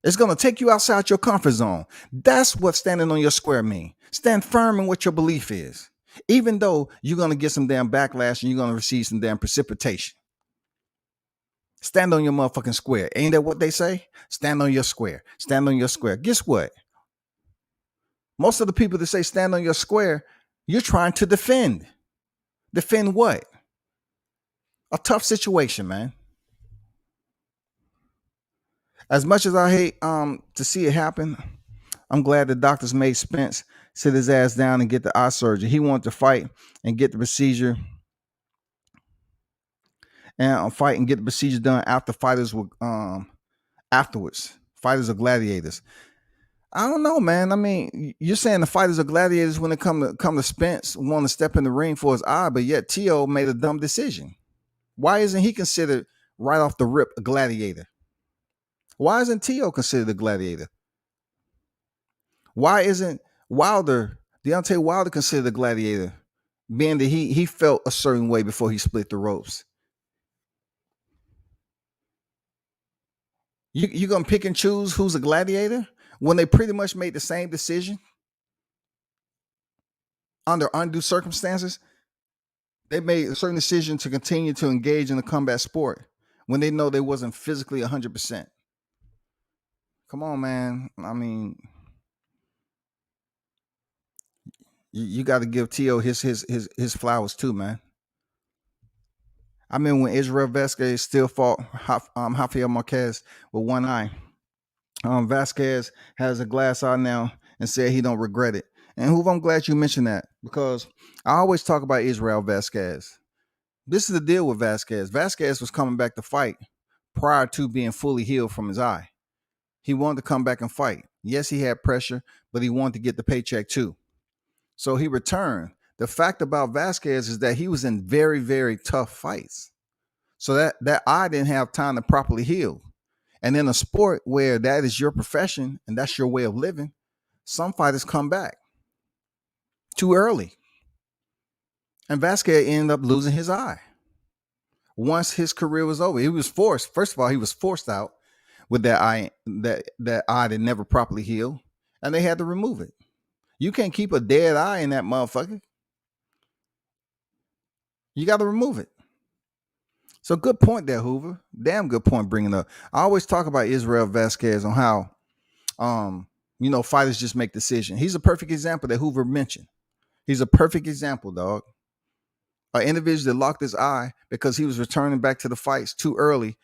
It's going to take you outside your comfort zone. That's what standing on your square means. Stand firm in what your belief is, even though you're going to get some damn backlash and you're going to receive some damn precipitation. Stand on your motherfucking square. Ain't that what they say? Stand on your square. Stand on your square. Guess what? Most of the people that say stand on your square, you're trying to defend. Defend what? A tough situation, man. As much as I hate to see it happen, I'm glad the doctors made Spence sit his ass down and get the eye surgery. He wanted to fight and get the procedure and fight and get the procedure done after fighters were afterwards. Fighters are gladiators. I don't know, man. I mean, you're saying the fighters are gladiators when it come to Spence want to step in the ring for his eye, but yet Tio made a dumb decision. Why isn't he considered right off the rip a gladiator? Why isn't Tio considered a gladiator? Why isn't Deontay Wilder considered a gladiator, being that he felt a certain way before he split the ropes? You gonna pick and choose who's a gladiator when they pretty much made the same decision under undue circumstances? They made a certain decision to continue to engage in the combat sport when they know they wasn't physically 100%. Come on, man. I mean, you got to give Tio his flowers too, man. I mean, when Israel Vasquez still fought Rafael Marquez with one eye, Vasquez has a glass eye now and said he don't regret it. And Hoove, I'm glad you mentioned that because I always talk about Israel Vasquez. This is the deal with Vasquez. Vasquez was coming back to fight prior to being fully healed from his eye. He wanted to come back and fight. Yes, he had pressure, but he wanted to get the paycheck too. So he returned. The fact about Vasquez is that he was in very, very tough fights. So that eye didn't have time to properly heal. And in a sport where that is your profession and that's your way of living, some fighters come back too early. And Vasquez ended up losing his eye. Once his career was over, he was forced. First of all, he was forced out with that eye that never properly healed, and they had to remove it. You can't keep a dead eye in that motherfucker. You got to remove it. So good point there, Hoover. Damn good point bringing up. I always talk about Israel Vasquez on how, fighters just make decisions. He's a perfect example that Hoover mentioned. He's a perfect example, dog. An individual that locked his eye because he was returning back to the fights too early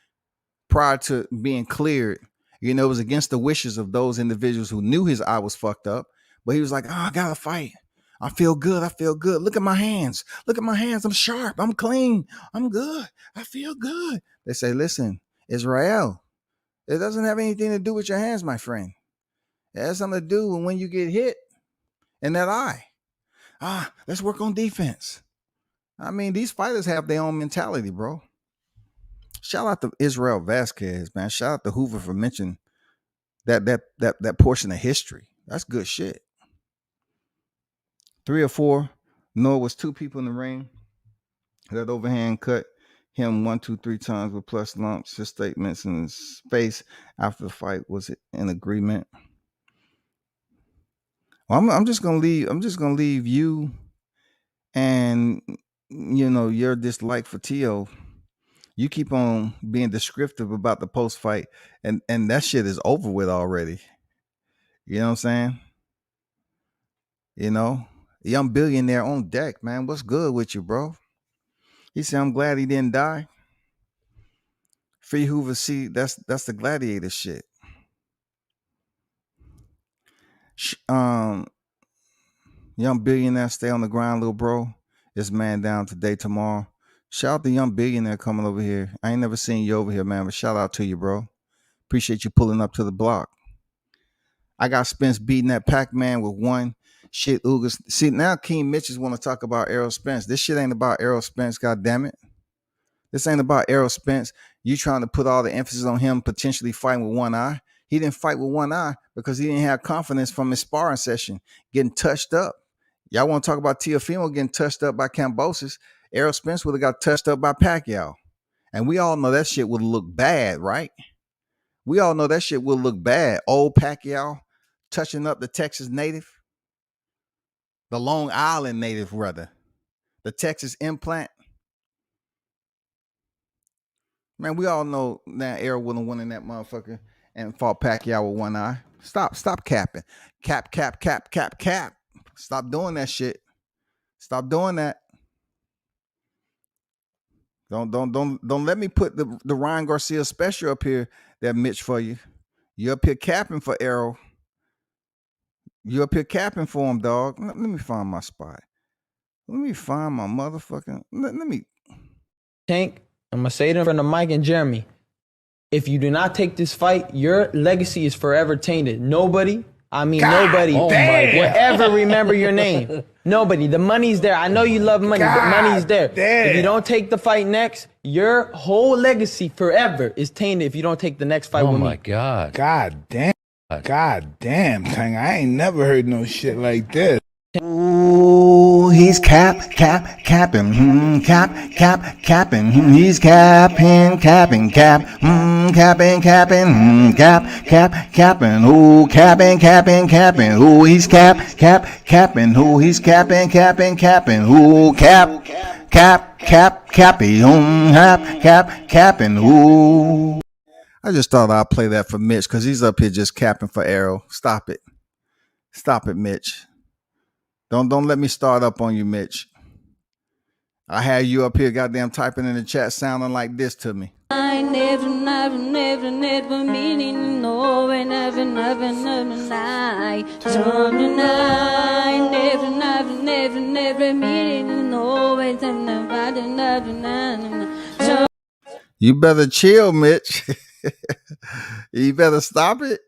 prior to being cleared. It was against the wishes of those individuals who knew his eye was fucked up. But he was like, I got to fight. I feel good. I feel good. Look at my hands. Look at my hands. I'm sharp. I'm clean. I'm good. I feel good. They say, listen, Israel, It doesn't have anything to do with your hands, my friend. It has something to do with when you get hit in that eye. Let's work on defense. I mean, these fighters have their own mentality, bro. Shout out to Israel Vasquez, man. Shout out to Hoover for mentioning that portion of history. That's good shit. 3 or 4. No, it was 2 people in the ring. That overhand cut him 1, 2, 3 times with plus lumps. His statements in his face after the fight was in agreement. Well, I'm just gonna leave you and your dislike for Tio. You keep on being descriptive about the post fight, and that shit is over with already. You know what I'm saying? Young billionaire on deck, man. What's good with you, bro? He said, "I'm glad he didn't die." Free Hoover, see, that's the gladiator shit. Young billionaire, stay on the grind, little bro. This man down today, tomorrow. Shout out to young billionaire coming over here. I ain't never seen you over here, man, but shout out to you, bro. Appreciate you pulling up to the block. I got Spence beating that Pac-Man with 1 shit. Ugas. See, now King Mitches want to talk about Errol Spence. This shit ain't about Errol Spence, God damn it. This ain't about Errol Spence. You trying to put all the emphasis on him potentially fighting with 1 eye. He didn't fight with 1 eye because he didn't have confidence from his sparring session, getting touched up. Y'all want to talk about Teofimo getting touched up by Kambosos? Errol Spence would have got touched up by Pacquiao. And we all know that shit would look bad, right? We all know that shit will look bad. Old Pacquiao touching up the Texas native, the Long Island native, rather, the Texas implant. Man, we all know that Errol wouldn't have won in that motherfucker and fought Pacquiao with 1 eye. Stop capping. Cap. Stop doing that shit. Stop doing that. Don't let me put the Ryan Garcia special up here, that Mitch, for you. You up here capping for Errol. You up here capping for him, dog. Let me find my spot. Let me find my motherfucking. Let me. Tank, I'm gonna say it in front of Mike and Jeremy. If you do not take this fight, your legacy is forever tainted. Nobody will ever remember your name. Nobody. The money's there. I know you love money, but money's there. Damn. If you don't take the fight next, your whole legacy forever is tainted if you don't take the next fight with me. Oh my God. God damn, Tang. I ain't never heard no shit like this. Ooh, he's capping, capping. He's capping, capping. Ooh, capping. Ooh, he's capping. Ooh, he's capping. Ooh, capping. Ooh. I just thought I'd play that for Mitch because he's up here just capping for Errol. Stop it, Mitch. Don't let me start up on you, Mitch. I had you up here goddamn typing in the chat sounding like this to me. I never meaning no, never lie. Something I never meaning no, never. You better chill, Mitch. You better stop it.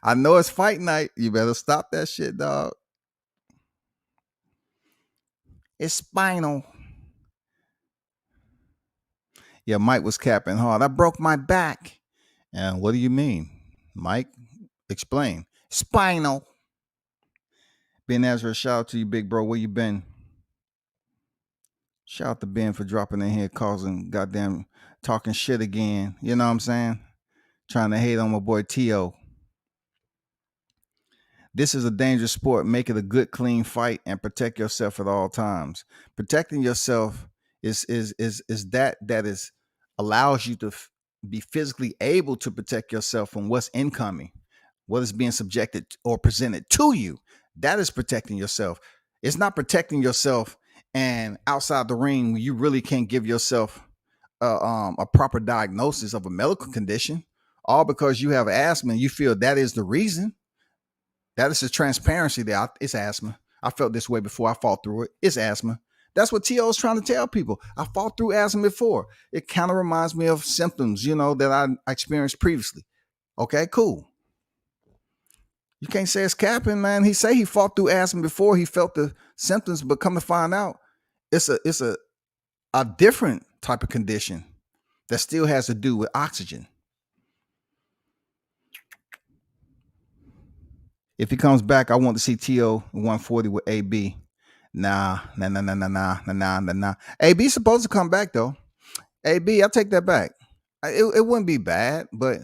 I know it's fight night. You better stop that shit, dog. It's spinal. Yeah, Mike was capping hard. I broke my back. And what do you mean? Mike, explain. Spinal. Ben Ezra, shout out to you, big bro. Where you been? Shout out to Ben for dropping in here, causing goddamn talking shit again. You know what I'm saying? Trying to hate on my boy Tio. This is a dangerous sport. Make it a good, clean fight and protect yourself at all times. Protecting yourself is allows you to be physically able to protect yourself from what's incoming, what is being subjected or presented to you. That is protecting yourself. It's not protecting yourself and outside the ring you really can't give yourself a proper diagnosis of a medical condition, all because you have asthma and you feel that is the reason. That is the transparency there. It's asthma. I felt this way before I fought through it. It's asthma. That's what T.O. is trying to tell people. I fought through asthma before. It kind of reminds me of symptoms, that I experienced previously. Okay, cool. You can't say it's capping, man. He say he fought through asthma before. He felt the symptoms, but come to find out, it's a different type of condition that still has to do with oxygen. If he comes back, I want to see T.O. 140 with AB. Nah. AB's supposed to come back though. AB, I take that back. It wouldn't be bad, but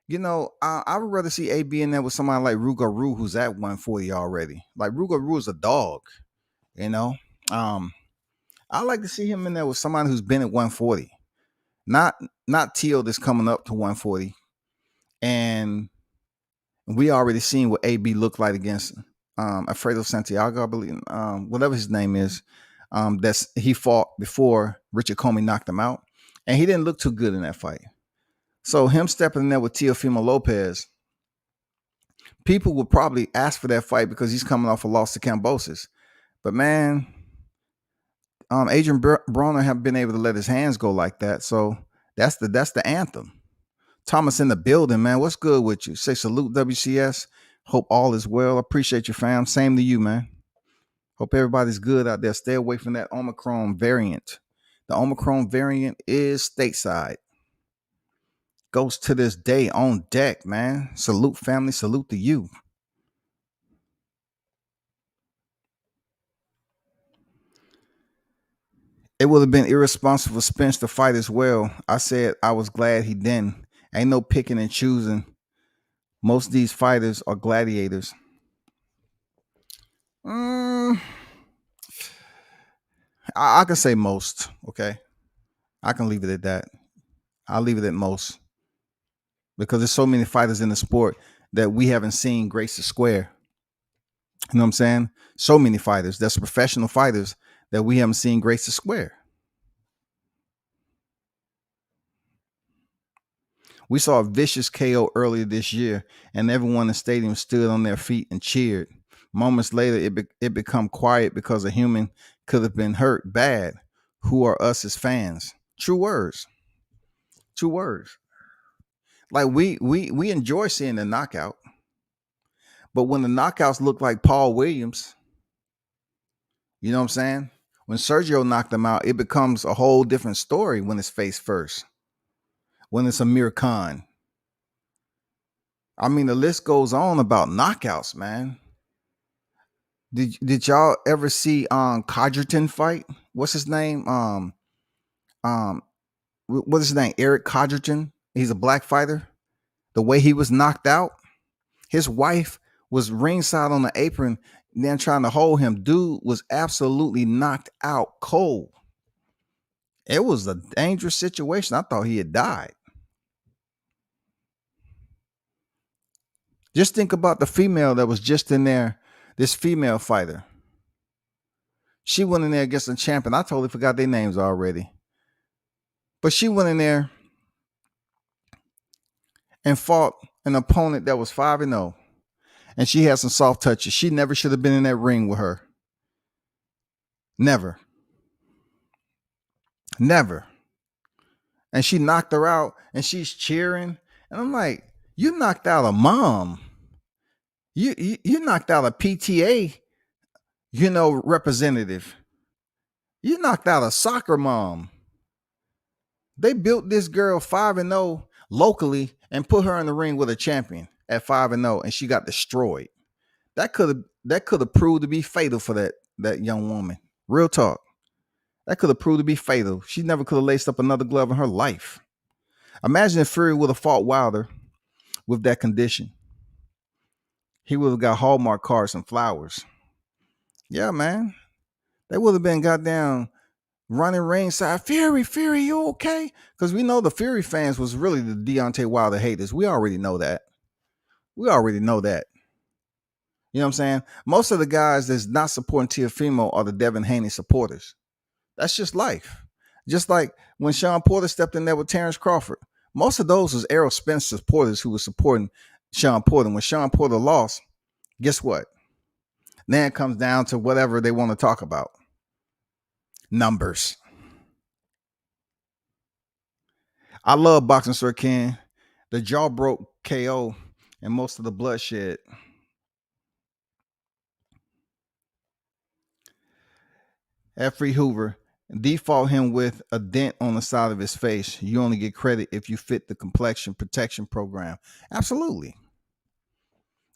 I would rather see AB in there with somebody like Ruger Rue, who's at 140 already. Like Ruger Rue is a dog, I like to see him in there with somebody who's been at 140, not T.O. that's coming up to 140, and we already seen what AB looked like against Alfredo Santiago, I believe, whatever his name is. He fought before Richard Comey knocked him out, and he didn't look too good in that fight. So him stepping in there with Teofimo Lopez, people would probably ask for that fight because he's coming off a loss to Kambosos. But man, Adrian Broner have been able to let his hands go like that. So that's the anthem. Thomas in the building, man. What's good with you? Say salute WCS. Hope all is well. Appreciate you, fam. Same to you, man. Hope everybody's good out there. Stay away from that Omicron variant. The Omicron variant is stateside. Goes to this day on deck, man. Salute, family. Salute to you. It would have been irresponsible for Spence to fight as well. I said I was glad he didn't. Ain't no picking and choosing. Most of these fighters are gladiators. I can say most, okay? I can leave it at that. I'll leave it at most. Because there's so many fighters in the sport that we haven't seen grace the square. You know what I'm saying? So many fighters. That's professional fighters that we haven't seen grace the square. We saw a vicious KO earlier this year, and everyone in the stadium stood on their feet and cheered. Moments later, it become quiet because a human could have been hurt bad. Who are us as fans? True words. True words. Like we enjoy seeing the knockout, but when the knockouts look like Paul Williams, you know what I'm saying? When Sergio knocked him out, it becomes a whole different story when it's face first. When it's Amir Khan. I mean, the list goes on about knockouts, man. Did y'all ever see Codgerton fight? What's his name? What is his name? Eric Codgerton. He's a black fighter. The way he was knocked out, his wife was ringside on the apron, then trying to hold him. Dude was absolutely knocked out cold. It was a dangerous situation. I thought he had died. Just think about the female that was just in there, this female fighter. She went in there against a champion. I totally forgot their names already. But she went in there and fought an opponent that was 5-0. And she had some soft touches. She never should have been in that ring with her. Never. Never. And she knocked her out and she's cheering. And I'm like, you knocked out a mom. You knocked out a PTA, representative. You knocked out a soccer mom. They built this girl 5-0 locally and put her in the ring with a champion at 5-0, and she got destroyed. That could have proved to be fatal for that young woman. Real talk. That could have proved to be fatal. She never could have laced up another glove in her life. Imagine if Fury would have fought Wilder with that condition. He would have got Hallmark cards and flowers. Yeah, man. They would have been goddamn running ringside. Fury, you okay? Because we know the Fury fans was really the Deontay Wilder haters. We already know that. You know what I'm saying? Most of the guys that's not supporting Teofimo are the Devin Haney supporters. That's just life. Just like when Sean Porter stepped in there with Terrence Crawford. Most of those was Errol Spence supporters who were supporting Sean Porter. When Sean Porter lost, guess what? Then it comes down to whatever they want to talk about. Numbers. I love boxing, Sir Ken. The jaw broke KO and most of the bloodshed. F. Free Hoover, default him with a dent on the side of his face. You only get credit if you fit the complexion protection program. Absolutely.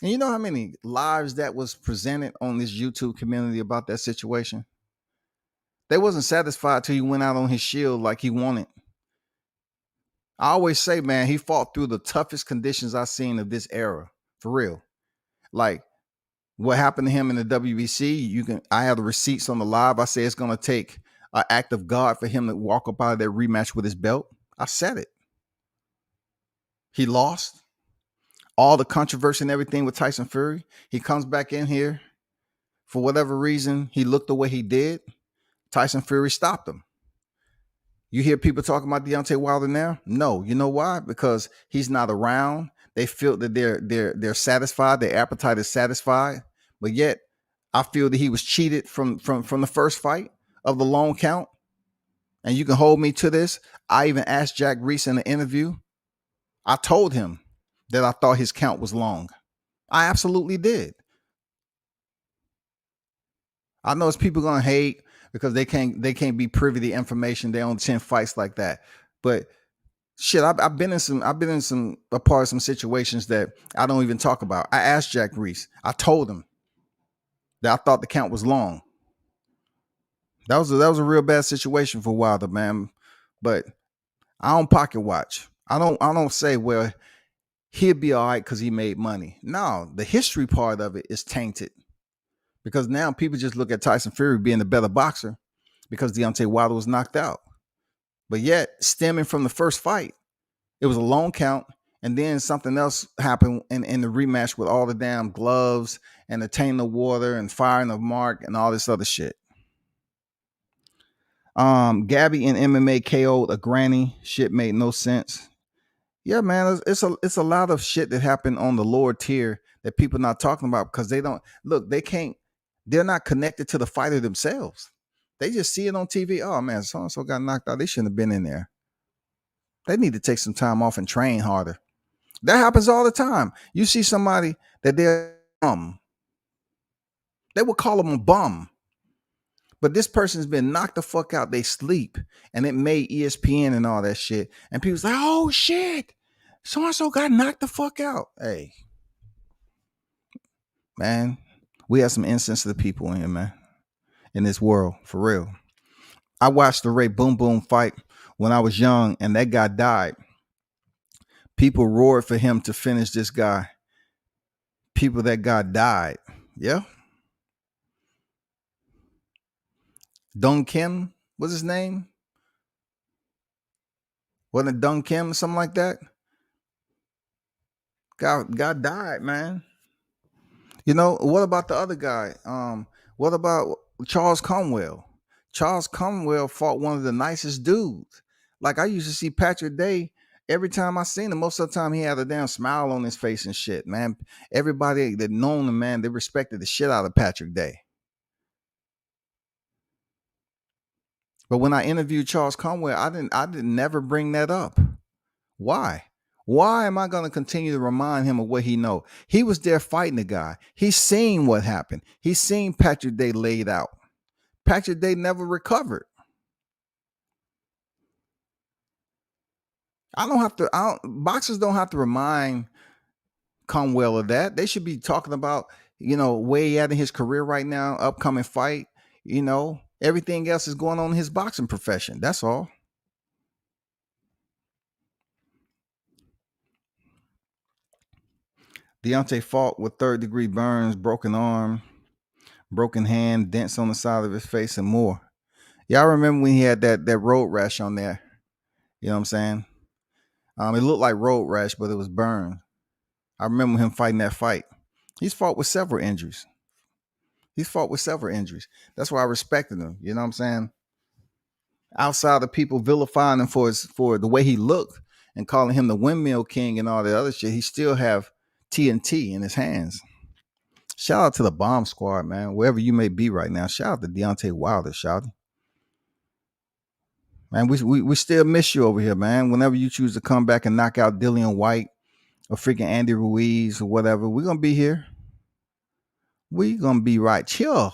And you know how many lives that was presented on this YouTube community about that situation? They wasn't satisfied till he went out on his shield like he wanted. I always say, man, he fought through the toughest conditions I've seen of this era. For real. Like what happened to him in the WBC, I have the receipts on the live. I say it's gonna take an act of God for him to walk up out of that rematch with his belt. I said it. He lost. All the controversy and everything with Tyson Fury. He comes back in here. For whatever reason, he looked the way he did. Tyson Fury stopped him. You hear people talking about Deontay Wilder now? No. You know why? Because he's not around. They feel that they're satisfied. Their appetite is satisfied. But yet, I feel that he was cheated from the first fight of the long count. And you can hold me to this. I even asked Jack Reese in an interview. I told him that I thought his count was long. I absolutely did. I know it's people gonna hate because they can't be privy to information. They own 10 fights like that. But shit, I've been in some a part of some situations that I don't even talk about. I asked Jack Reese. I told him that I thought the count was long. That was a real bad situation for Wilder, man. But I don't pocket watch. I don't say, well, he'll be all right because he made money. No, the history part of it is tainted. Because now people just look at Tyson Fury being the better boxer because Deontay Wilder was knocked out. But yet, stemming from the first fight, it was a long count. And then something else happened in the rematch with all the damn gloves and the tainting of water and firing of Mark and all this other shit. Gabby in MMA KO'd a granny. Shit made no sense. Yeah, man, it's a lot of shit that happened on the lower tier that people not talking about because they don't look. They're not connected to the fighter themselves. They just see it on TV. Oh man, so and so got knocked out. They shouldn't have been in there. They need to take some time off and train harder. That happens all the time. You see somebody that they're bum. They would call them a bum. But this person's been knocked the fuck out. They sleep. And it made ESPN and all that shit. And people's like, oh shit. So-and-so got knocked the fuck out. Hey. Man, we have some insensitive people in here, man. In this world, for real. I watched the Ray Boom Boom fight when I was young, and that guy died. People roared for him to finish this guy. People that guy died. Yeah. Dong Kim was his name? Wasn't it Dong Kim, something like that? Guy died, man. You know, what about the other guy? What about Charles Conwell? Charles Conwell fought one of the nicest dudes. Like I used to see Patrick Day every time I seen him. Most of the time he had a damn smile on his face and shit, man. Everybody that known him, man, they respected the shit out of Patrick Day. But when I interviewed Charles Conwell, I didn't never bring that up. Why? Why am I going to continue to remind him of what he know? He was there fighting the guy. He's seen what happened. He's seen Patrick Day laid out. Patrick Day never recovered. Boxers don't have to remind Conwell of that. They should be talking about, where he at in his career right now, upcoming fight, everything else is going on in his boxing profession. That's all. Deontay fought with third-degree burns, broken arm, broken hand, dents on the side of his face, and more. Y'all remember when he had that road rash on there? You know what I'm saying? It looked like road rash, but it was burn. I remember him fighting that fight. He's fought with several injuries. That's why I respected him. You know what I'm saying? Outside of people vilifying him for the way he looked and calling him the windmill king and all the other shit, he still have TNT in his hands. Shout out to the Bomb Squad, man. Wherever you may be right now, shout out to Deontay Wilder, shout out. Man, we still miss you over here, man. Whenever you choose to come back and knock out Dillian White or freaking Andy Ruiz or whatever, we're gonna be here. We gonna be right. Chill.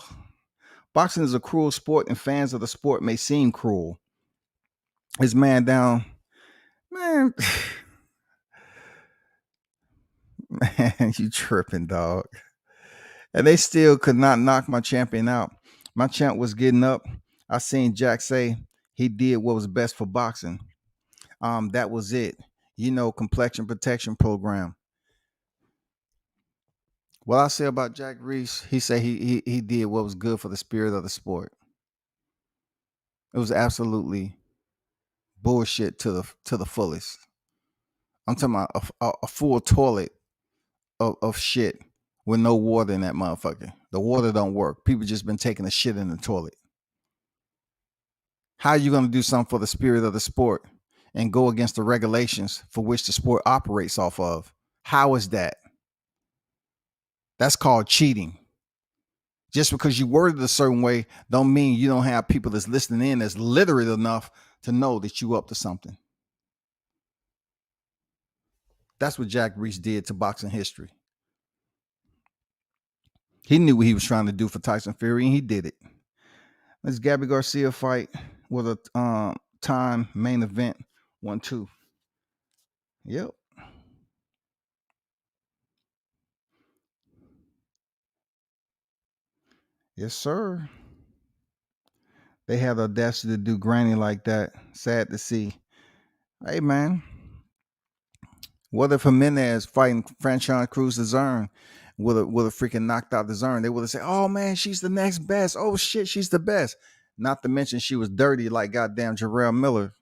Boxing is a cruel sport, and fans of the sport may seem cruel. This man down, man, man, you tripping, dog. And they still could not knock my champion out. My champ was getting up. I seen Jack say he did what was best for boxing. That was it. Complexion protection program. What I say about Jack Reese, he said he did what was good for the spirit of the sport. It was absolutely bullshit to the fullest. I'm talking about a full toilet of shit with no water in that motherfucker. The water don't work. People just been taking a shit in the toilet. How are you going to do something for the spirit of the sport and go against the regulations for which the sport operates off of? How is that? That's called cheating. Just because you worded a certain way don't mean you don't have people that's listening in that's literate enough to know that you up to something. That's what Jack Reese did to boxing history. He knew what he was trying to do for Tyson Fury, and he did it. This Gabby Garcia fight with a time main event 1-2. Yep. Yes, sir. They had the audacity to do Granny like that. Sad to see. Hey, man. What if Jimenez fighting Franchon Cruz Zern would have freaking knocked out the Zern? They would have said, oh, man, she's the next best. Oh, shit, she's the best. Not to mention she was dirty like goddamn Jarrell Miller.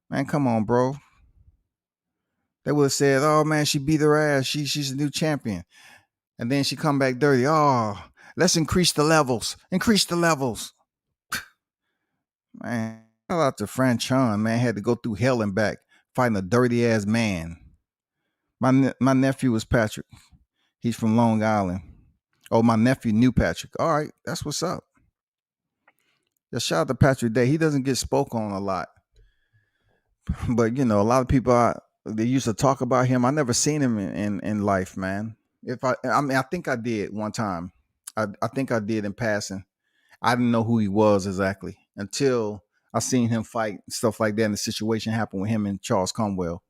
Man, come on, bro. They would have said, oh, man, she beat her ass. She's a new champion. And then she come back dirty. Oh, let's increase the levels. Increase the levels. Man, shout out to Franchon, man. Had to go through hell and back fighting a dirty ass man. My nephew was Patrick. He's from Long Island. Oh, my nephew knew Patrick. All right, that's what's up. Just shout out to Patrick Day. He doesn't get spoke on a lot. But, a lot of people, they used to talk about him. I never seen him in life, man. I think I did one time. I think I did in passing. I didn't know who he was exactly until I seen him fight, stuff like that, and the situation happened with him and Charles Conwell.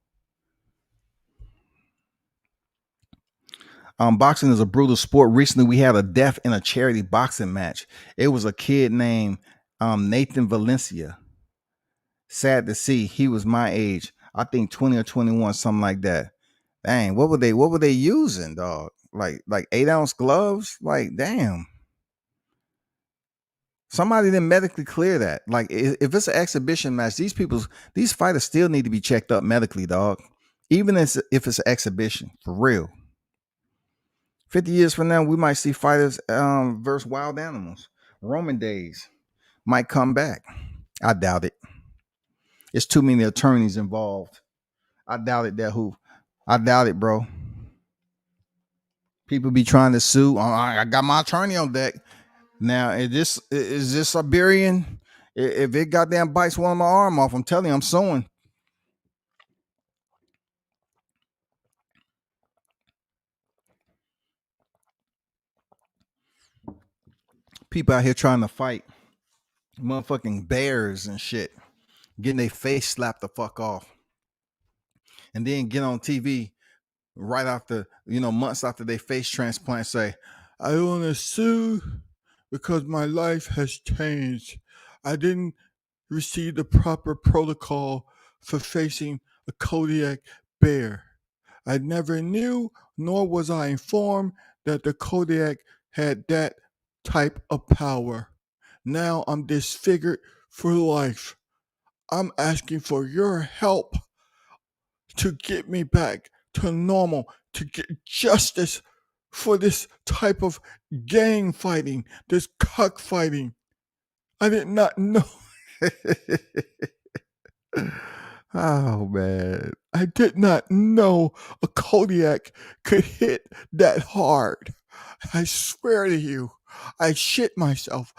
Boxing is a brutal sport. Recently, we had a death in a charity boxing match. It was a kid named Nathan Valencia. Sad to see. He was my age. I think 20 or 21, something like that. Dang, what were they using, dog? Like 8-ounce gloves? Like, damn. Somebody didn't medically clear that. Like, if it's an exhibition match, these fighters still need to be checked up medically, dog. Even if it's an exhibition, for real. 50 years from now, we might see fighters versus wild animals. Roman days might come back. I doubt it. It's too many attorneys involved. I doubt it, I doubt it, bro. People be trying to sue. I got my attorney on deck. Now, is this Siberian? If it goddamn bites one of my arm off, I'm telling you, I'm suing. People out here trying to fight motherfucking bears and shit, getting their face slapped the fuck off, and then get on TV right after, months after they face transplant, say, I want to sue because my life has changed. I didn't receive the proper protocol for facing a Kodiak bear. I never knew, nor was I informed, that the Kodiak had that type of power. Now I'm disfigured for life. I'm asking for your help to get me back to normal, to get justice for this type of gang fighting, this cockfighting. I did not know. Oh, man. I did not know a Kodiak could hit that hard. I swear to you, I shit myself.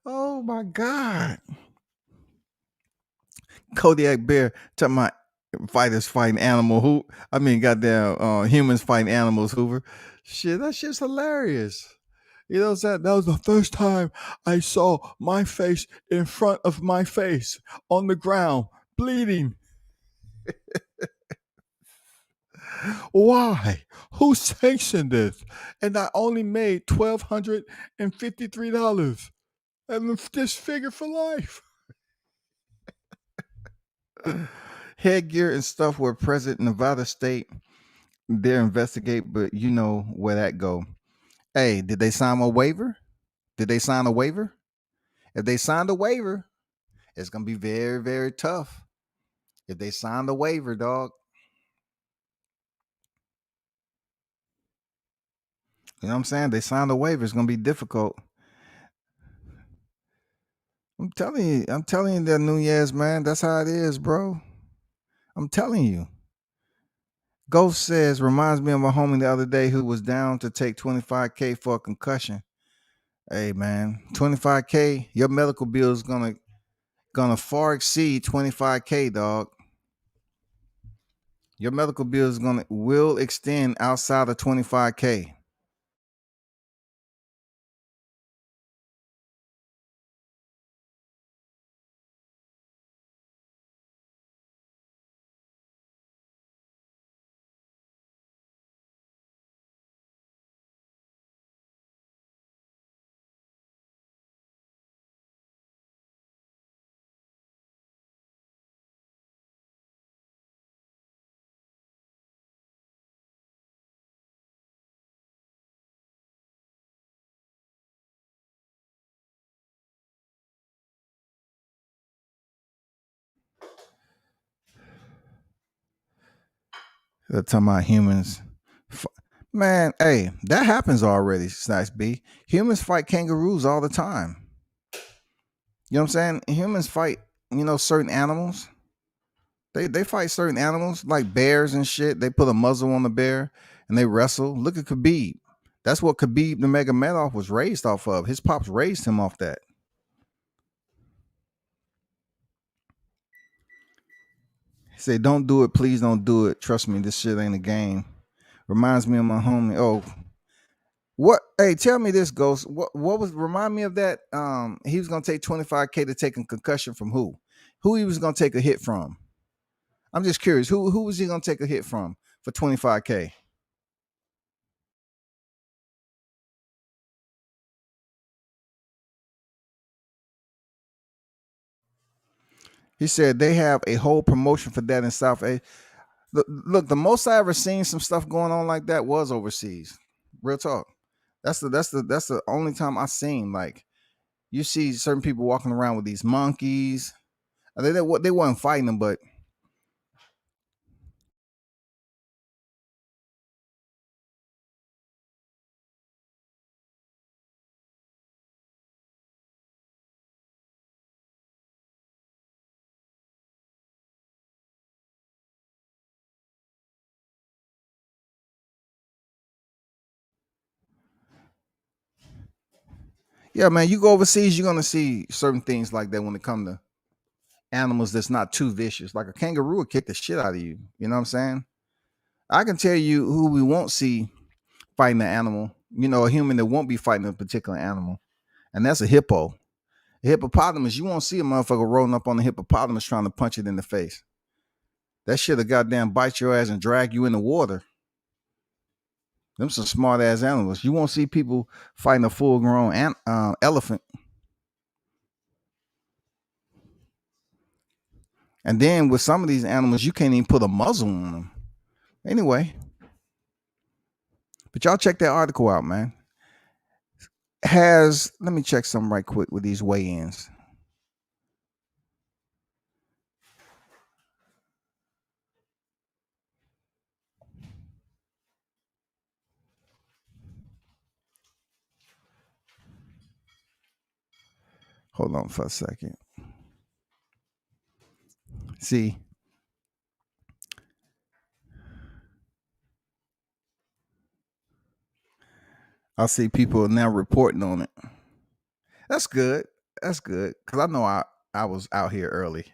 Oh my God. Kodiak Bear talking about fighters fighting animal who I mean goddamn humans fighting animals, Hoover. Shit, that shit's hilarious. You know what I'm saying? That was the first time I saw my face in front of my face on the ground, bleeding. Why? Who sanctioned this? And I only made $1,253. And this figure for life. Headgear and stuff were present in Nevada State. They're investigate, but you know where that go. Hey, did they sign a waiver? Did they sign a waiver? If they signed a waiver, it's gonna be very, very tough. If they signed a waiver, dog. You know what I'm saying? They signed a waiver. It's gonna be difficult. I'm telling you that Nunez, man. That's how it is, bro. I'm telling you. Ghost says, reminds me of my homie the other day who was down to take 25K for a concussion. Hey man, 25K, your medical bill is gonna far exceed 25K, dog. Your medical bill is will extend outside of 25K. They're talking about humans. Man, hey, that happens already, Snice B. Humans fight kangaroos all the time. You know what I'm saying? Humans fight, certain animals. They fight certain animals like bears and shit. They put a muzzle on the bear and they wrestle. Look at Khabib. That's what Khabib the Nurmagomedov was raised off of. His pops raised him off that. He said, "Don't do it, please don't do it. Trust me, this shit ain't a game." Reminds me of my homie. Oh, what? Hey, tell me this, Ghost. What was remind me of that? He was gonna take 25K to take a concussion from who? Who he was gonna take a hit from? I'm just curious. Who was he gonna take a hit from for 25K? He said they have a whole promotion for that in South A. Look, the most I ever seen some stuff going on like that was overseas. Real talk. That's the only time I seen like you see certain people walking around with these monkeys. They weren't fighting them, but yeah, man, you go overseas, you're gonna see certain things like that when it comes to animals that's not too vicious. Like a kangaroo will kick the shit out of you. You know what I'm saying? I can tell you who we won't see fighting an animal. A human that won't be fighting a particular animal, and that's a hippo. A hippopotamus, you won't see a motherfucker rolling up on the hippopotamus trying to punch it in the face. That shit'll goddamn bite your ass and drag you in the water. Them some smart ass animals. You won't see people fighting a full grown elephant. And then with some of these animals, you can't even put a muzzle on them. Anyway, but y'all check that article out, man. Let me check something right quick with these weigh-ins. Hold on for a second. See, I see people now reporting on it. That's good. That's good. Cause I know I was out here early.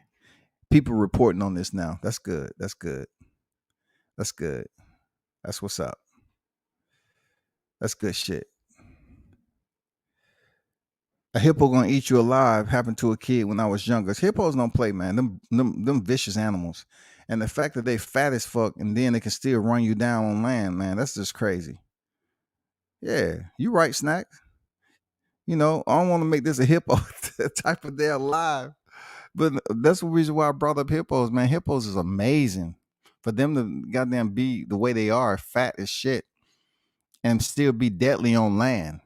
People reporting on this now. That's good. That's good. That's good. That's what's up. That's good shit. A hippo gonna eat you alive happened to a kid when I was younger. Hippos don't play, man. Them vicious animals. And the fact that they fat as fuck and then they can still run you down on land, man, that's just crazy. Yeah, you right, Snack. You know, I don't want to make this a hippo type of day alive. But that's the reason why I brought up hippos, man. Hippos is amazing. For them to goddamn be the way they are, fat as shit, and still be deadly on land.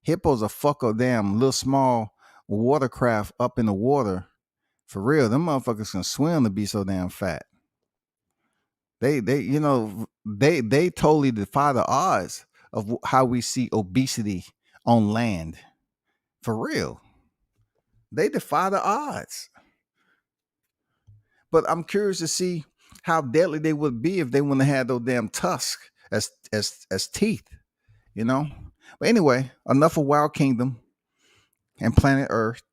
Hippos are fuck a damn little small watercraft up in the water. For real, them motherfuckers can swim to be so damn fat. They totally defy the odds of how we see obesity on land. For real. They defy the odds. But I'm curious to see how deadly they would be if they wouldn't have had those damn tusks as teeth, you know? But anyway, enough of Wild Kingdom and Planet Earth.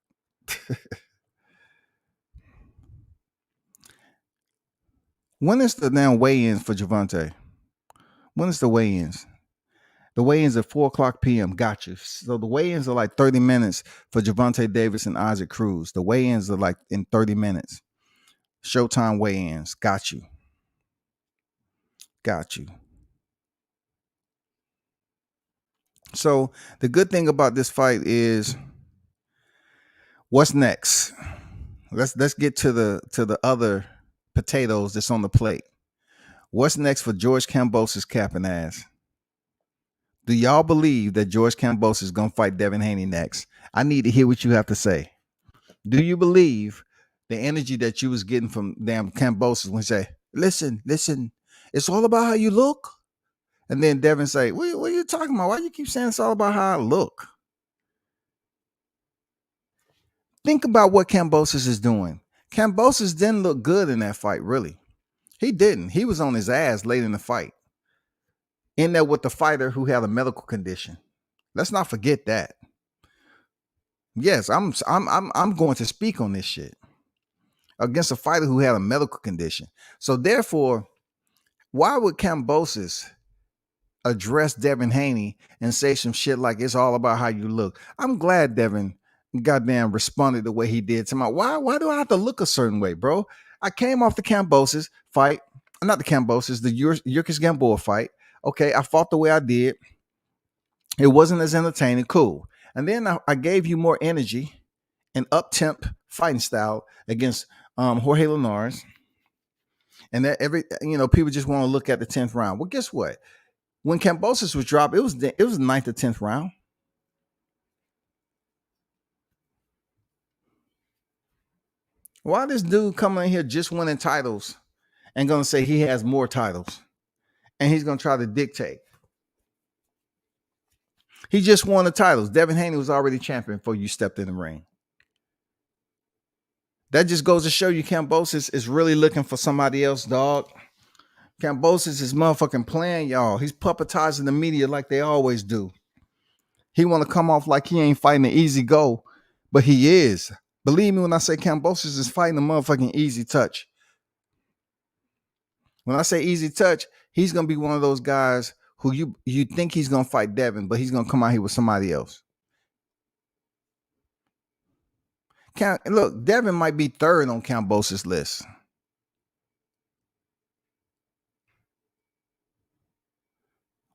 When is the damn weigh-ins for Javante? When is the weigh-ins? The weigh-ins at 4:00 p.m. Got you. So the weigh-ins are like 30 minutes for Javante Davis and Isaac Cruz. The weigh-ins are like in 30 minutes. Showtime weigh-ins. Got you. Got you. So the good thing about this fight is what's next? Let's get to the other potatoes that's on the plate. What's next for George Kambosos' capping ass? Do y'all believe that George Kambosos is gonna fight Devin Haney next? I need to hear what you have to say. Do you believe the energy that you was getting from damn Kambosos when he say, listen, it's all about how you look? And then Devin say, what are you talking about? Why you keep saying it's all about how I look? Think about what Kambosos is doing. Kambosos didn't look good in that fight, really. He didn't. He was on his ass late in the fight. In there with the fighter who had a medical condition. Let's not forget that. Yes, I'm going to speak on this shit against a fighter who had a medical condition. So therefore, why would Kambosos address Devin Haney and say some shit like it's all about how you look? I'm glad Devin goddamn responded the way he did to my why do I have to look a certain way, bro? I came off the Kambosos fight, not the Kambosos, the Yurkis Gamboa fight. Okay, I fought the way I did. It wasn't as entertaining, cool. And then I gave you more energy and up-temp fighting style against Jorge Linares. And that people just want to look at the 10th round. Well, guess what? When Kambosos was dropped, it was the 9th or 10th round. Why this dude coming in here just winning titles and gonna say he has more titles and he's gonna try to dictate? He just won the titles. Devin Haney was already champion before you stepped in the ring. That just goes to show you Kambosos is really looking for somebody else, dog. Kambosos is motherfucking playing, y'all. He's puppetizing the media like they always do. He want to come off like he ain't fighting an easy go, but he is. Believe me when I say Kambosos is fighting a motherfucking easy touch. When I say easy touch, he's going to be one of those guys who you think he's going to fight Devin, but he's going to come out here with somebody else. Look, Devin might be third on Kambosos' list.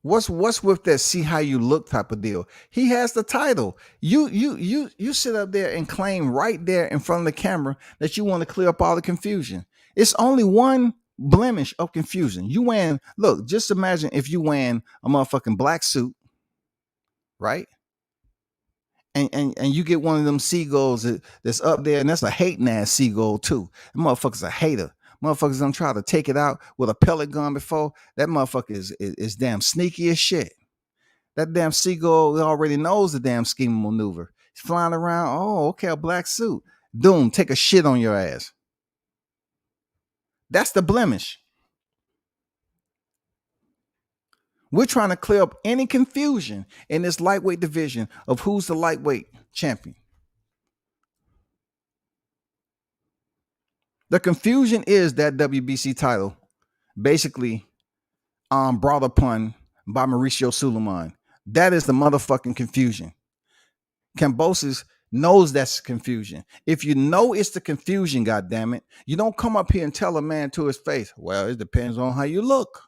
What's with that see how you look type of deal? He has the title. You sit up there and claim right there in front of the camera that you want to clear up all the confusion. It's only one blemish of confusion. Just imagine if you wearing a motherfucking black suit, right? And you get one of them seagulls that's up there, and that's a hating ass seagull too. The motherfucker's a hater. Motherfuckers done try to take it out with a pellet gun before. That motherfucker is damn sneaky as shit. That damn seagull already knows the damn scheme maneuver. He's flying around. Oh, okay, a black suit. Doom, take a shit on your ass. That's the blemish. We're trying to clear up any confusion in this lightweight division of who's the lightweight champion. The confusion is that WBC title basically brought upon by Mauricio Suleiman. That is the motherfucking confusion. Kambosos knows that's confusion. If you know it's the confusion, goddammit, you don't come up here and tell a man to his face, well, it depends on how you look.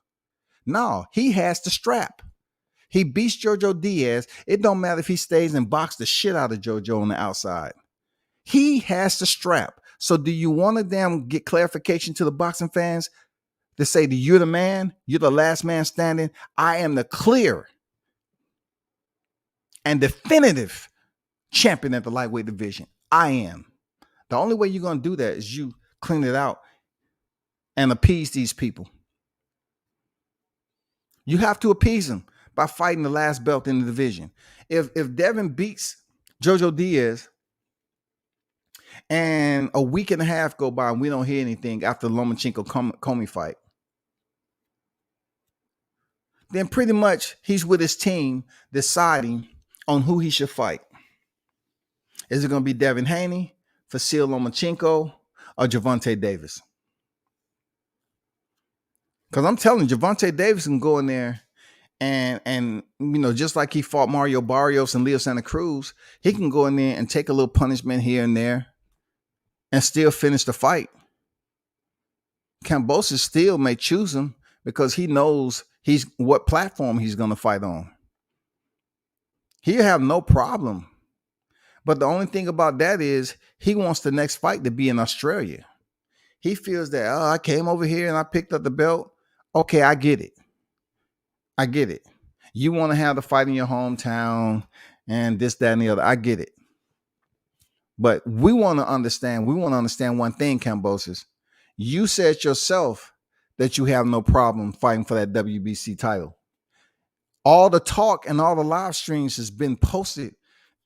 No, he has the strap. He beats Jojo Diaz. It don't matter if he stays and box the shit out of Jojo on the outside. He has the strap. So do you want to damn get clarification to the boxing fans to say that you're the man, you're the last man standing? I am the clear and definitive champion at the lightweight division. I am. The only way you're going to do that is you clean it out and appease these people. You have to appease them by fighting the last belt in the division. If Devin beats Jojo Diaz and a week and a half go by and we don't hear anything after the Lomachenko Comey fight, then pretty much he's with his team deciding on who he should fight. Is it going to be Devin Haney, Vasyl Lomachenko, or Gervonta Davis? Because I'm telling you, Gervonta Davis can go in there and you know, just like he fought Mario Barrios and Leo Santa Cruz, he can go in there and take a little punishment here and there and still finish the fight. Kambosos still may choose him because he knows what platform he's going to fight on. He'll have no problem. But the only thing about that is he wants the next fight to be in Australia. He feels that, oh, I came over here and I picked up the belt. Okay, I get it. I get it. You want to have the fight in your hometown and this, that, and the other. I get it. But we want to understand one thing, Kambosos. You said yourself that you have no problem fighting for that WBC title. All the talk and all the live streams has been posted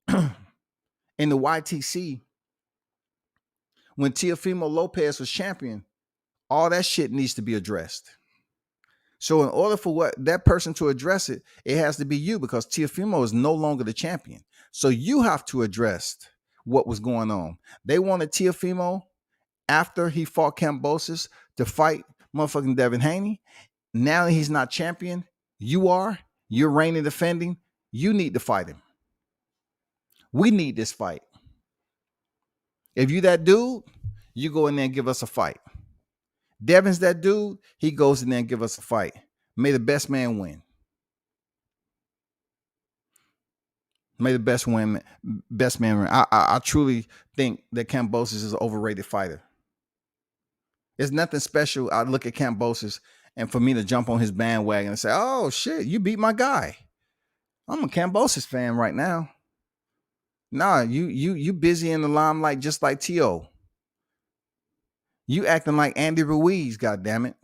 in the YTC when Teofimo Lopez was champion. All that shit needs to be addressed. So in order for that person to address it, it has to be you, because Teofimo is no longer the champion. So you have to address what was going on. They wanted Teofimo, after he fought Kambosos, to fight motherfucking Devin Haney. Now that he's not champion, you're reigning defending. You need to fight him. We need this fight. If you that dude, you go in there and give us a fight. Devin's that dude, he goes in there and give us a fight. May the best man win. May the best man win. I truly think that Kambosos is an overrated fighter. There's nothing special. I look at Kambosos and for me to jump on his bandwagon and say, oh shit, you beat my guy. I'm a Kambosos fan right now. Nah, you busy in the limelight just like T.O. You acting like Andy Ruiz, goddammit.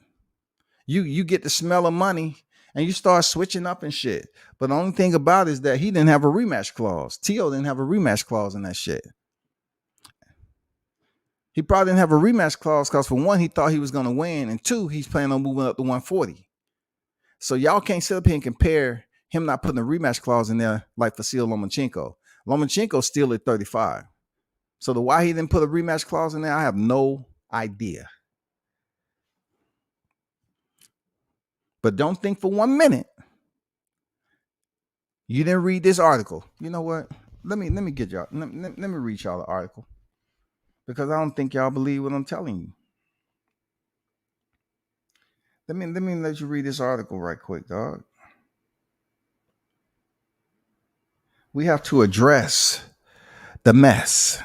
You get the smell of money and you start switching up and shit. But the only thing about it is that he didn't have a rematch clause. T.O. didn't have a rematch clause in that shit. He probably didn't have a rematch clause because, for one, he thought he was going to win, and two, he's planning on moving up to 140. So y'all can't sit up here and compare him not putting a rematch clause in there like Vasyl Lomachenko. Lomachenko's still at 35. So the why he didn't put a rematch clause in there, I have no idea. But don't think for 1 minute you didn't read this article. You know what? Let me get y'all. Let me read y'all the article, because I don't think y'all believe what I'm telling you. Let me let you read this article right quick, dog. We have to address the mess.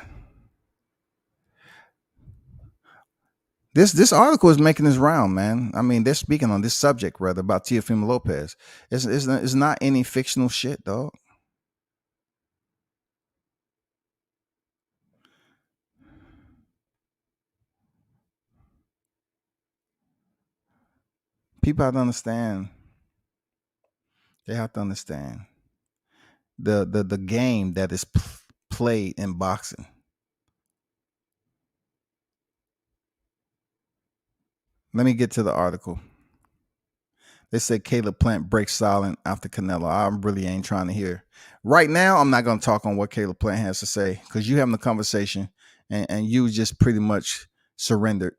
This article is making this round, man. I mean, they're speaking on this subject, rather, about Teofimo Lopez. It's not any fictional shit, dog. People have to understand. They have to understand the game that is played in boxing. Let me get to the article. They said Caleb Plant breaks silent after Canelo. I really ain't trying to hear. Right now, I'm not going to talk on what Caleb Plant has to say because you having the conversation and you just pretty much surrendered.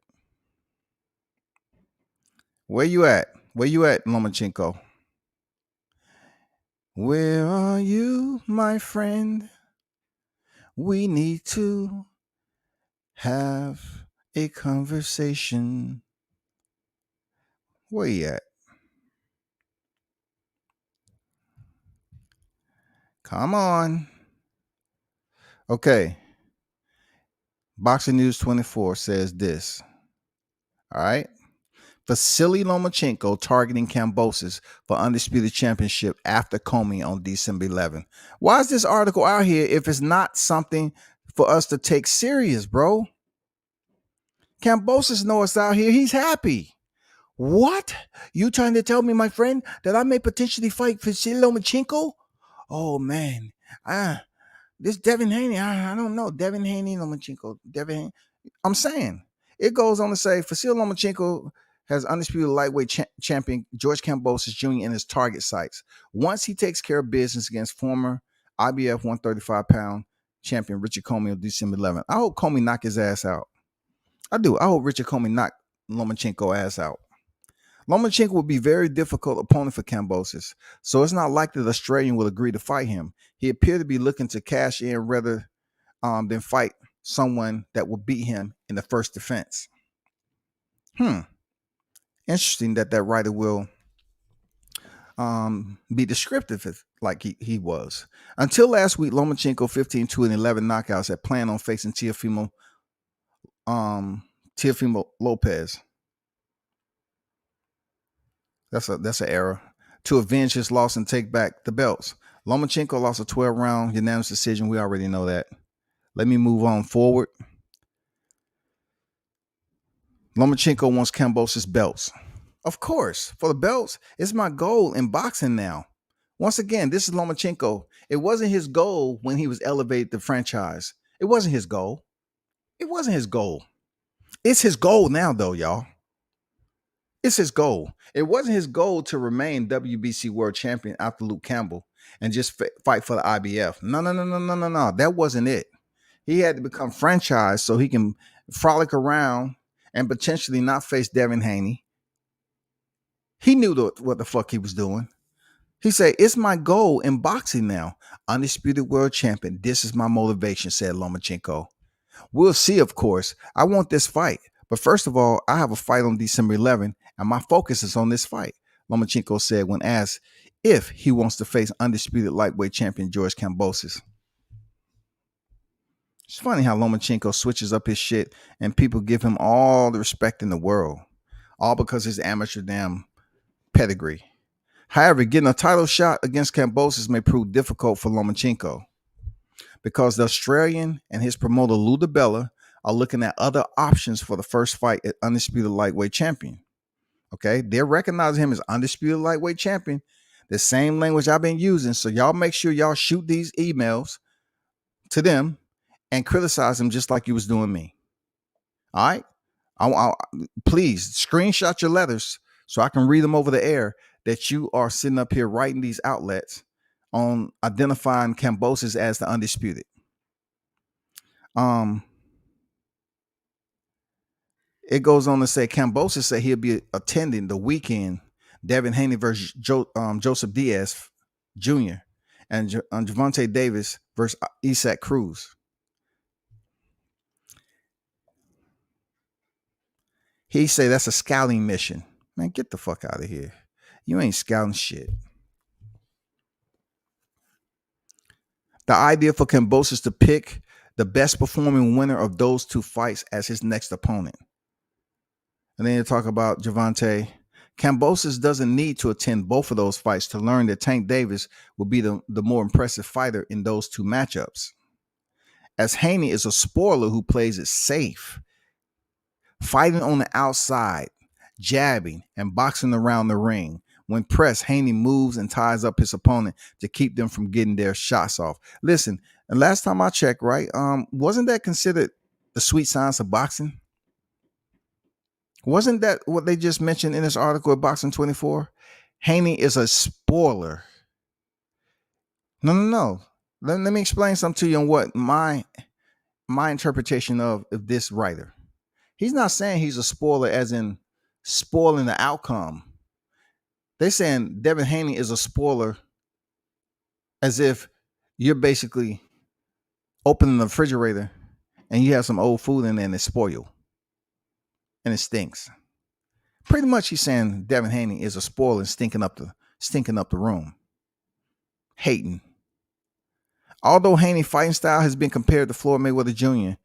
Where you at? Where you at, Lomachenko? Where are you, my friend? We need to have a conversation. Where you at? Come on. Okay. Boxing News 24 says this. All right. Vasily Lomachenko targeting Kambosos for undisputed championship after Comey on December 11th. Why is this article out here if it's not something for us to take serious, bro? Kambosos knows it's out here. He's happy. What? You trying to tell me, my friend, that I may potentially fight Vasily Lomachenko? Oh, man. This Devin Haney, I don't know. Devin Haney, Lomachenko. I'm saying. It goes on to say Vasily Lomachenko has undisputed lightweight champion George Kambosos Jr. in his target sights. Once he takes care of business against former IBF 135-pound champion Richard Comey on December 11th. I hope Comey knock his ass out. I do. I hope Richard Comey knock Lomachenko ass out. Lomachenko would be a very difficult opponent for Kambosos, so it's not likely the Australian will agree to fight him. He appeared to be looking to cash in rather than fight someone that will beat him in the first defense. Interesting that writer will be descriptive like he was. Until last week, Lomachenko 15-2 and 11 knockouts had planned on facing Teofimo Lopez. That's an error. To avenge his loss and take back the belts. Lomachenko lost a 12-round unanimous decision. We already know that. Let me move on forward. Lomachenko wants Kambosos' belts. Of course, for the belts, it's my goal in boxing now. Once again, this is Lomachenko. It wasn't his goal when he was elevated to franchise. It wasn't his goal. It wasn't his goal. It's his goal now, though, y'all. It's his goal. It wasn't his goal to remain WBC world champion after Luke Campbell and just fight for the IBF. No. That wasn't it. He had to become franchised so he can frolic around and potentially not face Devin Haney. He knew what the fuck he was doing. He said, it's my goal in boxing now. Undisputed world champion. This is my motivation, said Lomachenko. We'll see, of course. I want this fight. But first of all, I have a fight on December 11th, and my focus is on this fight, Lomachenko said when asked if he wants to face undisputed lightweight champion George Kambosos. It's funny how Lomachenko switches up his shit and people give him all the respect in the world, all because his amateur damn pedigree. However, getting a title shot against Kambosos may prove difficult for Lomachenko because the Australian and his promoter Lou DiBella are looking at other options for the first fight at undisputed lightweight champion. Okay, they're recognizing him as undisputed lightweight champion, the same language I've been using. So y'all make sure y'all shoot these emails to them and criticize them just like you was doing me. All right, I please screenshot your letters so I can read them over the air that you are sitting up here writing these outlets on identifying Kambosos as the undisputed. It goes on to say Kambosos said he'll be attending the weekend Devin Haney versus Joseph Diaz Jr. and Gervonta Davis versus Isaac Cruz. He say that's a scouting mission. Man, get the fuck out of here. You ain't scouting shit. The idea for Kambosos to pick the best performing winner of those two fights as his next opponent. And then you talk about Gervonta. Kambosos doesn't need to attend both of those fights to learn that Tank Davis will be the more impressive fighter in those two matchups. As Haney is a spoiler who plays it safe, fighting on the outside, jabbing, and boxing around the ring. When pressed, Haney moves and ties up his opponent to keep them from getting their shots off. Listen, and last time I checked, right, wasn't that considered the sweet science of boxing? Wasn't that what they just mentioned in this article at Boxing 24? Haney is a spoiler. No. Let me explain something to you on what my interpretation of this writer. He's not saying he's a spoiler as in spoiling the outcome. They're saying Devin Haney is a spoiler as if you're basically opening the refrigerator and you have some old food in there and it's spoiled and it stinks. Pretty much he's saying Devin Haney is a spoiler and stinking up the room. Hating. Although Haney's fighting style has been compared to Floyd Mayweather Jr.,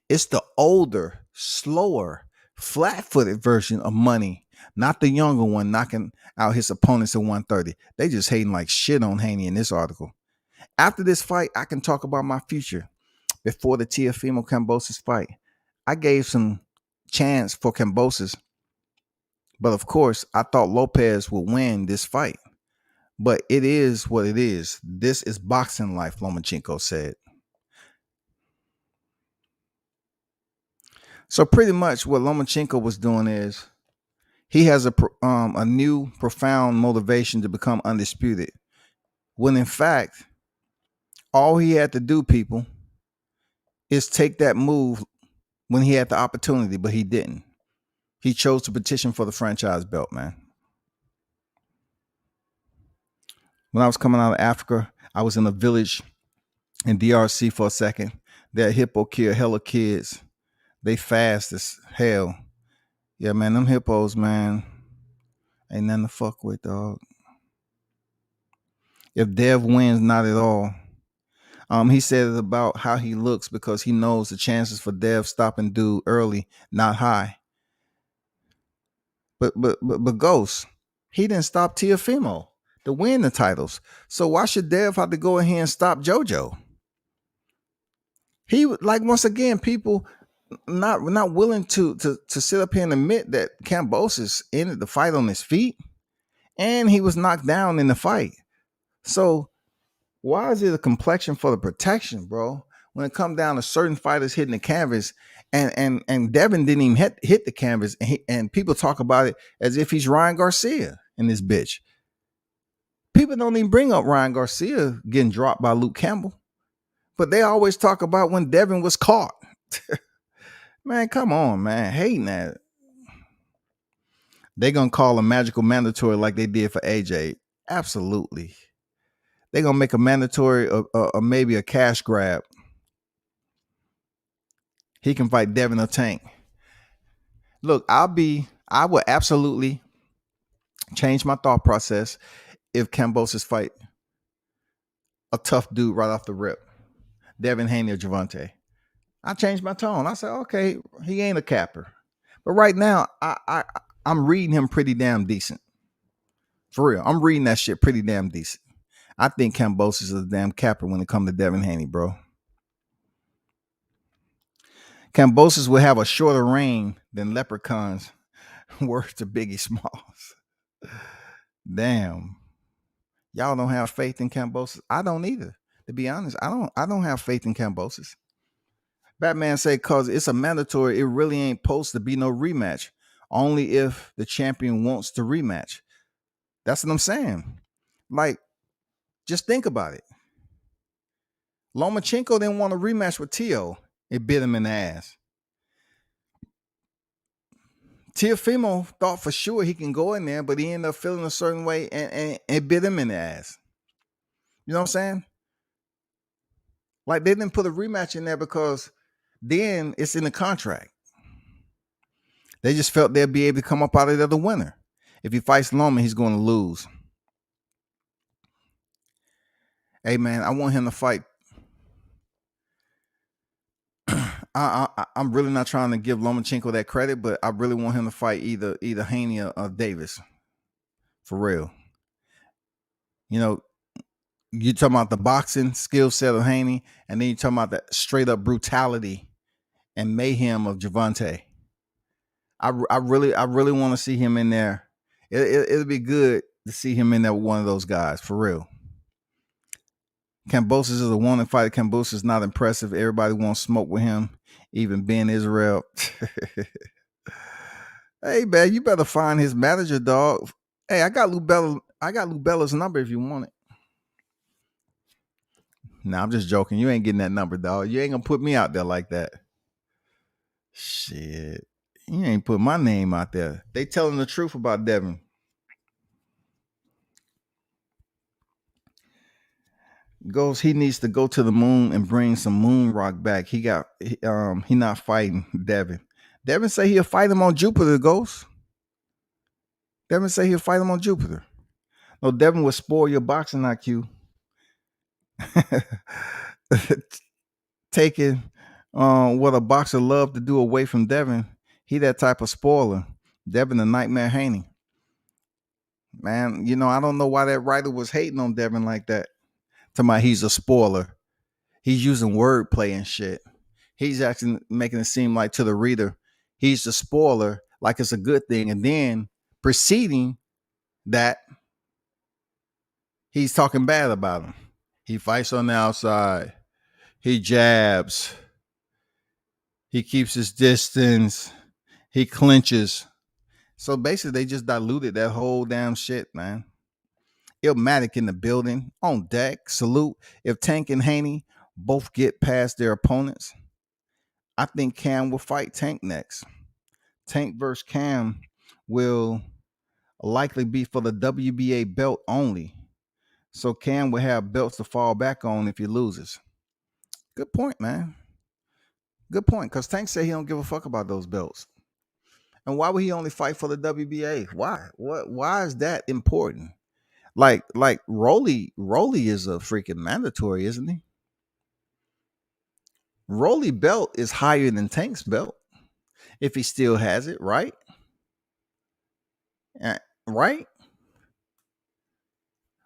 it's the older, slower, flat-footed version of Money, not the younger one knocking out his opponents at 130. They just hating like shit on Haney in this article. After this fight, I can talk about my future. Before the Teofimo Kambosos fight, I gave some chance for Kambosos, but of course, I thought Lopez would win this fight. But it is what it is. This is boxing life, Lomachenko said. So pretty much what Lomachenko was doing is he has a new profound motivation to become undisputed. When in fact, all he had to do, people, is take that move when he had the opportunity, but he didn't. He chose to petition for the franchise belt, man. When I was coming out of Africa, I was in a village in DRC for a second. That hippo killed hella kids. They fast as hell. Yeah, man, them hippos, man, ain't nothing to fuck with, dog. If Dev wins, not at all. He said it about how he looks because he knows the chances for Dev stopping dude early, not high. But Ghost, he didn't stop Teofimo to win the titles. So why should Dev have to go in here and stop JoJo? He, like, once again, people not willing to sit up here and admit that Kambosos ended the fight on his feet and he was knocked down in the fight. So why is it a complexion for the protection, bro? When it comes down to certain fighters hitting the canvas, and Devin didn't even hit the canvas, and people talk about it as if he's Ryan Garcia in this bitch. People don't even bring up Ryan Garcia getting dropped by Luke Campbell, but they always talk about when Devin was caught. Man, come on, man. Hating that. They're going to call a magical mandatory like they did for AJ. Absolutely. They're going to make a mandatory or maybe a cash grab. He can fight Devin or Tank. Look, I would absolutely change my thought process if Kambosos fight a tough dude right off the rip. Devin Haney or Gervonta. I changed my tone. I said, okay, he ain't a capper. But right now, I'm reading him pretty damn decent. For real. I'm reading that shit pretty damn decent. I think Kambosos is a damn capper when it comes to Devin Haney, bro. Kambosos will have a shorter reign than Leprechauns. Word to Biggie Smalls. Damn. Y'all don't have faith in Kambosos. I don't either. To be honest, I don't have faith in Kambosos. Batman say, cause it's a mandatory, it really ain't supposed to be no rematch. Only if the champion wants to rematch. That's what I'm saying. Like, just think about it. Lomachenko didn't want a rematch with Teo. It bit him in the ass. Teofimo thought for sure he can go in there, but he ended up feeling a certain way and it bit him in the ass. You know what I'm saying? Like, they didn't put a rematch in there because then it's in the contract. They just felt they'd be able to come up out of there the winner. If he fights Loma, he's going to lose. Hey, man, I want him to fight. I'm really not trying to give Lomachenko that credit, but I really want him to fight either Haney or Davis. For real. You know, you talking about the boxing skill set of Haney, and then you talking about the straight up brutality and mayhem of Gervonta. I really want to see him in there. It'll be good to see him in there with one of those guys, for real. Kambosos is a wanted fighter. Kambosos is not impressive. Everybody wants smoke with him, even Ben Israel. Hey, man, you better find his manager, dog. Hey, I got I got Lou Bella's number if you want it. Nah, I'm just joking. You ain't getting that number, dog. You ain't gonna put me out there like that. Shit. You ain't put my name out there. They telling the truth about Devin. Goes, he needs to go to the moon and bring some moon rock back. He not fighting Devin. Devin say he'll fight him on Jupiter, Ghost. Devin say he'll fight him on Jupiter. No, Devin will spoil your boxing IQ. Taking what a boxer love to do away from Devin. He that type of spoiler. Devin the Nightmare Haney. Man, I don't know why that writer was hating on Devin like that. Talking about he's a spoiler. He's using wordplay and shit. He's actually making it seem like to the reader, he's the spoiler, like it's a good thing. And then preceding that, he's talking bad about him. He fights on the outside. He jabs. He keeps his distance. He clinches. So basically, they just diluted that whole damn shit, man. Illmatic in the building, on deck, salute. If Tank and Haney both get past their opponents, I think Cam will fight Tank next. Tank versus Cam will likely be for the WBA belt only. So Cam will have belts to fall back on if he loses. Good point, man. Good point. Because Tank said he don't give a fuck about those belts. And why would he only fight for the WBA? Why? Why is that important? Like Rolly is a freaking mandatory, isn't he? Rolly belt is higher than Tank's belt. If he still has it, right? Right?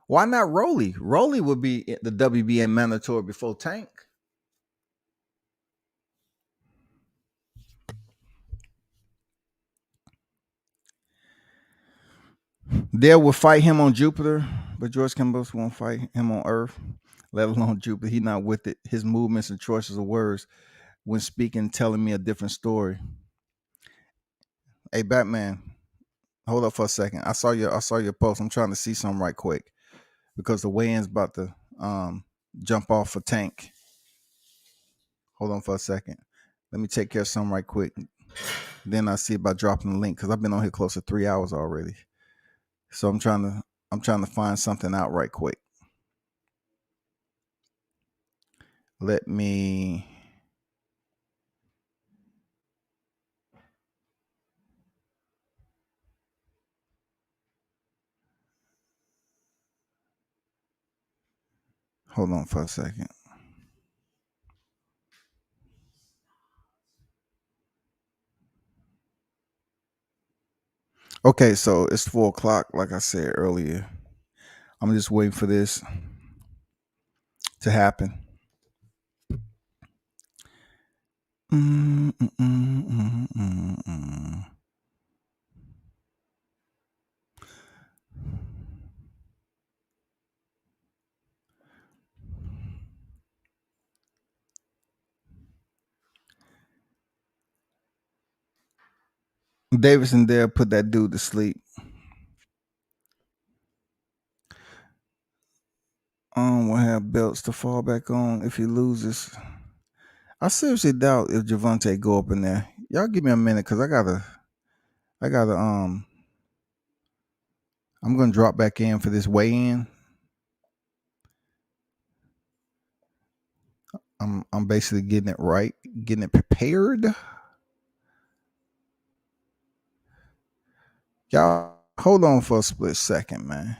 Why not Rolly? Rolly would be the WBA mandatory before Tank. Dale will fight him on Jupiter, but George Kambosos won't fight him on Earth, let alone Jupiter. He's not with it. His movements and choices of words when speaking, telling me a different story. Hey, Batman, hold up for a second. I saw your post. I'm trying to see something right quick because the weigh-in's about to jump off for Tank. Hold on for a second. Let me take care of something right quick. Then I see about dropping the link because I've been on here close to 3 hours already. So I'm trying to find something out right quick. Let me hold on for a second. Okay, so it's 4:00, like I said earlier. I'm just waiting for this to happen. Davidson there put that dude to sleep. Will have belts to fall back on if he loses. I seriously doubt if Javante go up in there. Y'all give me a minute because I gotta I'm gonna drop back in for this weigh-in. I'm basically getting it right, getting it prepared. Y'all hold on for a split second, man.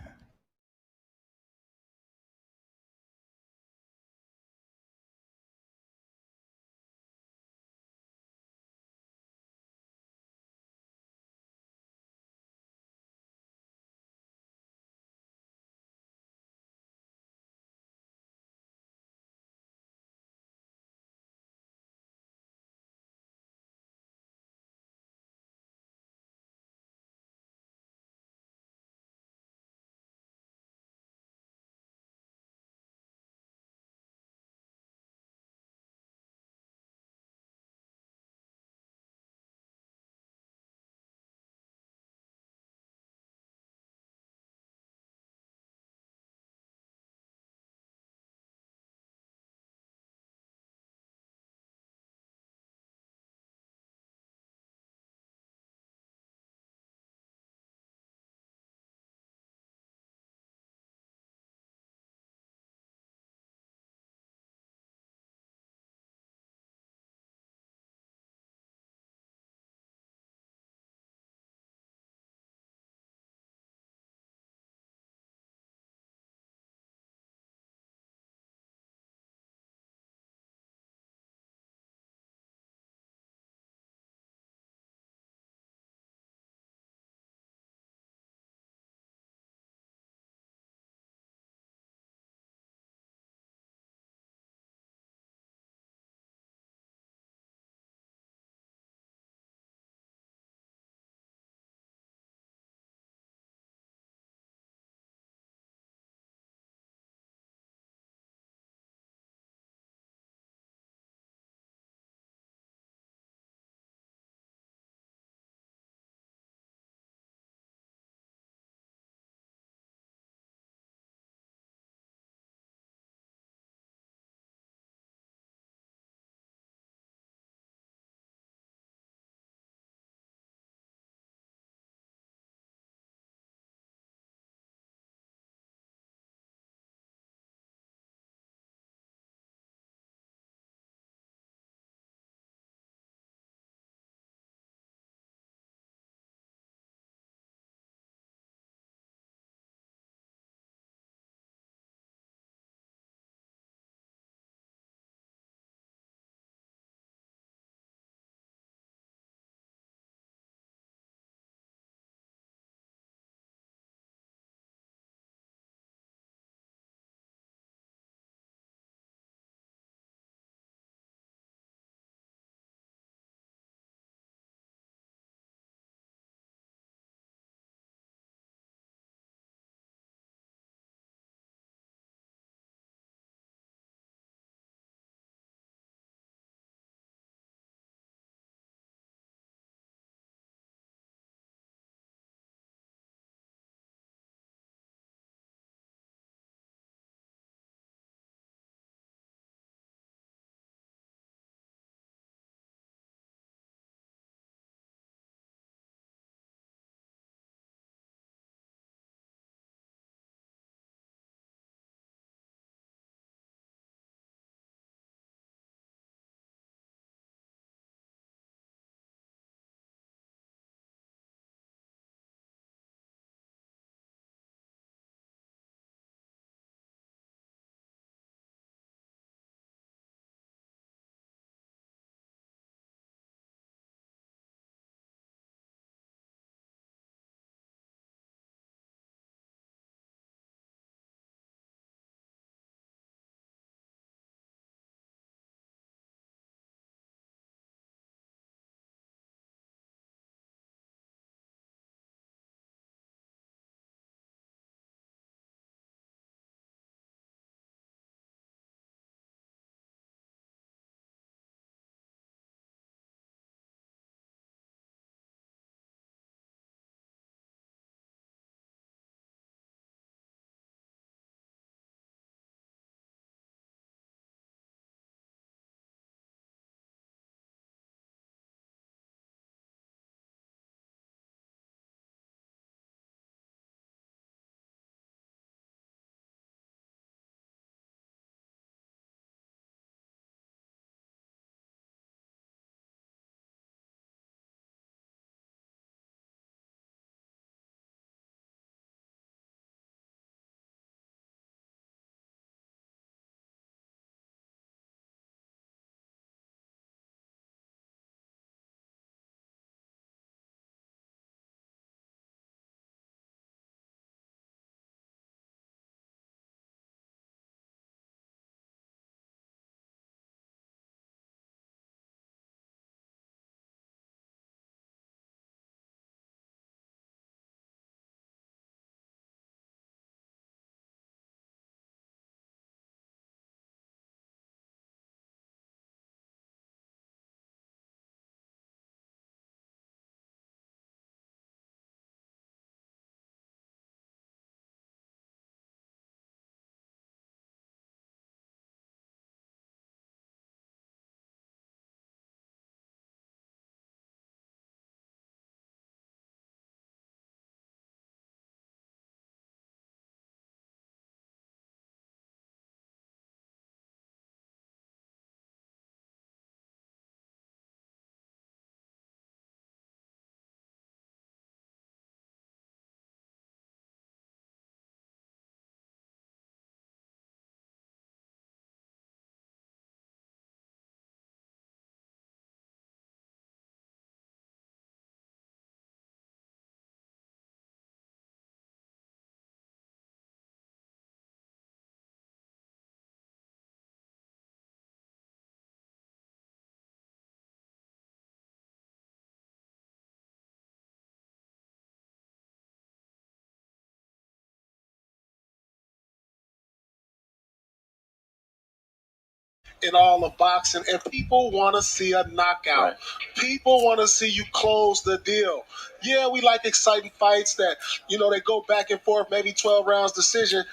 in all of boxing, and people want to see a knockout. Right. People want to see you close the deal. Yeah, we like exciting fights that, they go back and forth, maybe 12 rounds decision,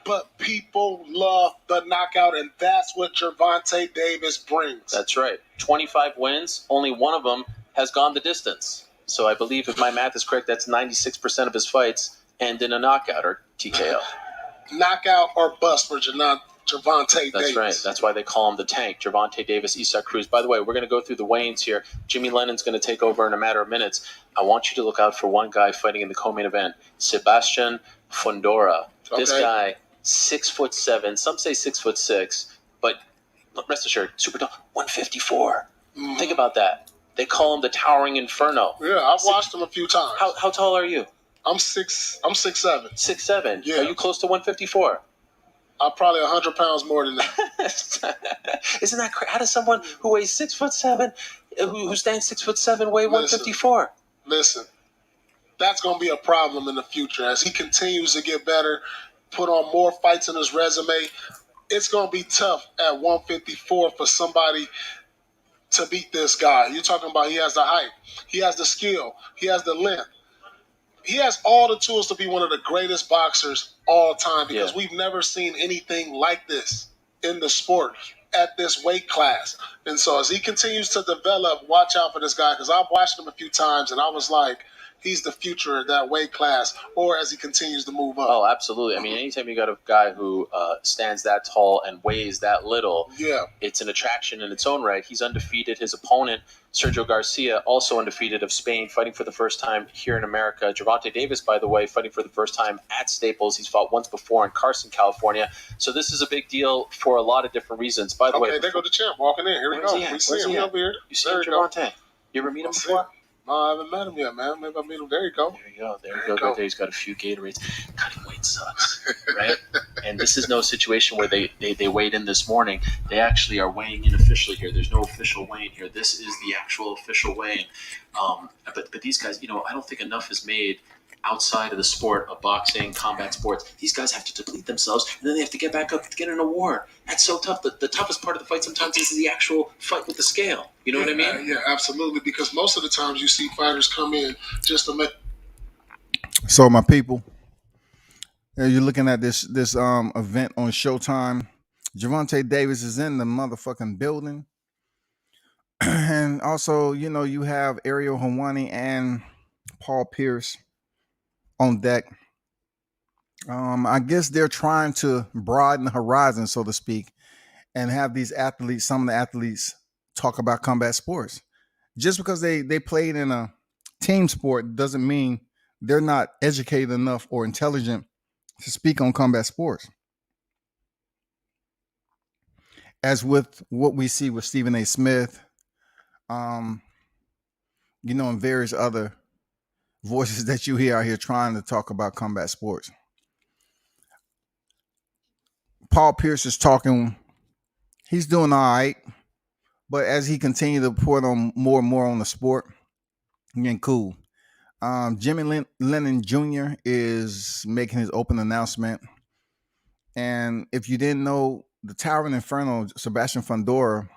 but people love the knockout, and that's what Gervonta Davis brings. That's right. 25 wins, only one of them has gone the distance. So I believe if my math is correct, that's 96% of his fights end in a knockout or TKO. Knockout or bust for Gervonta Davis. That's right. That's why they call him the Tank. Gervonta Davis, Isak Cruz. By the way, we're going to go through the weigh-ins here. Jimmy Lennon's going to take over in a matter of minutes. I want you to look out for one guy fighting in the co-main event, Sebastian Fundora. Okay. This guy, 6'7". Some say 6'6", but rest assured, super tall, 154. Think about that. They call him the Towering Inferno. Yeah, I've watched him a few times. How tall are you? I'm 6'7". 6'7". Yeah. Are you close to 154? I'm probably 100 pounds more than that. Isn't that crazy? How does someone who weighs 6'7", who stands 6'7", weigh 154? Listen, that's going to be a problem in the future as he continues to get better, put on more fights in his resume. It's going to be tough at 154 for somebody to beat this guy. You're talking about he has the height, he has the skill, he has the length. He has all the tools to be one of the greatest boxers all time because we've never seen anything like this in the sport at this weight class. And so as he continues to develop, watch out for this guy because I've watched him a few times and I was like, he's the future of that weight class, or as he continues to move up. Oh, absolutely. I mean, anytime you got a guy who stands that tall and weighs that little, it's an attraction in its own right. He's undefeated. His opponent, Sergio Garcia, also undefeated of Spain, fighting for the first time here in America. Gervonta Davis, by the way, fighting for the first time at Staples. He's fought once before in Carson, California. So this is a big deal for a lot of different reasons. By the way, there go the champ walking in. Here we go. We see him over here. You see him, Gervonta? You ever meet him before? No, I haven't met him yet, man. Maybe I'll meet him. There you go. There you go. Right there. He's got a few Gatorades. Cutting weight sucks, right? And this is no situation where they weighed in this morning. They actually are weighing in officially here. There's no official weighing here. This is the actual official weighing. But these guys, I don't think enough is made outside of the sport of boxing, combat sports. These guys have to deplete themselves, and then they have to get back up to get in a war. That's so tough. The toughest part of the fight sometimes is the actual fight with the scale. You know what I mean? Yeah, absolutely. Because most of the times you see fighters come in just to make. So my people, you're looking at this event on Showtime. Gervonta Davis is in the motherfucking building, and also you have Ariel Helwani and Paul Pierce on deck. I guess they're trying to broaden the horizon, so to speak, and have these athletes, some of the athletes, talk about combat sports. Just because they played in a team sport doesn't mean they're not educated enough or intelligent to speak on combat sports. As with what we see with Stephen A. Smith, and various other voices that you hear out here trying to talk about combat sports. Paul Pierce is talking. He's doing all right, but as he continues to report on more and more on the sport, getting cool. Jimmy Lennon Jr. is making his open announcement, and if you didn't know, the Towering Inferno, Sebastian Fundora,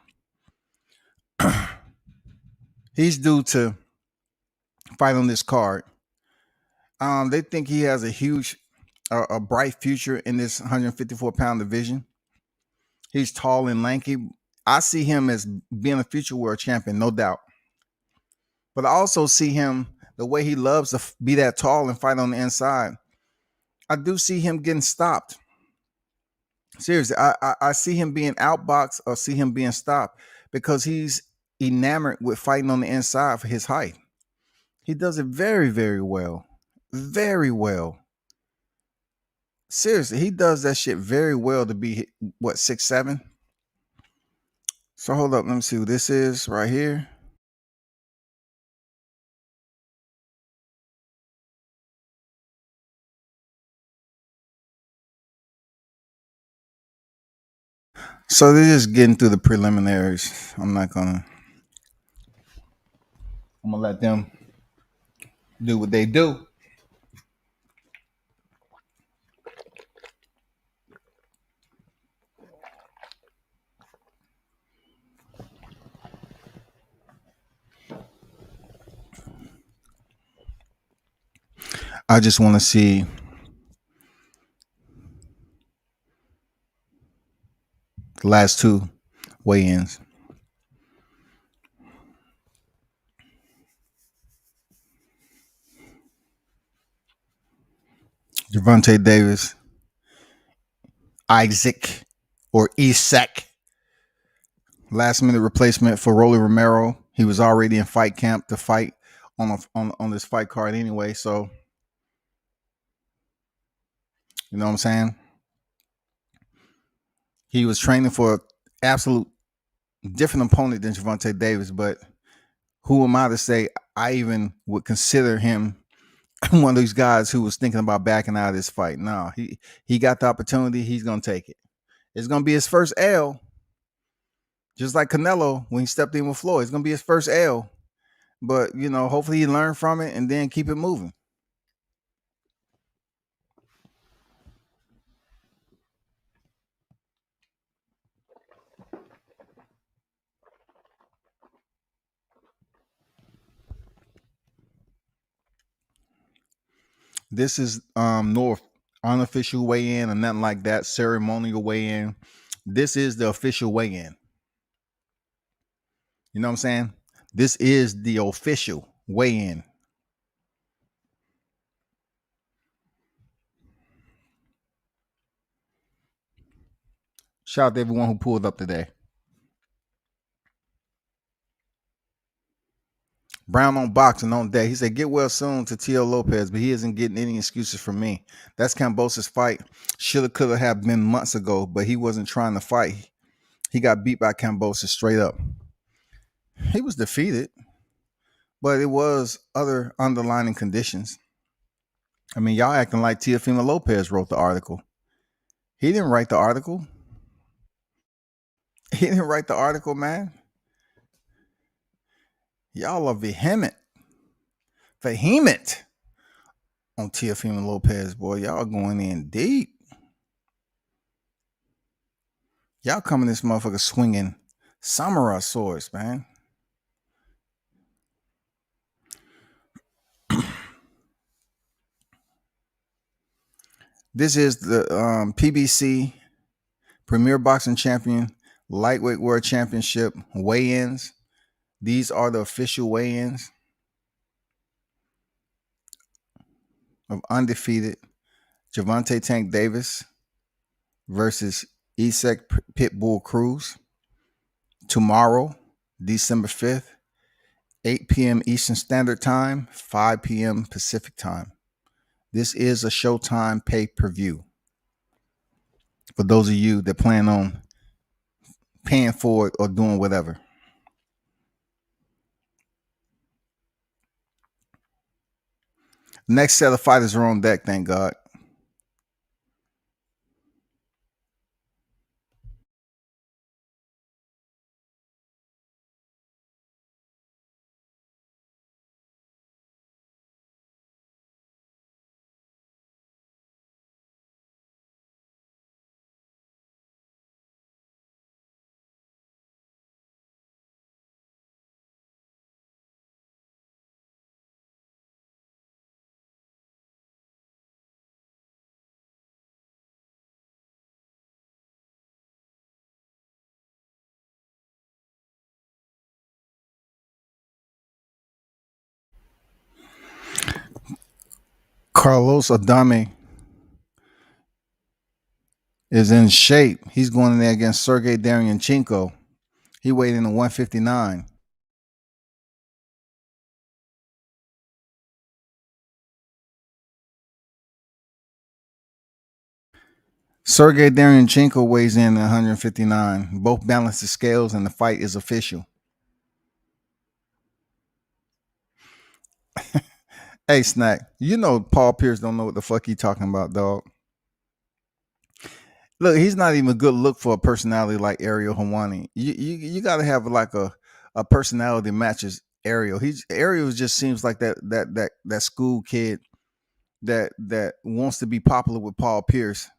he's due to fight on this card. They think he has a bright future in this 154-pound division. He's tall and lanky. I see him as being a future world champion, no doubt. But I also see him, the way he loves to be that tall and fight on the inside, I do see him getting stopped. Seriously, I see him being outboxed or see him being stopped because he's enamored with fighting on the inside for his height. He does it very, very well. Very well. Seriously, he does that shit very well to be, 6'7"? So hold up, let me see who this is right here. So they're just getting through the preliminaries. I'm gonna let them do what they do. I just want to see the last two weigh-ins. Gervonta Davis, Isaac or Isak, last minute replacement for Rolly Romero. He was already in fight camp to fight on this fight card anyway. So you know what I'm saying? He was training for an absolute different opponent than Gervonta Davis, but who am I to say I even would consider him one of these guys who was thinking about backing out of this fight? No, he got the opportunity. He's gonna take it. It's gonna be his first L, just like Canelo when he stepped in with Floyd. It's gonna be his first L, but you know, hopefully he learned from it and then keep it moving. This is no unofficial weigh-in or nothing like that, ceremonial weigh-in. This is the official weigh-in. You know what I'm saying? This is the official weigh-in. Shout out to everyone who pulled up today. Brown on boxing on day. He said, get well soon to Teofimo Lopez, but he isn't getting any excuses from me. That's Kambosos' fight. Shoulda, coulda have been months ago, but he wasn't trying to fight. He got beat by Kambosos straight up. He was defeated, but it was other underlying conditions. I mean, y'all acting like Teofimo Lopez wrote the article. He didn't write the article. He didn't write the article, man. Y'all are vehement on Teofimo Lopez, boy. Y'all going in deep. Y'all coming this motherfucker swinging samurai swords, man. This is the PBC Premier Boxing Champion Lightweight World Championship weigh-ins. These are the official weigh-ins of undefeated Gervonta Tank Davis versus Isak Pitbull Cruz. Tomorrow, December 5th, 8 p.m. Eastern Standard Time, 5 p.m. Pacific Time. This is a Showtime pay-per-view. For those of you that plan on paying for it or doing whatever. Next set of fighters are on deck, thank God. Carlos Adame is in shape. He's going in there against Sergey Daryanchenko. He weighed in at 159. Sergey Daryanchenko weighs in at 159. Both balance the scales and the fight is official. Hey, Snack, you know Paul Pierce don't know what the fuck he talking about, dog. Look, he's not even a good look for a personality like Ariel Helwani. You got to have like a personality matches Ariel. Ariel just seems like that school kid that wants to be popular with Paul Pierce,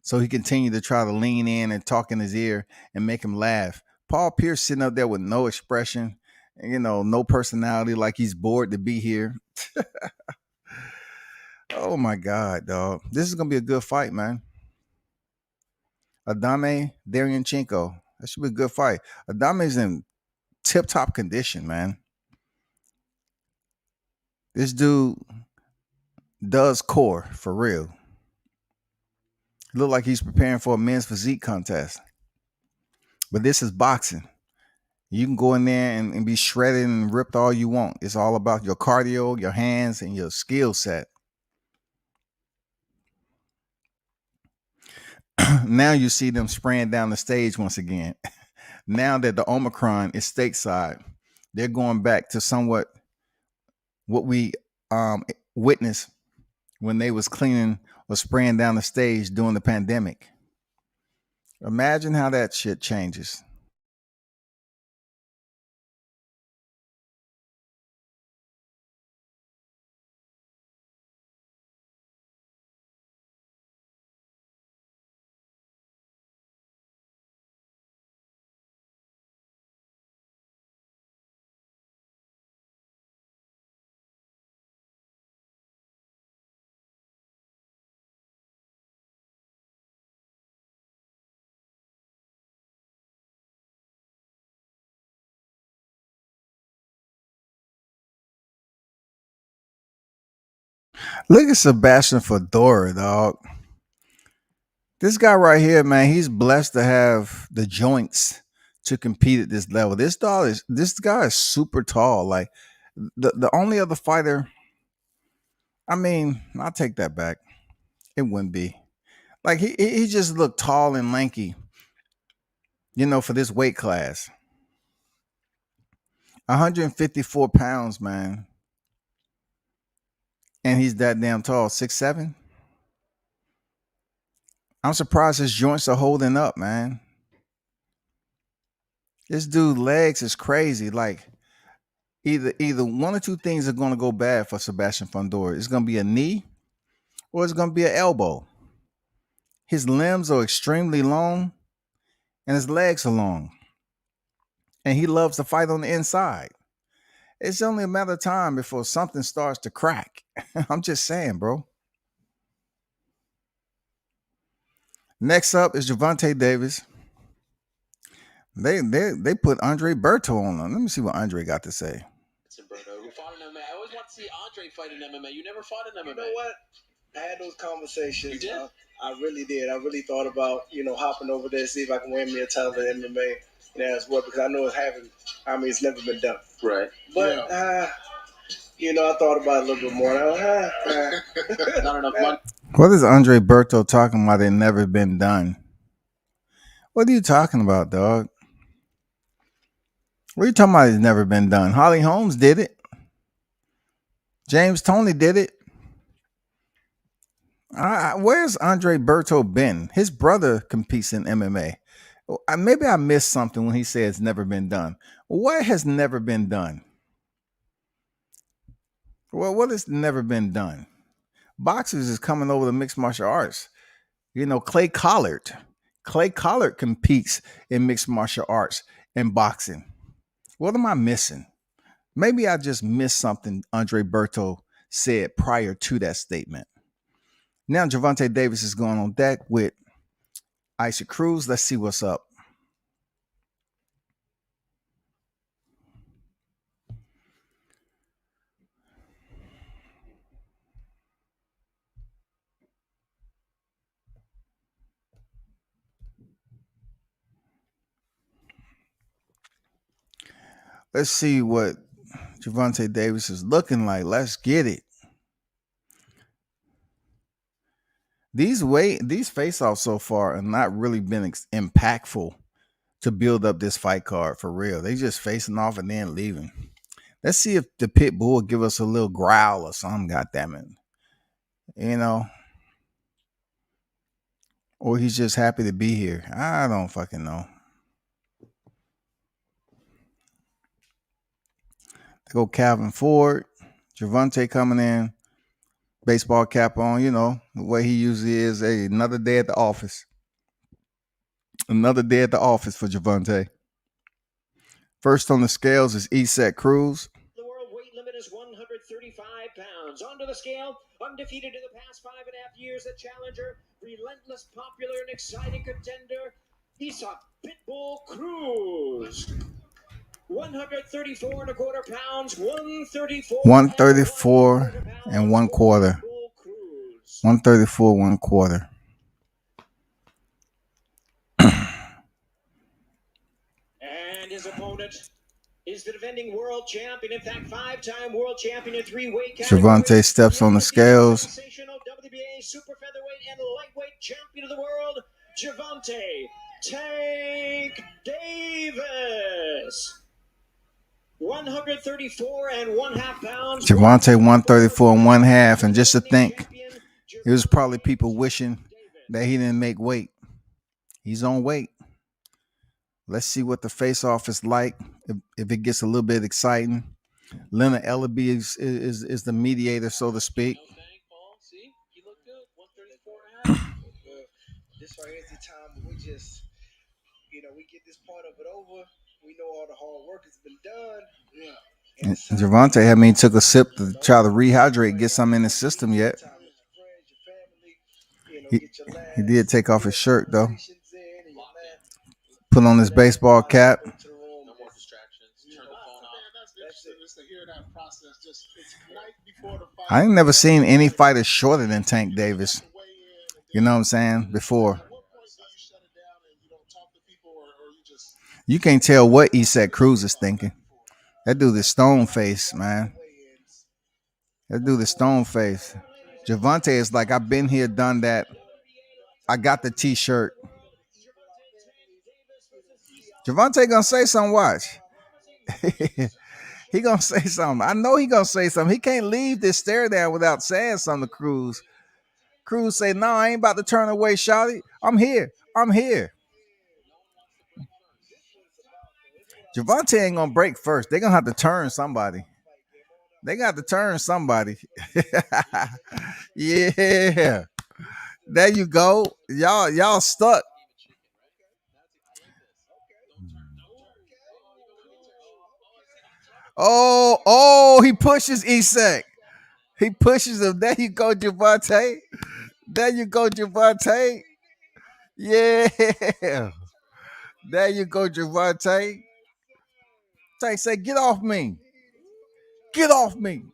so he continue to try to lean in and talk in his ear and make him laugh. Paul Pierce sitting up there with no expression, no personality, like he's bored to be here. Oh my God, dog. This is gonna be a good fight, man. Adame Daryanchenko. That should be a good fight. Adame's in tip-top condition, man. This dude does core for real. Look like he's preparing for a men's physique contest. But this is boxing. You can go in there and be shredded and ripped all you want. It's all about your cardio, your hands, and your skill set. Now you see them spraying down the stage once again. Now that the Omicron is stateside, they're going back to somewhat what we witnessed when they was cleaning or spraying down the stage during the pandemic. Imagine how that shit changes. Look at Sebastian Fedora, dog. This guy right here, man, he's blessed to have the joints to compete at this level. This guy is super tall. Like the only other fighter, I mean, I'll take that back. It wouldn't be. Like he just looked tall and lanky, for this weight class. 154 pounds, man. And he's that damn tall, 6'7". I'm surprised his joints are holding up, man. This dude's legs is crazy. Like either one or two things are going to go bad for Sebastian Fedora. It's going to be a knee or it's going to be an elbow. His limbs are extremely long and his legs are long. And he loves to fight on the inside. It's only a matter of time before something starts to crack. I'm just saying, bro. Next up is Gervonta Davis. They put Andre Berto on him. Let me see what Andre got to say. Who fought in MMA? I always want to see Andre fight in MMA. You never fought in MMA. You know what? I had those conversations. You did? I really did. I really thought about, hopping over there, see if I can win me a title in MMA, as well, because I know it's never been done. Right. But, I thought about it a little bit more. Not enough money. What is Andre Berto talking about? It never been done. What are you talking about, dog? What are you talking about? It's never been done. Holly Holmes did it. James Toney did it. Where's Andre Berto been? His brother competes in MMA. Maybe I missed something when he said it's never been done. What has never been done? Well, what has never been done? Boxers is coming over to mixed martial arts. Clay Collard. Clay Collard competes in mixed martial arts and boxing. What am I missing? Maybe I just missed something Andre Berto said prior to that statement. Now Gervonta Davis is going on deck with Isaac Cruz. Let's see what's up. Let's see what Gervonta Davis is looking like. Let's get it. These face-offs so far have not really been impactful to build up this fight card for real. They just facing off and then leaving. Let's see if the pit bull give us a little growl or something, goddammit. Or he's just happy to be here. I don't fucking know. They go Calvin Ford, Gervonta coming in, baseball cap on, the way he usually is. Another day at the office. Another day at the office for Gervonta. First on the scales is Isaac Cruz. The world weight limit is 135 pounds. pounds. Onto the scale, undefeated in the past 5.5 years, the challenger, relentless, popular, and exciting contender, Isa Pitbull Cruz. 134 and a quarter pounds, 134 and 1/4. 134 1/4. And his opponent is the defending world champion, in fact, 5-time world champion in 3 weight categories. Gervonta steps on the scales. Sensational WBA super featherweight and lightweight champion of the world, Gervonta Tank Davis. 134 and 1/2 pounds. Gervonta 134 and 1/2. And just to think, it was probably people wishing that he didn't make weight. He's on weight. Let's see what the face-off is like. If it gets a little bit exciting. Leonard Ellaby is the mediator, so to speak. See, he looked good. 134.5. This right here is the time we just, we get this part of it over. We know all the hard work has been done. Yeah. Gervonta took a sip to try to rehydrate, get some in his system yet. He did take off his shirt though. Put on his baseball cap. No more distractions. Turn the phone off. That's interesting just to hear that process. Just it's night before the fight. I ain't never seen any fighter shorter than Tank Davis. You know what I'm saying? Before. At what point do you shut it down and you don't talk to people, or you just? You can't tell what Isak Cruz is thinking. That dude is stone face, man. That dude is stone face. Gervonta is like, I've been here, done that. I got the t-shirt. Gervonta gonna say something, watch. He gonna say something. I know he gonna say something. He can't leave this stare down without saying something to Cruz. Cruz say, no, I ain't about to turn away, shawty. I'm here. Gervonta ain't gonna break first. They're gonna have to turn somebody. Yeah. There you go. Y'all stuck. Oh, he pushes Isak. He pushes him. There you go, Gervonta. Yeah. There you go, Gervonta. Tank say, get off me. Get off me.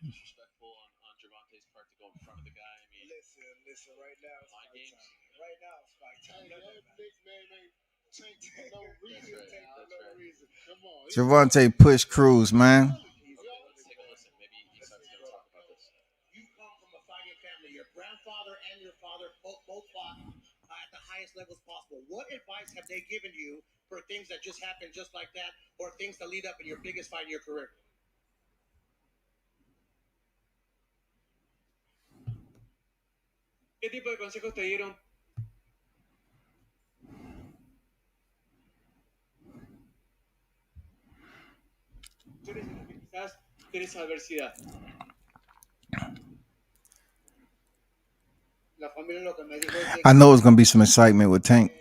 Disrespectful on Gervonta's part to go in front of the guy. I mean, Listen, right now it's mind games. Right now it's fight time. Come on. Gervonta push Cruz, man. Okay, let's take a listen. Maybe Isak's going to talk about this. You come from a fighting family. Your grandfather and your father both fought at the highest levels possible. What advice have they given you for things that just happened just like that, or things that lead up in your biggest fight in your career? ¿Qué tipo de consejos te dieron? Quizás tienes adversidad. La familia lo que me dijo es I know it's gonna be some excitement with Tank.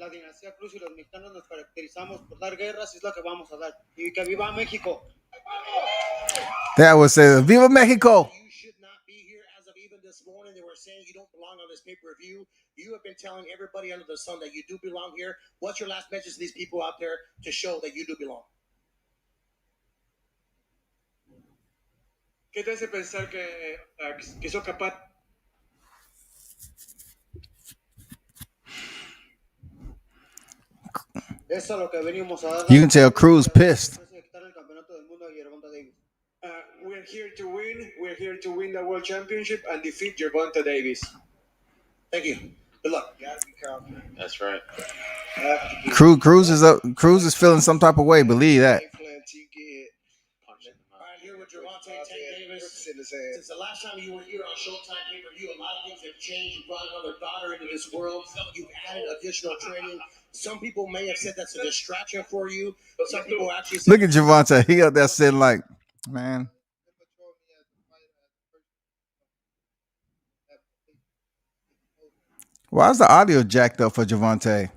la dinastía Cruz y los mexicanos nos caracterizamos por dar guerras, y es lo que vamos a dar. Y que viva México. That was Viva Mexico. You should not be here. As of even this morning, they were saying you don't belong on this pay-per-view. You have been telling everybody under the sun that you do belong here. What's your last message to these people out there to show that you do belong? ¿Qué te hace pensar que sos capaz? Eso es lo que venimos a dar. You can tell Cruz pissed. We're here to win. We're here to win the World Championship and defeat Gervonta Davis. Thank you. Good luck. You gotta be confident. That's right. Cruz is up. Cruz is feeling some type of way. Believe that. Punch in the mouth. All right, here with Gervonta Tank Davis. In his hand. Since the last time you were here on Showtime pay-per-view, a lot of things have changed. You brought another daughter into this world. You've added additional training. Some people may have said that's a distraction for you. Some people actually said, Look at Gervonta. He up there sitting like, man. Why is the audio jacked up for Gervonta?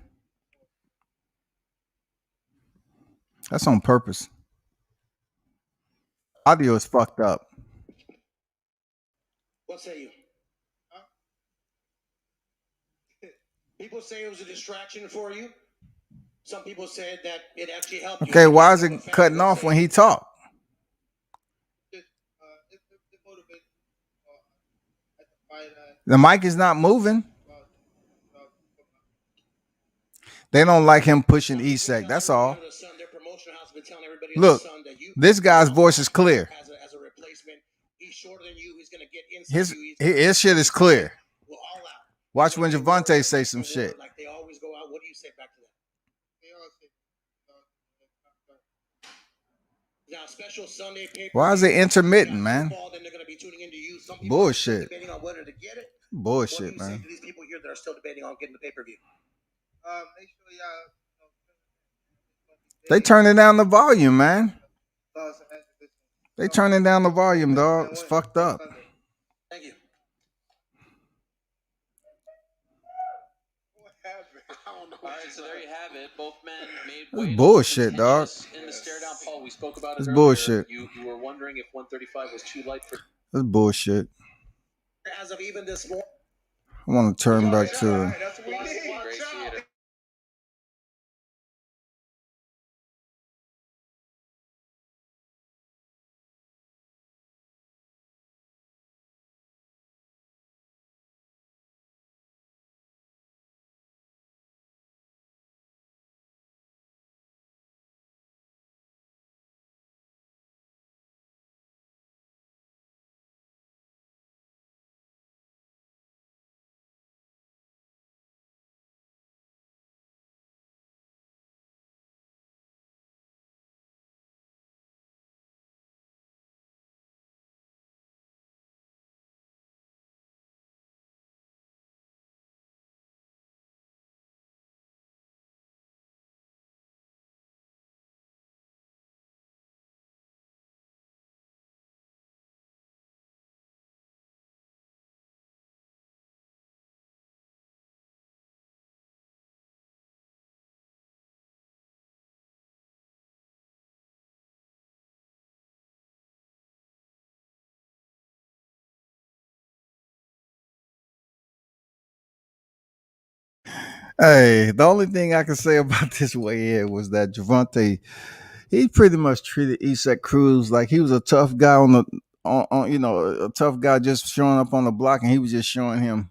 That's on purpose. Audio is fucked up. What say you? People say it was a distraction for you. Some people said that it actually helped you. Okay, why is it cutting off when he talk? The mic is not moving. They don't like him pushing E-Sec. That's all. Look, this guy's voice is clear. His shit is clear. Watch when Javante say some shit. Like they always go out. What do you say back to that? Now, special Sunday paper. Why is it intermittent, man? Then they're going to be tuning into you. Some people Bullshit. are debating on whether to get it. Bullshit, what do you man. say to these people here that are still debating on getting the pay-per-view? Make sure y'all. They turning down the volume, man. They turning down the volume, dog. It's fucked up. Thank you. All right, so there you have it. Both men made That's bullshit, dog. in the stare down, Paul. We spoke about it That's earlier. bullshit. You were wondering if 135 was too light for. That's bullshit. As of even this morning. I want to turn back to. Great theater. Hey, the only thing I can say about this way in was that Javante, he pretty much treated Isak Cruz like he was a tough guy a tough guy just showing up on the block, and he was just showing him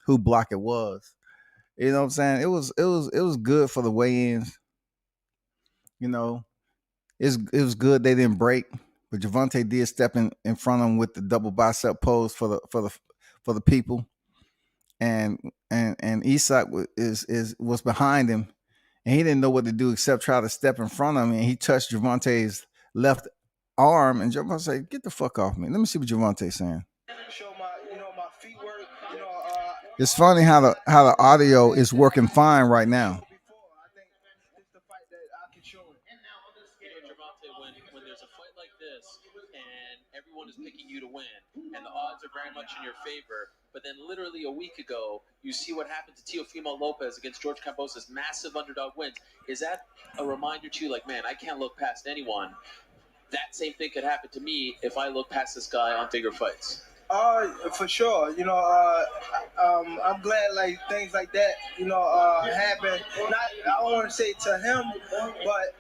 who block it was. You know what I'm saying? It was good for the weigh-ins. You know, it was good they didn't break, but Javante did step in front of him with the double bicep pose for the people, and Isak was behind him, and he didn't know what to do except try to step in front of him, and he touched Javante's left arm, and Javante said, "Get the fuck off me. Let me see what Javante's saying." Show my feet work. It's funny how the audio is working fine right now. I think it's the fight that I can show it. Javante, when there's a fight like this and everyone is picking you to win and the odds are very much in your favor, but then literally a week ago you see what happened to Teofimo Lopez against George Kambosos, massive underdog wins. Is that a reminder to you, like, man, I can't look past anyone? That same thing could happen to me if I look past this guy on bigger fights. For sure. I'm glad like things like that, happen. Not, I don't want to say to him, but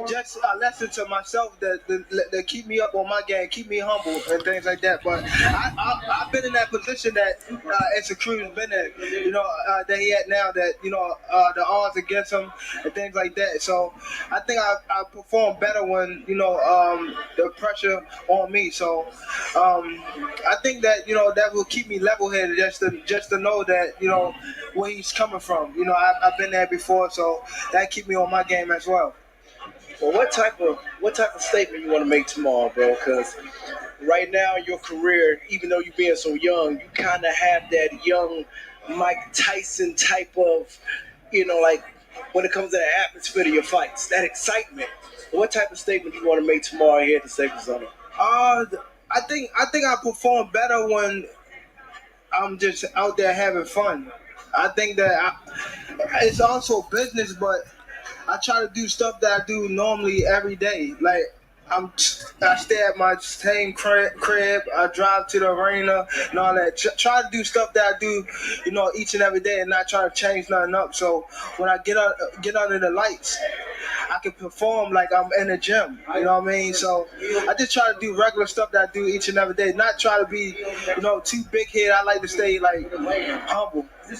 just a lesson to myself that keep me up on my game, keep me humble and things like that. But I've been in that position that it's a Cruz been in, that he had now that, the odds against him and things like that. So I think I perform better when, the pressure on me. So I think that, that will keep me level-headed just to know that, where he's coming from. I've been there before, so that keep me on my game as well. Well, what type of statement you want to make tomorrow, bro? Because right now in your career, even though you're being so young, you kind of have that young Mike Tyson type of, like when it comes to the atmosphere of your fights, that excitement. What type of statement do you want to make tomorrow here at the Staples Center? I think I perform better when I'm just out there having fun. I think that it's also business, but I try to do stuff that I do normally every day. Like I stay at my same crib. I drive to the arena and all that. Try to do stuff that I do, each and every day, and not try to change nothing up. So when I get under the lights, I can perform like I'm in the gym. You know what I mean? So I just try to do regular stuff that I do each and every day. Not try to be, too big head. I like to stay like humble. I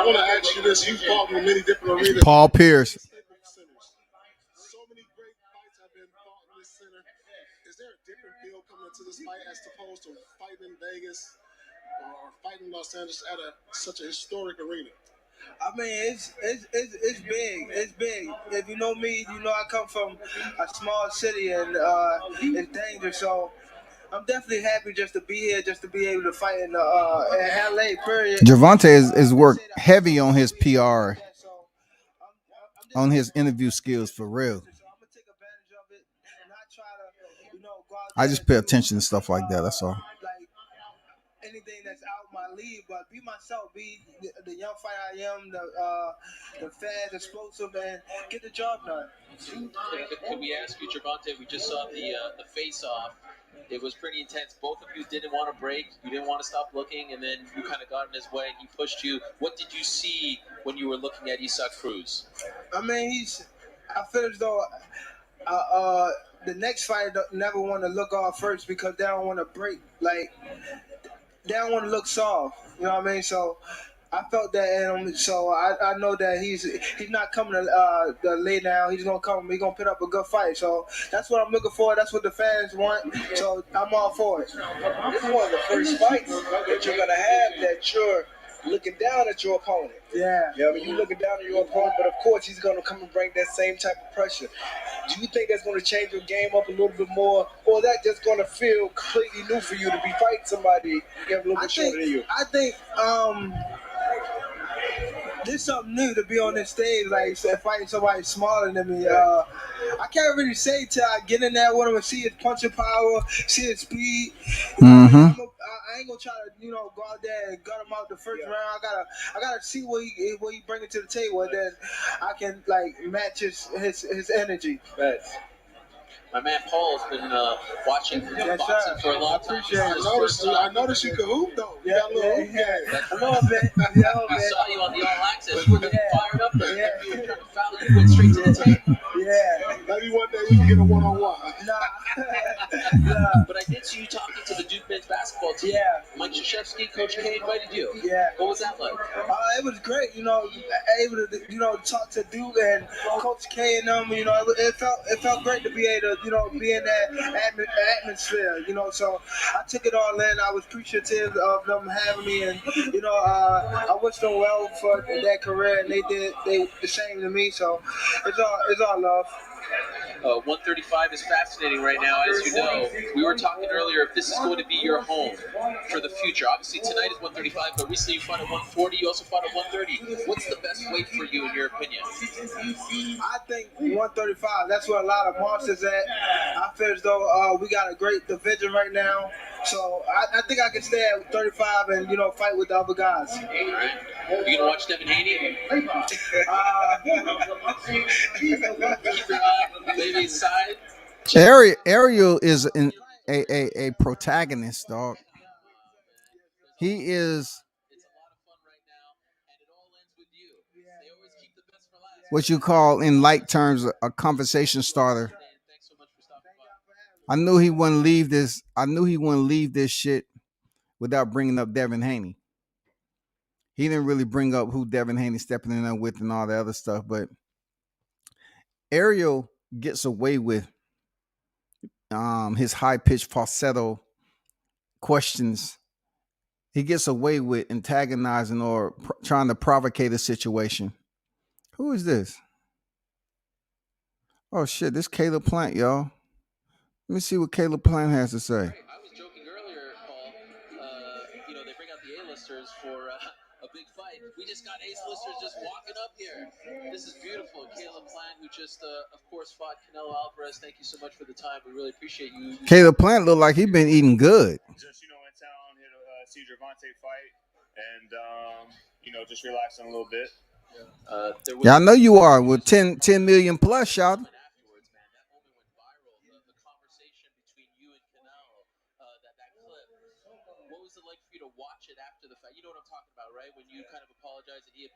want to ask you this: you fought in many different arenas. Paul Pierce. So many great fights have been fought in this center. Is there a different feel coming into this fight as opposed to fighting in Vegas or fighting in Los Angeles at such a historic arena? I mean, it's big. It's big. If you know me, you know I come from a small city and it's dangerous. So I'm definitely happy just to be here, just to be able to fight in LA. Period. Gervonta is worked heavy on his PR, on his interview skills for real. I just pay attention to stuff like that. That's all. Anything that's out my league, but be myself, be the young fighter I am, the fast, explosive, and get the job done. Could we ask you, Gervonta? We just saw the face-off. It was pretty intense. Both of you didn't want to break. You didn't want to stop looking, and then you kind of got in his way. He pushed you. What did you see when you were looking at Isaac Cruz? I mean, I feel as though the next fighter never want to look off first because they don't want to break. Like, they don't want to look soft. You know what I mean? So I felt that in him. So I know that he's not coming to lay down. He's gonna come. He's gonna put up a good fight. So that's what I'm looking for. That's what the fans want. So I'm all for it. This is one of the first fights that you're gonna have that you're looking down at your opponent. Yeah. I mean, you're looking down at your opponent, but of course he's gonna come and bring that same type of pressure. Do you think that's going to change your game up a little bit more, or is that just going to feel completely new for you to be fighting somebody a little bit shorter than you? I think this is something new to be on this stage, like fighting somebody smaller than me. I can't really say till I get in there with him and see his punching power, see his speed. I ain't gonna try to, go out there and gut him out the first round. I gotta see what he bringing to the table, and then I can match his energy. Right. My man Paul's been watching boxing for a long time. I noticed you could hoop though. You got a little hoop game. A little bit. I saw you on the All Access. You were getting fired up there. You were trying to foul. You went straight to the table. Yeah. Maybe one day we can get a one-on-one. But I did see you talking to the Duke men's basketball team. Yeah. Mike Krzyzewski, Coach K invited you. Yeah. What was that like? It was great. Able to, talk to Duke and Coach K and them. It felt great to be able to, be in that atmosphere. So I took it all in. I was appreciative of them having me, and I wish them well for their career, and they did the same to me. So it's all love. 135 is fascinating right now, as you know. We were talking earlier if this is going to be your home for the future. Obviously, tonight is 135, but recently you fought at 140. You also fought at 130. What's the best weight for you, in your opinion? I think 135. That's where a lot of monsters at. I feel as though we got a great division right now. So I think I can stay at 35 and, fight with the other guys. All right. You going to watch Devin Haney? Keep your eye maybe side. Ariel is a protagonist, dog. He is what you call, in light terms, a conversation starter. I knew he wouldn't leave this. I knew he wouldn't leave this shit without bringing up Devin Haney. He didn't really bring up who Devin Haney stepping in there with and all the other stuff, but Ariel gets away with his high-pitched falsetto questions. He gets away with antagonizing or trying to provocate a situation. Who is this? Oh shit, this Caleb Plant, y'all. Let me see what Caleb Plant has to say. I was joking earlier, Paul. They bring out the A-listers for a big fight. We just got A-listers just walking up here. This is beautiful. Caleb Plant, who just, of course, fought Canelo Alvarez. Thank you so much for the time. We really appreciate you. Caleb Plant looked like he'd been eating good. Just, in town here to see Gervonta fight and, just relaxing a little bit. Yeah, I know you are with 10 million plus, y'all.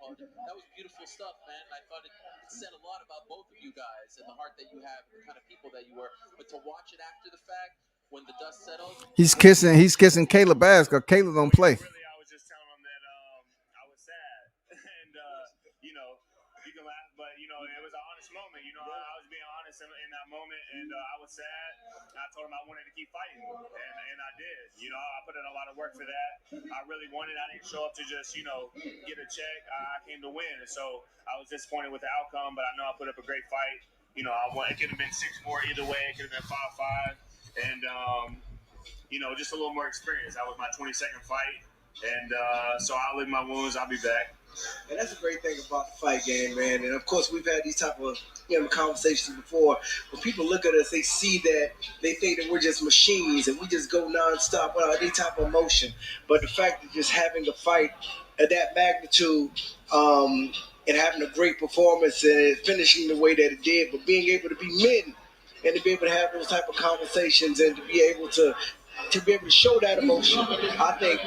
That was beautiful stuff, man. I thought it said a lot about both of you guys and the heart that you have, the kind of people that you were. But to watch it after the fact, when the dust settled, He's kissing Caleb ass because Caleb don't play. Really, I was just telling him that I was sad, and you know, you can laugh, but you know, it was an honest moment. You know, I was being honest in that moment, and I was sad. And I told him I wanted to keep fighting, and I did. You know, I put in a lot of work for that. I really wanted. I didn't show up to just get a check. I came to win, and so I was disappointed with the outcome. But I know I put up a great fight. You know, it could have been 6-4 either way. It could have been 5-5, and you know, just a little more experience. That was my 22nd fight, and so I'll lick my wounds. I'll be back. And that's a great thing about the fight game, man. And of course, we've had these type of conversations before. When people look at us, they see that they think that we're just machines and we just go nonstop without any type of emotion. But the fact that just having a fight at that magnitude and having a great performance and finishing the way that it did, but being able to be men and to be able to have those type of conversations and to be able to show that emotion, I think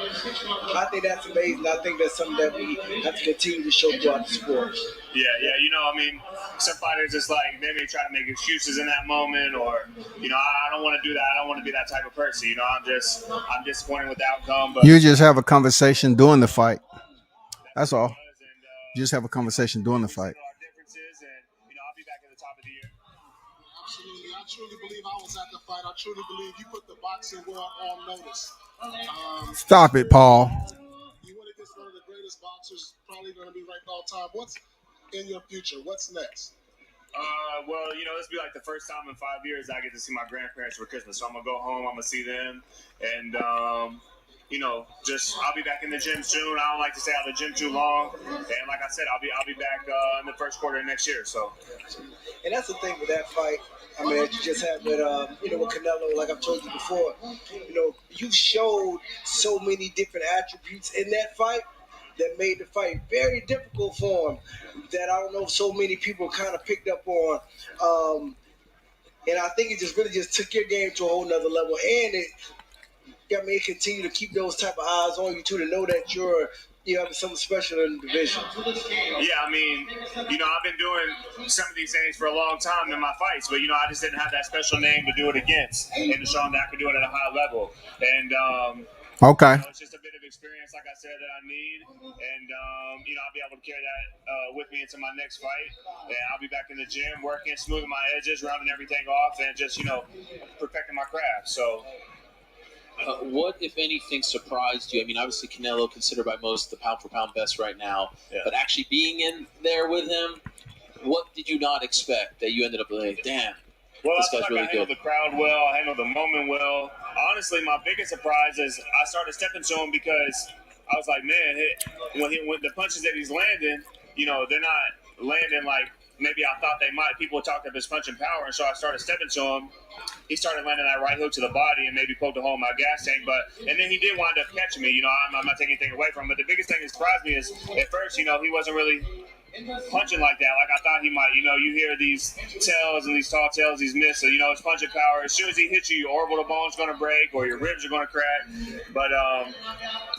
that's amazing. I think that's something that we have to continue to show throughout the sport. Yeah. You know, I mean, some fighters just like they may try to make excuses in that moment, or you know, I don't want to do that. I don't want to be that type of person. You know, I'm disappointed with the outcome. But You just have a conversation during the fight. That's all. You just have a conversation during the fight. Our differences, and you know, I'll be back at the top of the year. Absolutely. I truly believe I was at the fight. I truly believe you put the boxing world on notice. Stop it, Paul. You went against one of the greatest boxers, probably going to be ranked all time. What's in your future? What's next? Well, you know, this will be like the first time in 5 years I get to see my grandparents for Christmas. So I'm going to go home, I'm going to see them, and, you know, I'll be back in the gym soon. I don't like to stay out of the gym too long. And like I said, I'll be back in the first quarter of next year. So. And that's the thing with that fight. I mean, you just had with, with Canelo, like I've told you before, you know, you showed so many different attributes in that fight that made the fight very difficult for him that I don't know if so many people kind of picked up on. And I think it just really just took your game to a whole nother level. And it continue to keep those type of eyes on you, too, to know that you're having something special in the division. Yeah, I mean, you know, I've been doing some of these things for a long time in my fights, but, you know, I just didn't have that special name to do it against and to show them that I could do it at a high level. And, okay. You know, it's just a bit of experience, like I said, that I need. And, you know, I'll be able to carry that with me into my next fight. And I'll be back in the gym working, smoothing my edges, rounding everything off, and just, you know, perfecting my craft. So. What, if anything, surprised you? I mean, obviously Canelo considered by most the pound-for-pound best right now, but actually being in there with him, what did you not expect that you ended up like, damn, well, this I guy's feel like really I handled good? the crowd well. I handled the moment well. Honestly, my biggest surprise is I started stepping to him because I was like, man, when the punches that he's landing, you know, they're not landing like maybe I thought they might. People talked up his punching power, and so I started stepping to him. He started landing that right hook to the body and maybe poked a hole in my gas tank. And then he did wind up catching me. You know, I'm not taking anything away from him. But the biggest thing that surprised me is at first, you know, he wasn't really punching like that. Like I thought he might. You know, you hear these tells and these tall tales, these myths. So, you know, his punching power. As soon as he hits you, your orbital bone's going to break or your ribs are going to crack. But,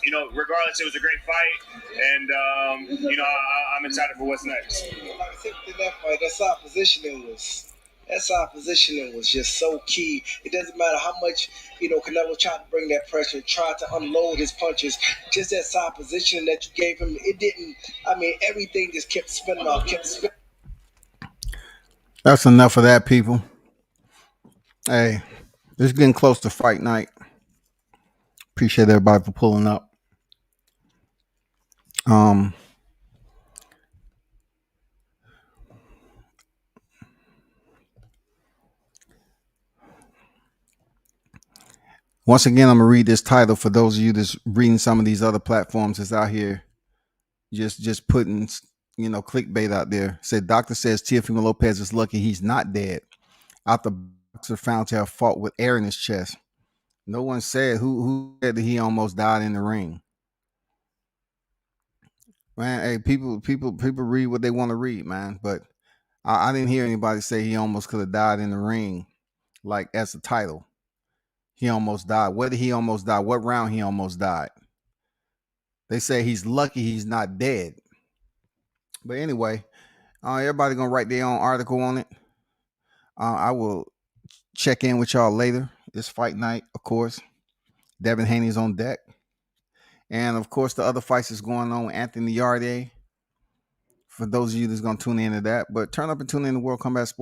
you know, regardless, it was a great fight. And, you know, I'm excited for what's next. Like I said, in that fight, that positioning was just so key. It doesn't matter how much, you know, Canelo tried to bring that pressure, tried to unload his punches. Just that side positioning that you gave him, it didn't, I mean, everything just kept spinning off, That's enough of that, people. Hey, it's getting close to fight night. Appreciate everybody for pulling up. Once again, I'm gonna read this title for those of you that's reading some of these other platforms that's out here, just putting, you know, clickbait out there. Said doctor says Teofimo Lopez is lucky he's not dead after boxer found to have fought with air in his chest. No one said who said that he almost died in the ring. Man, hey, people read what they want to read, man. But I didn't hear anybody say he almost could have died in the ring, like as a title. He almost died. Where did he almost die? What round he almost died? They say he's lucky he's not dead. But anyway, everybody gonna write their own article on it. I will check in with y'all later. It's fight night, of course. Devin Haney's on deck. And of course, the other fights is going on with Anthony Yarde. For those of you that's going to tune into that. But turn up and tune in to World Combat Sports.